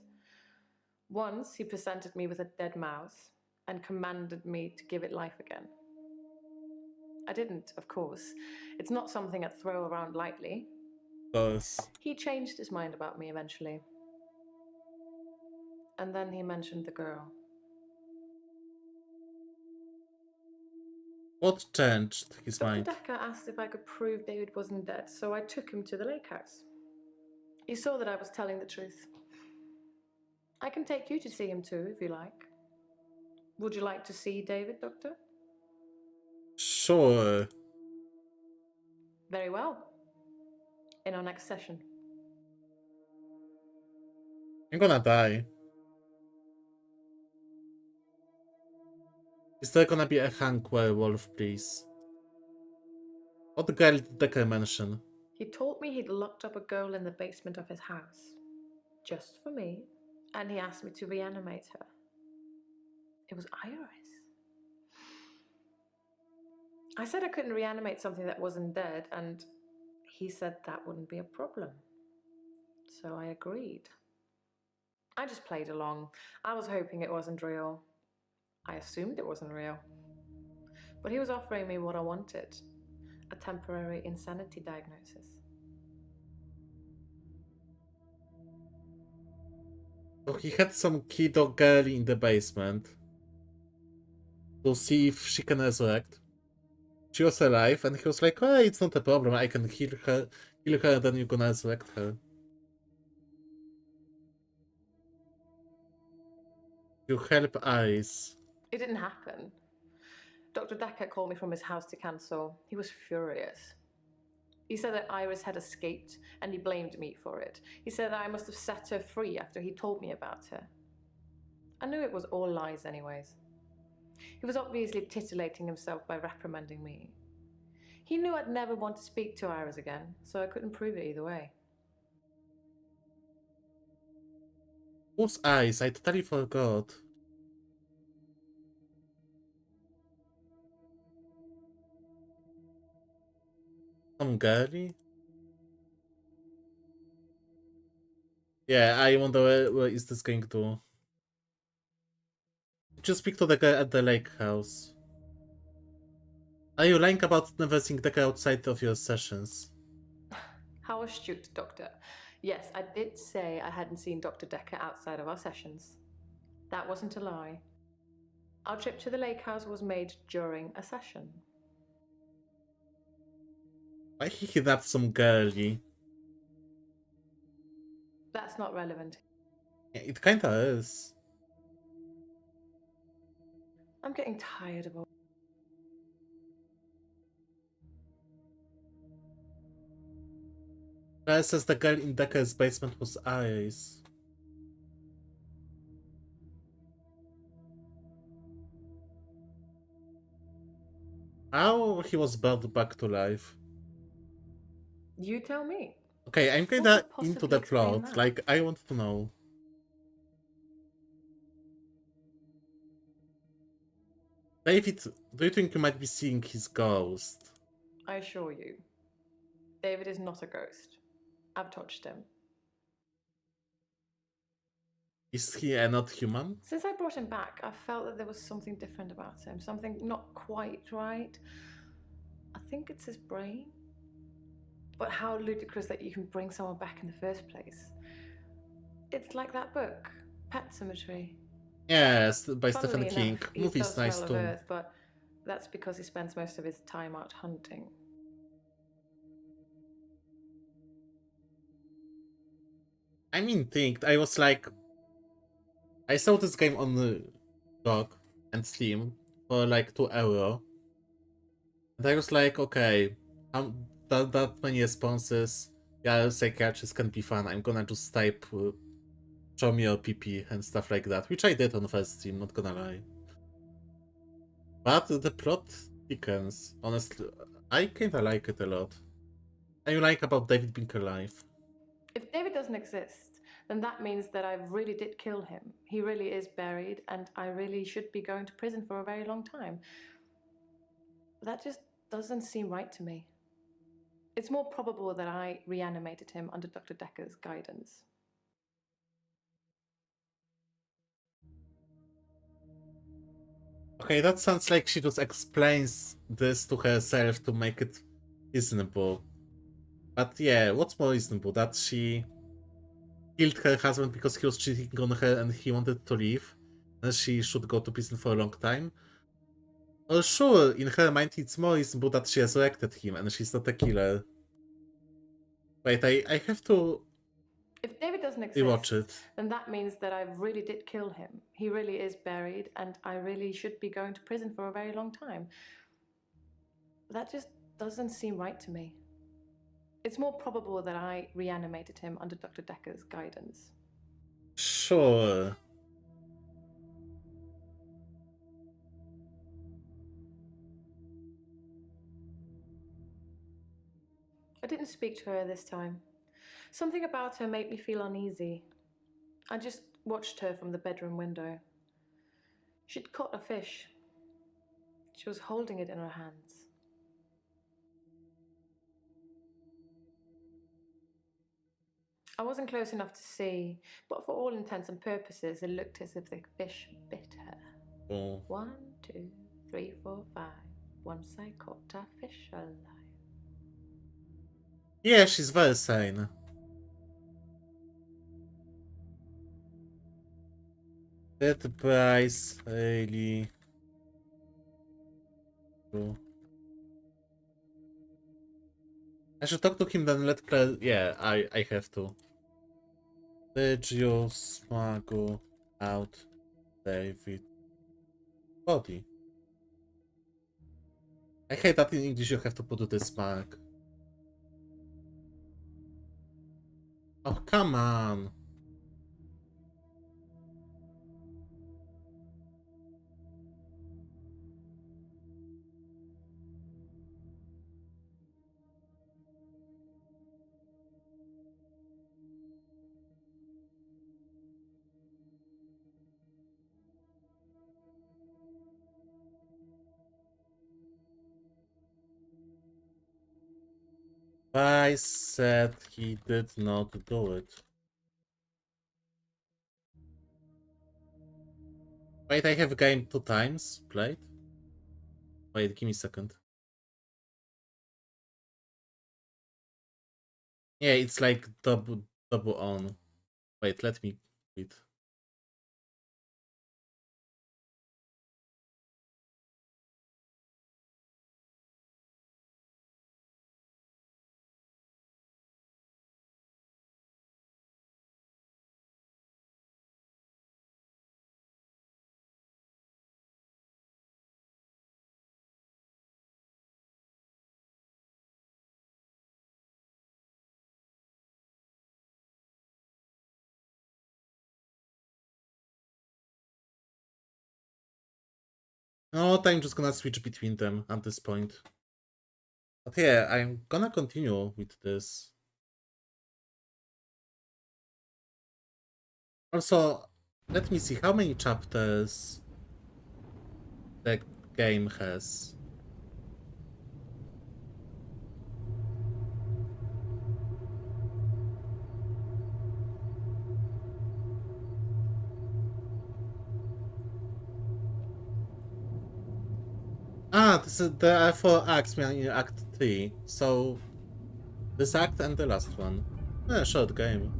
Once, he presented me with a dead mouse and commanded me to give it life again. I didn't, of course. It's not something I'd throw around lightly. He changed his mind about me eventually. And then he mentioned the girl. What changed his mind? Dr. Dekker asked if I could prove David wasn't dead, so I took him to the lake house. He saw that I was telling the truth. I can take you to see him too, if you like. Would you like to see David, Doctor? Sure. Very well. In our next session. I'm gonna die. Is there gonna be a Hank werewolf, please? What girl did Dekker mention? He told me he'd locked up a girl in the basement of his house. Just for me. And he asked me to reanimate her. It was Iris. I said I couldn't reanimate something that wasn't dead, and he said that wouldn't be a problem. So I agreed. I just played along. I was hoping it wasn't real. I assumed it wasn't real. But he was offering me what I wanted. A temporary insanity diagnosis. So he had some kid or girl in the basement to see if she can resurrect. She was alive, and he was like, "Oh, it's not a problem. I can heal her, then you're gonna resurrect her." You help Ice. It didn't happen. Dr. Dekker called me from his house to cancel. He was furious. He said that Iris had escaped and he blamed me for it. He said that I must have set her free after he told me about her. I knew it was all lies, anyways. He was obviously titillating himself by reprimanding me. He knew I'd never want to speak to Iris again, so I couldn't prove it either way. Whose Ice? I totally forgot. Some girlie? Yeah, I wonder where is this going to. Just speak to the guy at the lake house. Are you lying about never seeing the guy outside of your sessions? How astute, Doctor. Yes, I did say I hadn't seen Dr. Dekker outside of our sessions. That wasn't a lie. Our trip to the lake house was made during a session. Why he kidnapped some girlie? That's not relevant. Yeah, it kinda is. I'm getting tired of all. Claire says the girl in Dekker's basement was Ice. How he was brought back to life? You tell me. Okay, I'm What kinda could into possibly the explain plot. that? Like, I want to know. David, do you think you might be seeing his ghost? I assure you, David is not a ghost. I've touched him. Is he not human? Since I brought him back, I felt that there was something different about him, something not quite right. I think it's his brain. But how ludicrous that you can bring someone back in the first place. It's like that book, Pet Cemetery. Yes, by Stephen Funnily King. enough, he Movie's does nice smell of too. earth, but that's because he spends most of his time out hunting. I mean, think I was like, I saw this game on the GOG and Steam for like €2, and I was like, okay, that many responses. Yeah, psychiatrist can be fun. I'm gonna just type show me your PP and stuff like that, which I did on first Steam, not gonna lie. But the plot thickens. Honestly, I kinda like it a lot. I like about David being alive. If David doesn't exist, then that means that I really did kill him. He really is buried, and I really should be going to prison for a very long time. That just doesn't seem right to me. It's more probable that I reanimated him under Dr. Dekker's guidance. Okay, that sounds like she just explains this to herself to make it reasonable. But yeah, what's more reasonable? That she killed her husband because he was cheating on her and he wanted to leave, and she should go to prison for a long time? Or sure, in her mind it's more reasonable that she resurrected him and she's not a killer. Wait, I have to If David doesn't rewatch exist, it. then that means that I really did kill him. He really is buried, and I really should be going to prison for a very long time. That just doesn't seem right to me. It's more probable that I reanimated him under Dr. Dekker's guidance. Sure. I didn't speak to her this time. Something about her made me feel uneasy. I just watched her from the bedroom window. She'd caught a fish. She was holding it in her hands. I wasn't close enough to see, but for all intents and purposes, it looked as if the fish bit her. Oh. 1, 2, 3, 4, 5. Once I caught a fish alive. Yeah, she's very sane. That Bryce really. I should talk to him then. Let Claire. Yeah, I have to. Did you smuggle out David body? I hate that in English you have to put this mark. Oh, come on. I said he did not do it. Wait, I have a game 2 times played. Wait, give me a second. Yeah, it's like double on. Wait, let me quit. No, I'm just gonna switch between them at this point. But yeah, I'm gonna continue with this. Also, let me see how many chapters the game has. Ah, this is there are 4 acts in Act 3. So this act and the last one. Short game.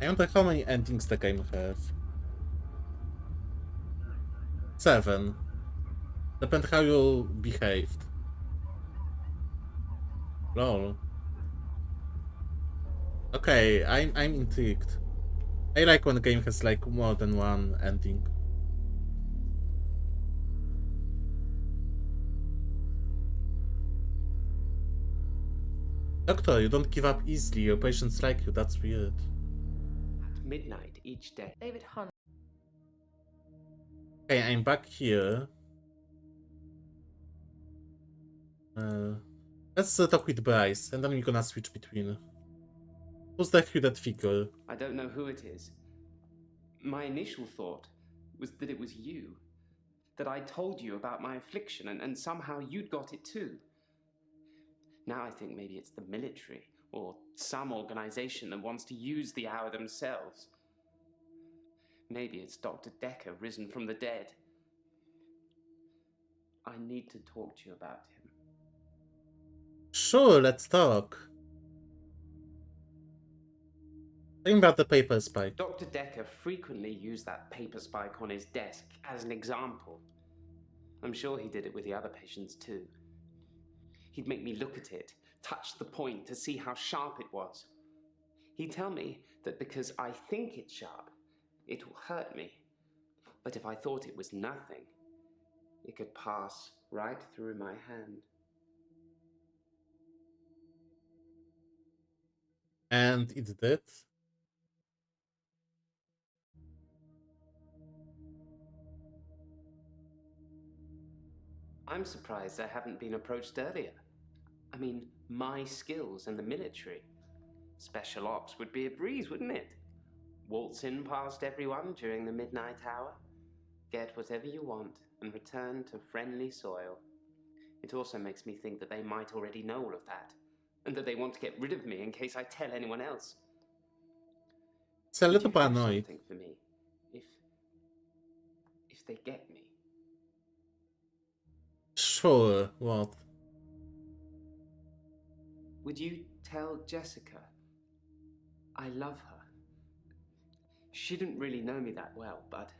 I wonder how many endings the game have. 7. Depends how you behaved. Lol. Okay, I'm intrigued. I like when a game has like more than one ending. Doctor, you don't give up easily. Your patients like you. That's weird. At midnight each day. David Hunt. Okay, I'm back here. Let's talk with Bryce, and then we're gonna switch between. Who's that hooded figure? I don't know who it is. My initial thought was that it was you. That I told you about my affliction and somehow you'd got it too. Now I think maybe it's the military or some organization that wants to use the hour themselves. Maybe it's Dr. Dekker risen from the dead. I need to talk to you about him. Sure, let's talk. Think about the paper spike. Dr. Dekker frequently used that paper spike on his desk as an example. I'm sure he did it with the other patients too. He'd make me look at it, touch the point to see how sharp it was. He'd tell me that because I think it's sharp, it will hurt me. But if I thought it was nothing, it could pass right through my hand. And it did. I'm surprised I haven't been approached earlier. I mean, my skills in the military. Special ops would be a breeze, wouldn't it? Waltz in past everyone during the midnight hour, get whatever you want, and return to friendly soil. It also makes me think that they might already know all of that, and that they want to get rid of me in case I tell anyone else. It's a Would little you do paranoid. something for me if they get me? Sure, what? Would you tell Jessica I love her. She didn't really know me that well, but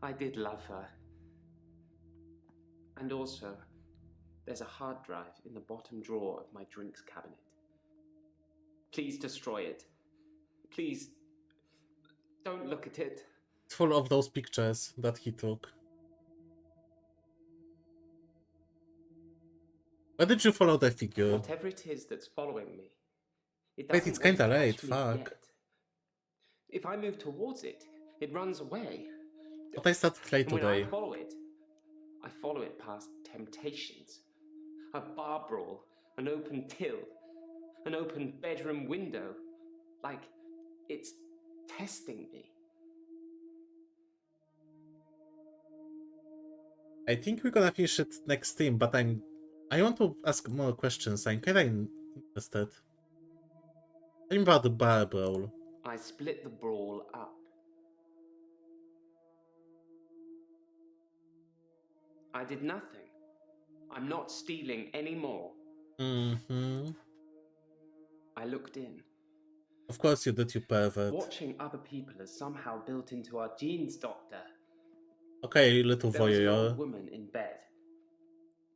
I did love her. And also, there's a hard drive in the bottom drawer of my drinks cabinet. Please destroy it. Please, don't look at it. It's full of those pictures that he took. Why did you follow the figure? Whatever it is that's following me, it Wait, doesn't it's want kinda to late, catch me fuck. yet. If I move towards it, it runs away. But I started late And when I today. follow it past temptations. A bar brawl, an open till, an open bedroom window. Like it's testing me. I think we're gonna finish it next stream, but I want to ask more questions. I'm kinda interested. Tell me about the bar brawl. I split the brawl up. I did nothing. I'm not stealing anymore. Mm-hmm. I looked in. Of course you did, you pervert. Watching other people is somehow built into our genes, Doctor. Okay, little There was an voyeur. old woman in bed.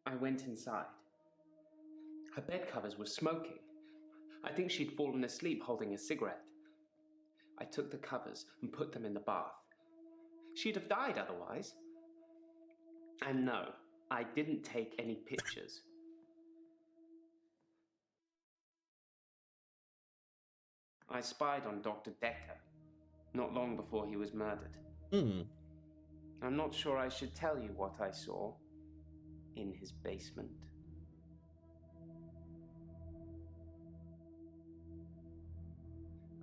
I went inside. Her bed covers were smoking. I think she'd fallen asleep holding a cigarette. I took the covers and put them in the bath. She'd have died otherwise. And no, I didn't take any pictures. I spied on Dr. Dekker, not long before he was murdered. I'm not sure I should tell you what I saw in his basement.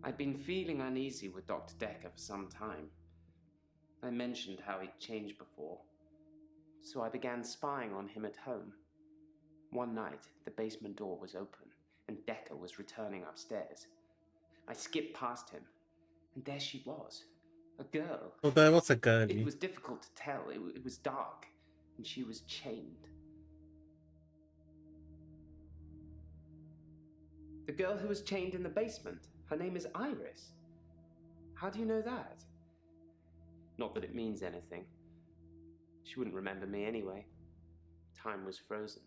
I'd been feeling uneasy with Dr. Dekker for some time. I mentioned how he'd changed before, so I began spying on him at home. One night, the basement door was open, and Dekker was returning upstairs. I skipped past him, and there she was, a girl. Oh, there was a girlie. It was difficult to tell. It was dark, and she was chained. The girl who was chained in the basement, her name is Iris. How do you know that? Not that it means anything. She wouldn't remember me anyway. Time was frozen.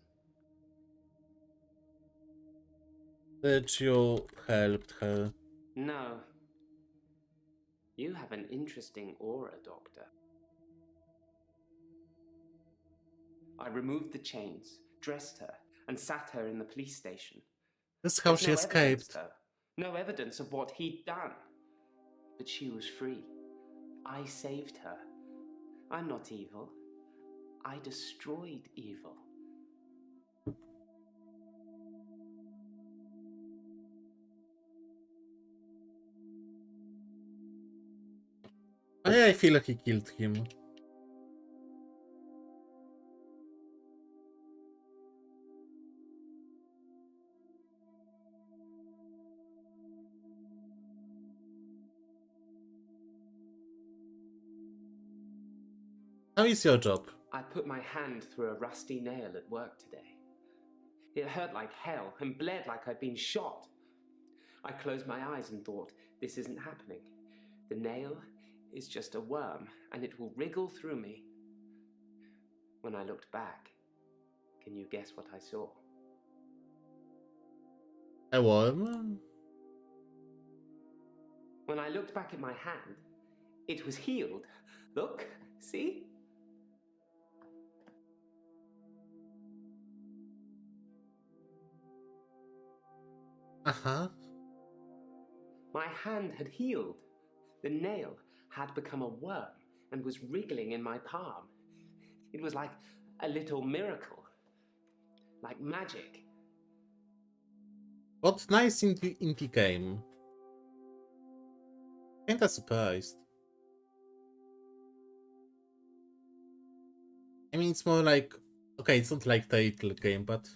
Did you help her? No. You have an interesting aura, Doctor. I removed the chains, dressed her, and sat her in the police station. This is how she escaped. No evidence of what he'd done. But she was free. I saved her. I'm not evil. I destroyed evil. I feel like he killed him. How is your job? I put my hand through a rusty nail at work today. It hurt like hell and bled like I'd been shot. I closed my eyes and thought, this isn't happening. The nail is just a worm, and it will wriggle through me. When I looked back, can you guess what I saw? A worm? When I looked back at my hand, it was healed. Look, see? Uh-huh. My hand had healed. The nail had become a worm and was wriggling in my palm. It was like a little miracle. Like magic. What's nice in the game? Kinda surprised. I mean, it's more like... Okay, it's not like the little game, but...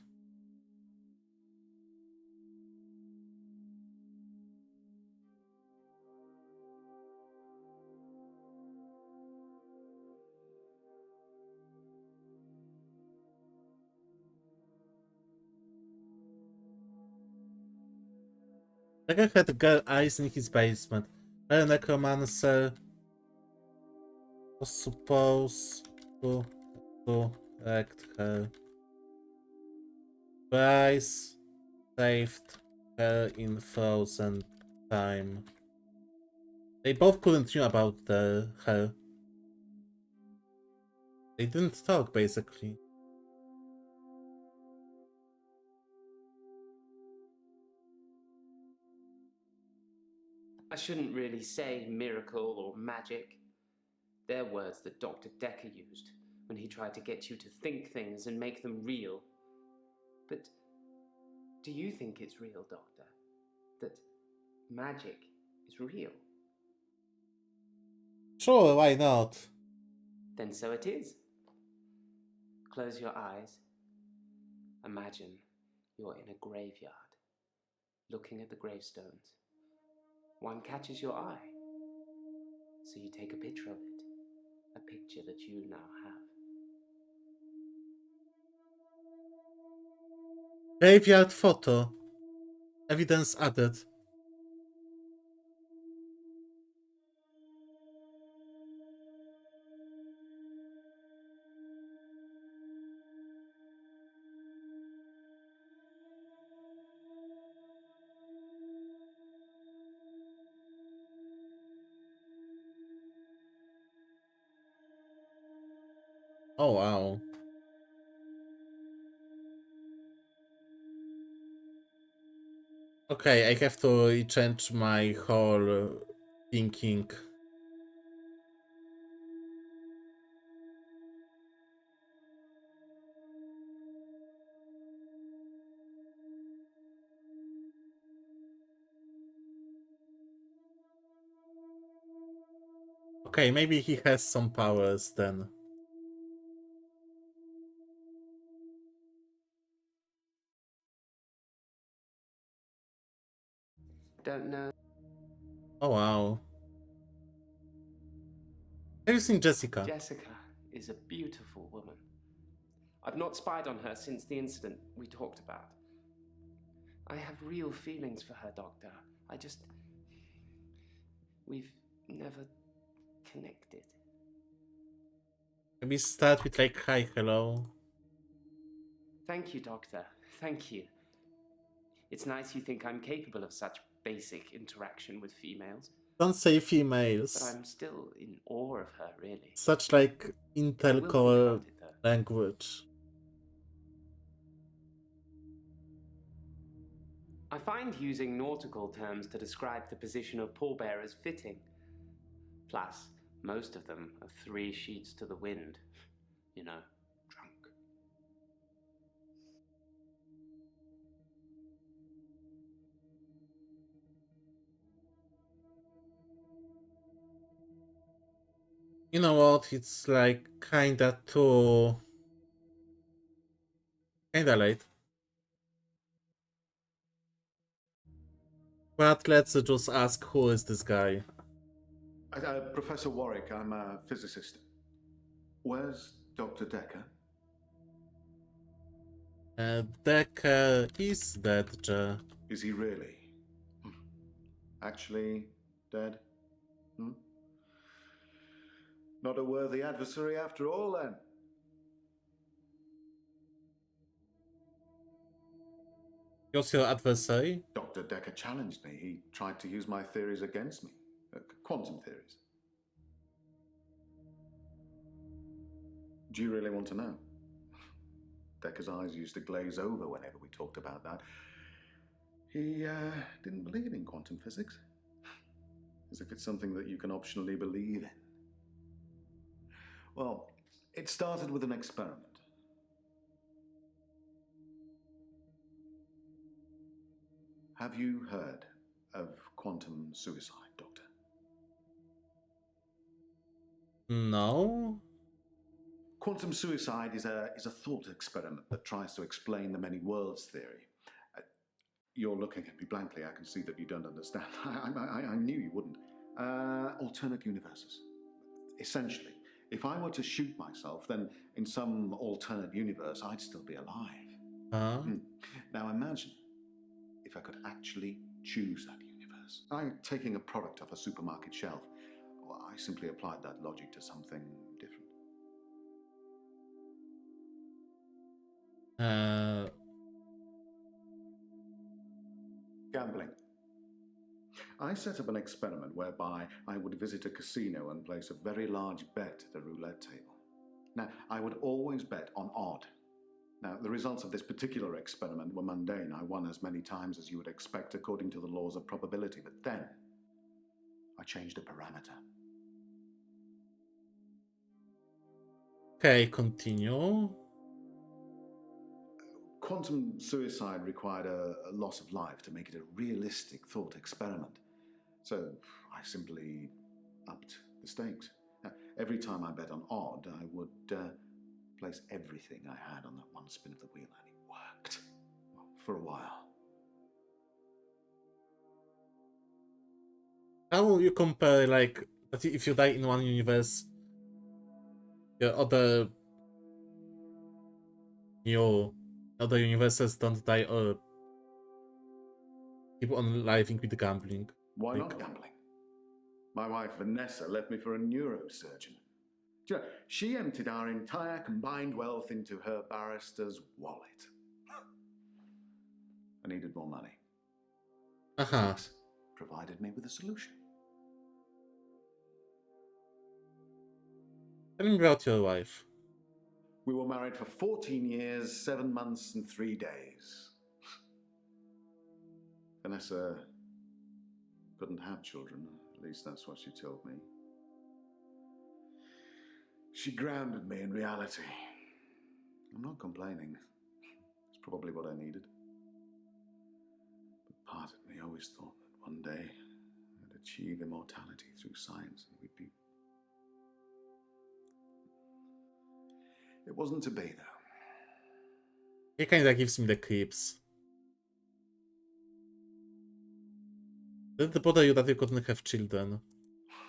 Dekker had girl eyes in his basement. Her necromancer was supposed to correct her. Bryce saved her in frozen time. They both couldn't knew about her. They didn't talk, basically. I shouldn't really say miracle or magic. They're words that Dr. Dekker used when he tried to get you to think things and make them real. But do you think it's real, Doctor? That magic is real? Sure, why not? Then so it is. Close your eyes. Imagine you're in a graveyard, looking at the gravestones. One catches your eye, so you take a picture of it, a picture that you now have. Graveyard photo. Evidence added. Oh wow. Okay, I have to change my whole thinking. Okay, maybe he has some powers then. Don't know. Oh wow. Have you seen Jessica? Jessica is a beautiful woman. I've not spied on her since the incident we talked about. I have real feelings for her, Doctor. We've never connected. Maybe start with like hi, hello. Thank you, Doctor. Thank you. It's nice you think I'm capable of such basic interaction with females. Don't say But females. I'm still in awe of her, really. Such like I will Intel think Core about it, though. language. I find using nautical terms to describe the position of pallbearers fitting. Plus, most of them are 3 sheets to the wind. You know, drunk. You know what? It's like kinda late. But let's just ask who is this guy. Professor Warwick, I'm a physicist. Where's Dr. Dekker? Dekker is dead, Joe. Is he really? Actually dead? Hmm? Not a worthy adversary after all, then? Who's your adversary? Dr. Dekker challenged me. He tried to use my theories against me. Quantum theories. Do you really want to know? Dekker's eyes used to glaze over whenever we talked about that. He didn't believe in quantum physics. As if it's something that you can optionally believe in. Well, it started with an experiment. Have you heard of quantum suicide, Doctor? No. Quantum suicide is a thought experiment that tries to explain the many worlds theory. You're looking at me blankly. I can see that you don't understand. I knew you wouldn't. Alternate universes. Essentially, if I were to shoot myself, then in some alternate universe, I'd still be alive. Huh? Now imagine if I could actually choose that universe. Taking a product off a supermarket shelf, well, I simply applied that logic to something different. Gambling. I set up an experiment whereby I would visit a casino and place a very large bet at the roulette table. Now, I would always bet on odd. Now, the results of this particular experiment were mundane. I won as many times as you would expect according to the laws of probability. But then, I changed a parameter. Okay, continue. Quantum suicide required a loss of life to make it a realistic thought experiment. So I simply upped the stakes. Now, every time I bet on odd, I would place everything I had on that one spin of the wheel, and it worked. Well, for a while. How will you compare, like, if you die in one universe, the other universes don't die or keep on living with gambling? Why Like, not gambling? My wife Vanessa left me for a neurosurgeon. Do you know, she emptied our entire combined wealth into her barrister's wallet. I needed more money. Phoenix provided me with a solution. Tell me about your wife. We were married for 14 years, 7 months, and 3 days. Vanessa couldn't have children, at least that's what she told me. She grounded me in reality. I'm not complaining. It's probably what I needed. But part of me always thought that one day I'd achieve immortality through science and we'd be... It wasn't to be, though. He kinda gives me the creeps. Did it bother you that you couldn't have children?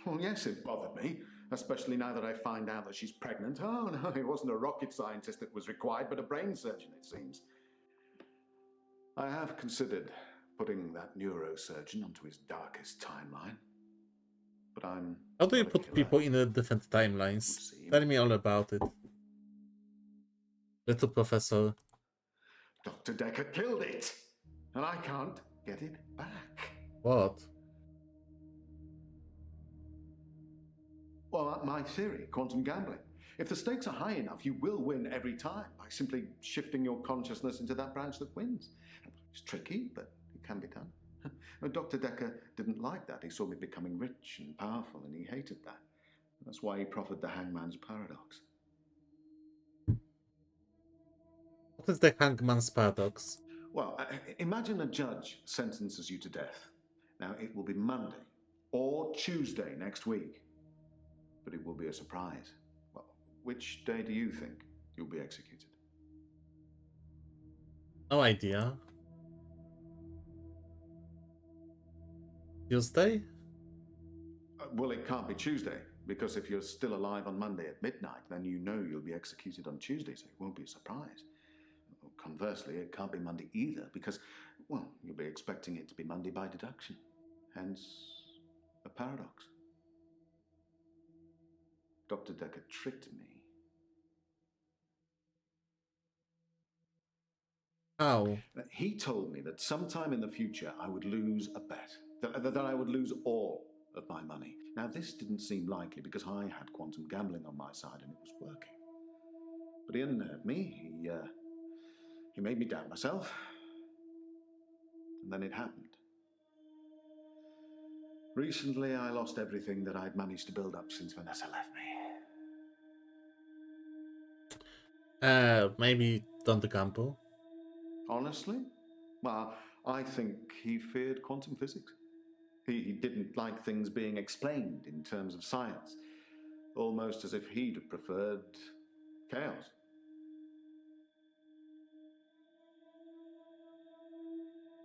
Well, yes, it bothered me, especially now that I find out that she's pregnant. Oh, no, it wasn't a rocket scientist that was required, but a brain surgeon, it seems. I have considered putting that neurosurgeon onto his darkest timeline, but I'm... How do you put people in the different timelines? Tell me all about it. Little professor. Dr. Dekker killed it, and I can't get it back. What? Well, my theory, quantum gambling. If the stakes are high enough, you will win every time by simply shifting your consciousness into that branch that wins. It's tricky, but it can be done. Dr. Dekker didn't like that. He saw me becoming rich and powerful, and he hated that. That's why he proffered the hangman's paradox. What is the hangman's paradox? Well, imagine a judge sentences you to death. Now, it will be Monday or Tuesday next week, but it will be a surprise. Well, which day do you think you'll be executed? No idea. Tuesday? Well, it can't be Tuesday, because if you're still alive on Monday at midnight, then you know you'll be executed on Tuesday, so it won't be a surprise. Conversely, it can't be Monday either, because, well, you'll be expecting it to be Monday by deduction. Hence, a paradox. Dr. Dekker tricked me. How? He told me that sometime in the future I would lose a bet, that I would lose all of my money. Now, this didn't seem likely because I had quantum gambling on my side and it was working. But he unnerved me. He made me doubt myself. And then it happened. Recently, I lost everything that I'd managed to build up since Vanessa left me. Maybe don't gamble. Honestly? Well, I think he feared quantum physics. He didn't like things being explained in terms of science, almost as if he'd have preferred chaos.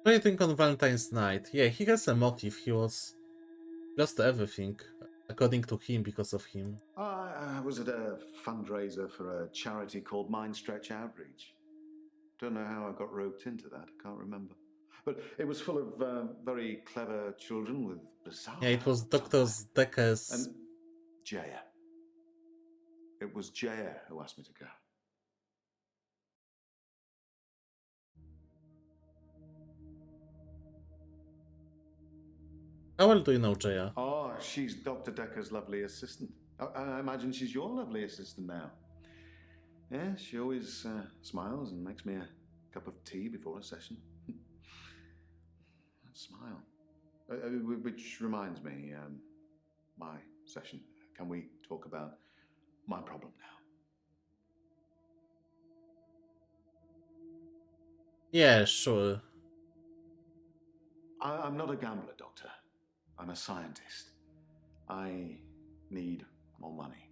What do you think on Valentine's night? Yeah, he has a motive. He lost everything, according to him, because of him. I was at a fundraiser for a charity called Mind Stretch Outreach. Don't know how I got roped into that, I can't remember. But it was full of very clever children with bizarre. Yeah, it was talents, Dr. aren't Dekker's. they? And Jaya. It was Jaya who asked me to go. How well do you know Jaya? Oh, she's Dr. Dekker's lovely assistant. I imagine she's your lovely assistant now. Yeah, she always smiles and makes me a cup of tea before a session. Smile. Which reminds me, my session. Can we talk about my problem now? Yeah, sure. I'm not a gambler, Doctor. I'm a scientist. I need more money.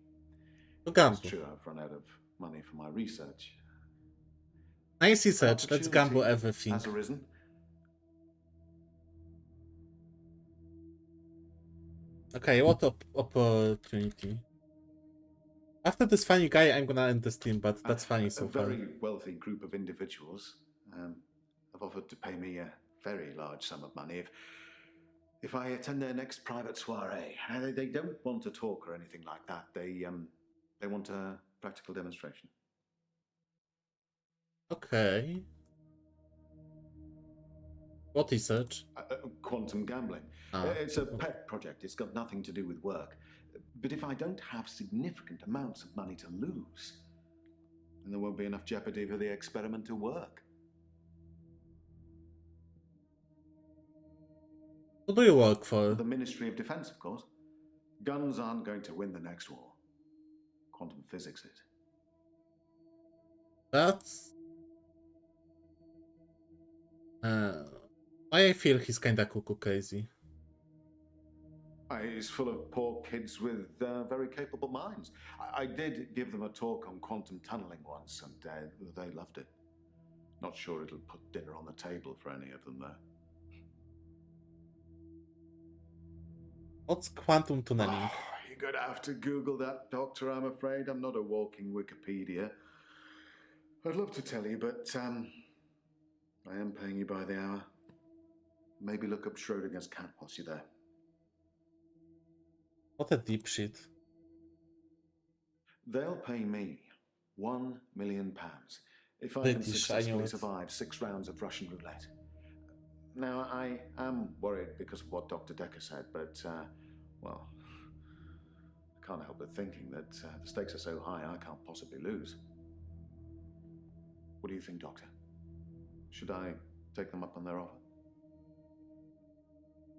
To It's gamble. true, I've run out of money for my research. Nice An research. Let's gamble opportunity everything. has arisen. Okay, what opportunity? After this funny guy, I'm gonna end the stream, but that's funny so A far. very wealthy group of individuals have offered to pay me a very large sum of money if I attend their next private soiree. They don't want to talk or anything like that. They want a practical demonstration. Okay. What research? Quantum gambling. It's a pet project. It's got nothing to do with work. But if I don't have significant amounts of money to lose, then there won't be enough jeopardy for the experiment to work. Who do you work for? The Ministry of Defense, of course. Guns aren't going to win the next war. Quantum physics is. That's... I feel he's kinda cuckoo crazy. He's full of poor kids with very capable minds. I did give them a talk on quantum tunneling once, and they loved it. Not sure it'll put dinner on the table for any of them, though. What's quantum tunneling? Oh, you're gonna have to Google that, Doctor, I'm afraid. I'm not a walking Wikipedia. I'd love to tell you, but I am paying you by the hour. Maybe look up Schrodinger's cat whilst you're there. What a deep shit. They'll pay me £1 million if I can British, I knew successfully it. survive 6 rounds of Russian roulette. Now, I am worried because of what Dr. Dekker said, but, well, I can't help but thinking that the stakes are so high I can't possibly lose. What do you think, Doctor? Should I take them up on their offer?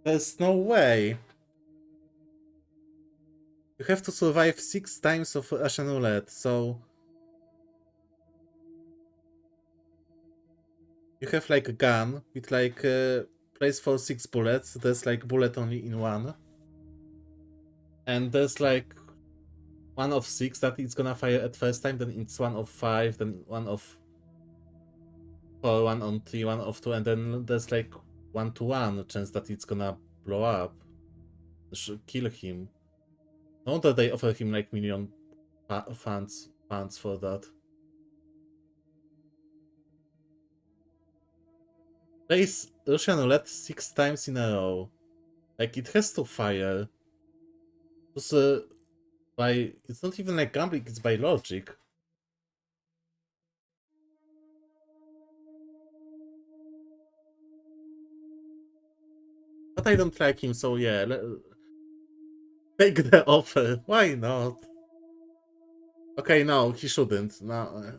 There's no way. You have to survive 6 times of Russian roulette, so... You have like a gun with like place for 6 bullets. There's like bullet only in one. And there's like 1 of 6 that it's gonna fire at first time, then it's 1 of 5, then 1 of 4, 1 on 3, 1 of 2, and then there's like 1 to 1 chance that it's gonna blow up. Kill him. No wonder they offer him like million funds for that. Plays Russian roulette 6 times in a row. Like it has to fire. Because it's not even like gambling, it's by logic. But I don't like him, so yeah, take the offer. Why not? Okay, no, he shouldn't. No.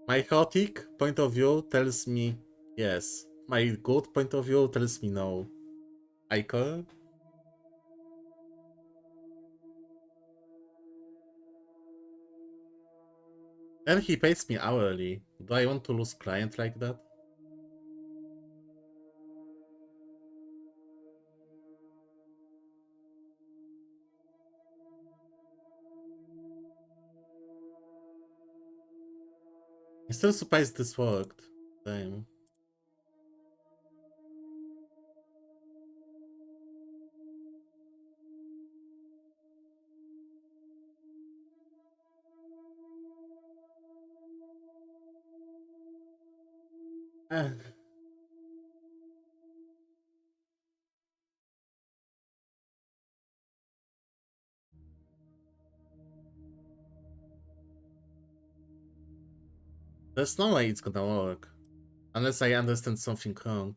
My chaotic point of view tells me yes. My good point of view tells me no. Iker? And he pays me hourly. Do I want to lose client like that? I'm still surprised this worked. Damn. Eh. There's no way it's gonna work. Unless I understand something wrong.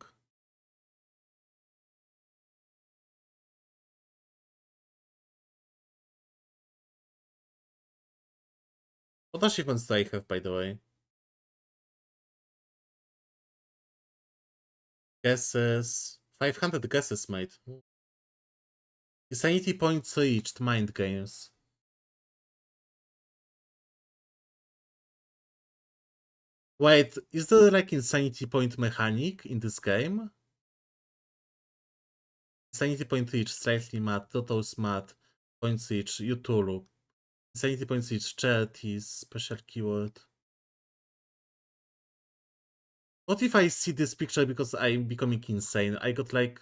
What achievements do I have, by the way? Guesses. 500 guesses made. Insanity points reached. Mind games. Wait, is there like insanity point mechanic in this game? Insanity point reached. Slightly mad. Total smart. Points reached. Utulu. Insanity points reached. Charities. Special keyword. What if I see this picture because I'm becoming insane? I got like...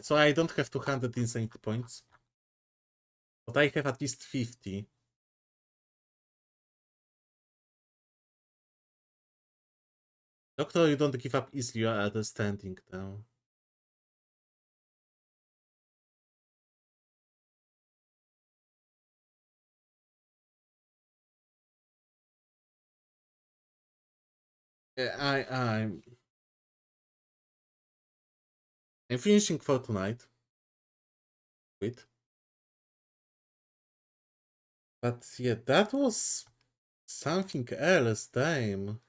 So I don't have 200 insanity points. But I have at least 50. Doctor, you don't give up easily, you are understanding now. I'm finishing for tonight. Wait. But yeah, that was something else, damn.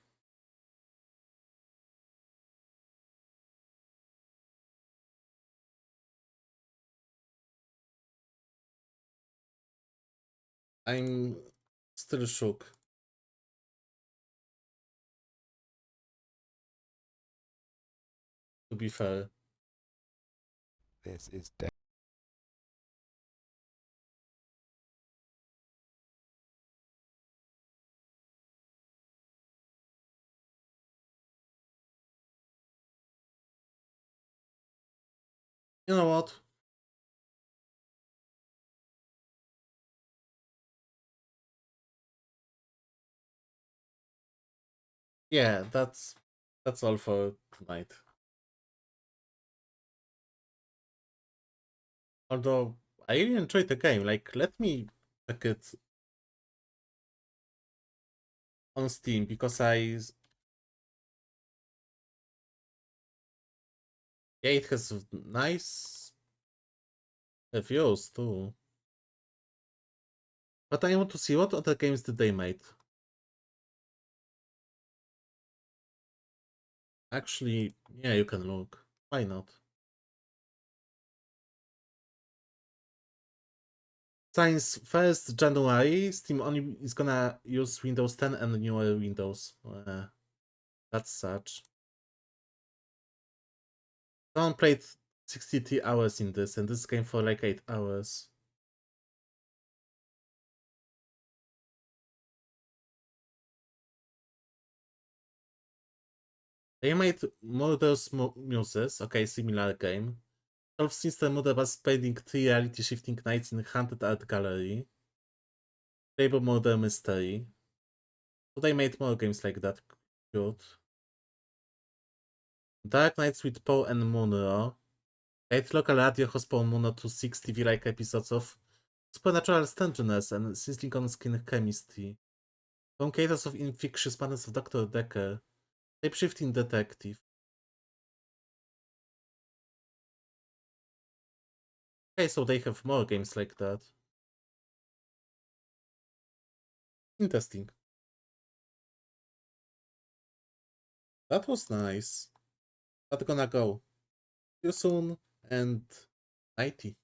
I'm still shook. To be fair. This is Dekker. You know what? Yeah, that's all for tonight. Although I really enjoyed the game, like let me check it on Steam because yeah, it has nice reviews too. But I want to see what other games did they made. Actually, yeah, you can look. Why not? Since 1st January, Steam only is gonna use Windows 10 and newer Windows. That's such. Someone played 63 hours in this, and this game for like 8 hours. They made Murder's Muses, okay, similar game. 12 Sinister Murder was spending 3 reality shifting nights in Haunted Art Gallery. Table Murder Mystery. So they made more games like that. Good. Dark Nights with Paul and Munro. Eight local radio host Paul Munro to 6 TV-like episodes of Supernatural Strangeness and Sizzling on-screen chemistry. From creators of Infectious Madness of Dr. Dekker. Shapeshifting Detective. Okay, so they have more games like that. Interesting. That was nice. But gonna go. See you soon and nighty.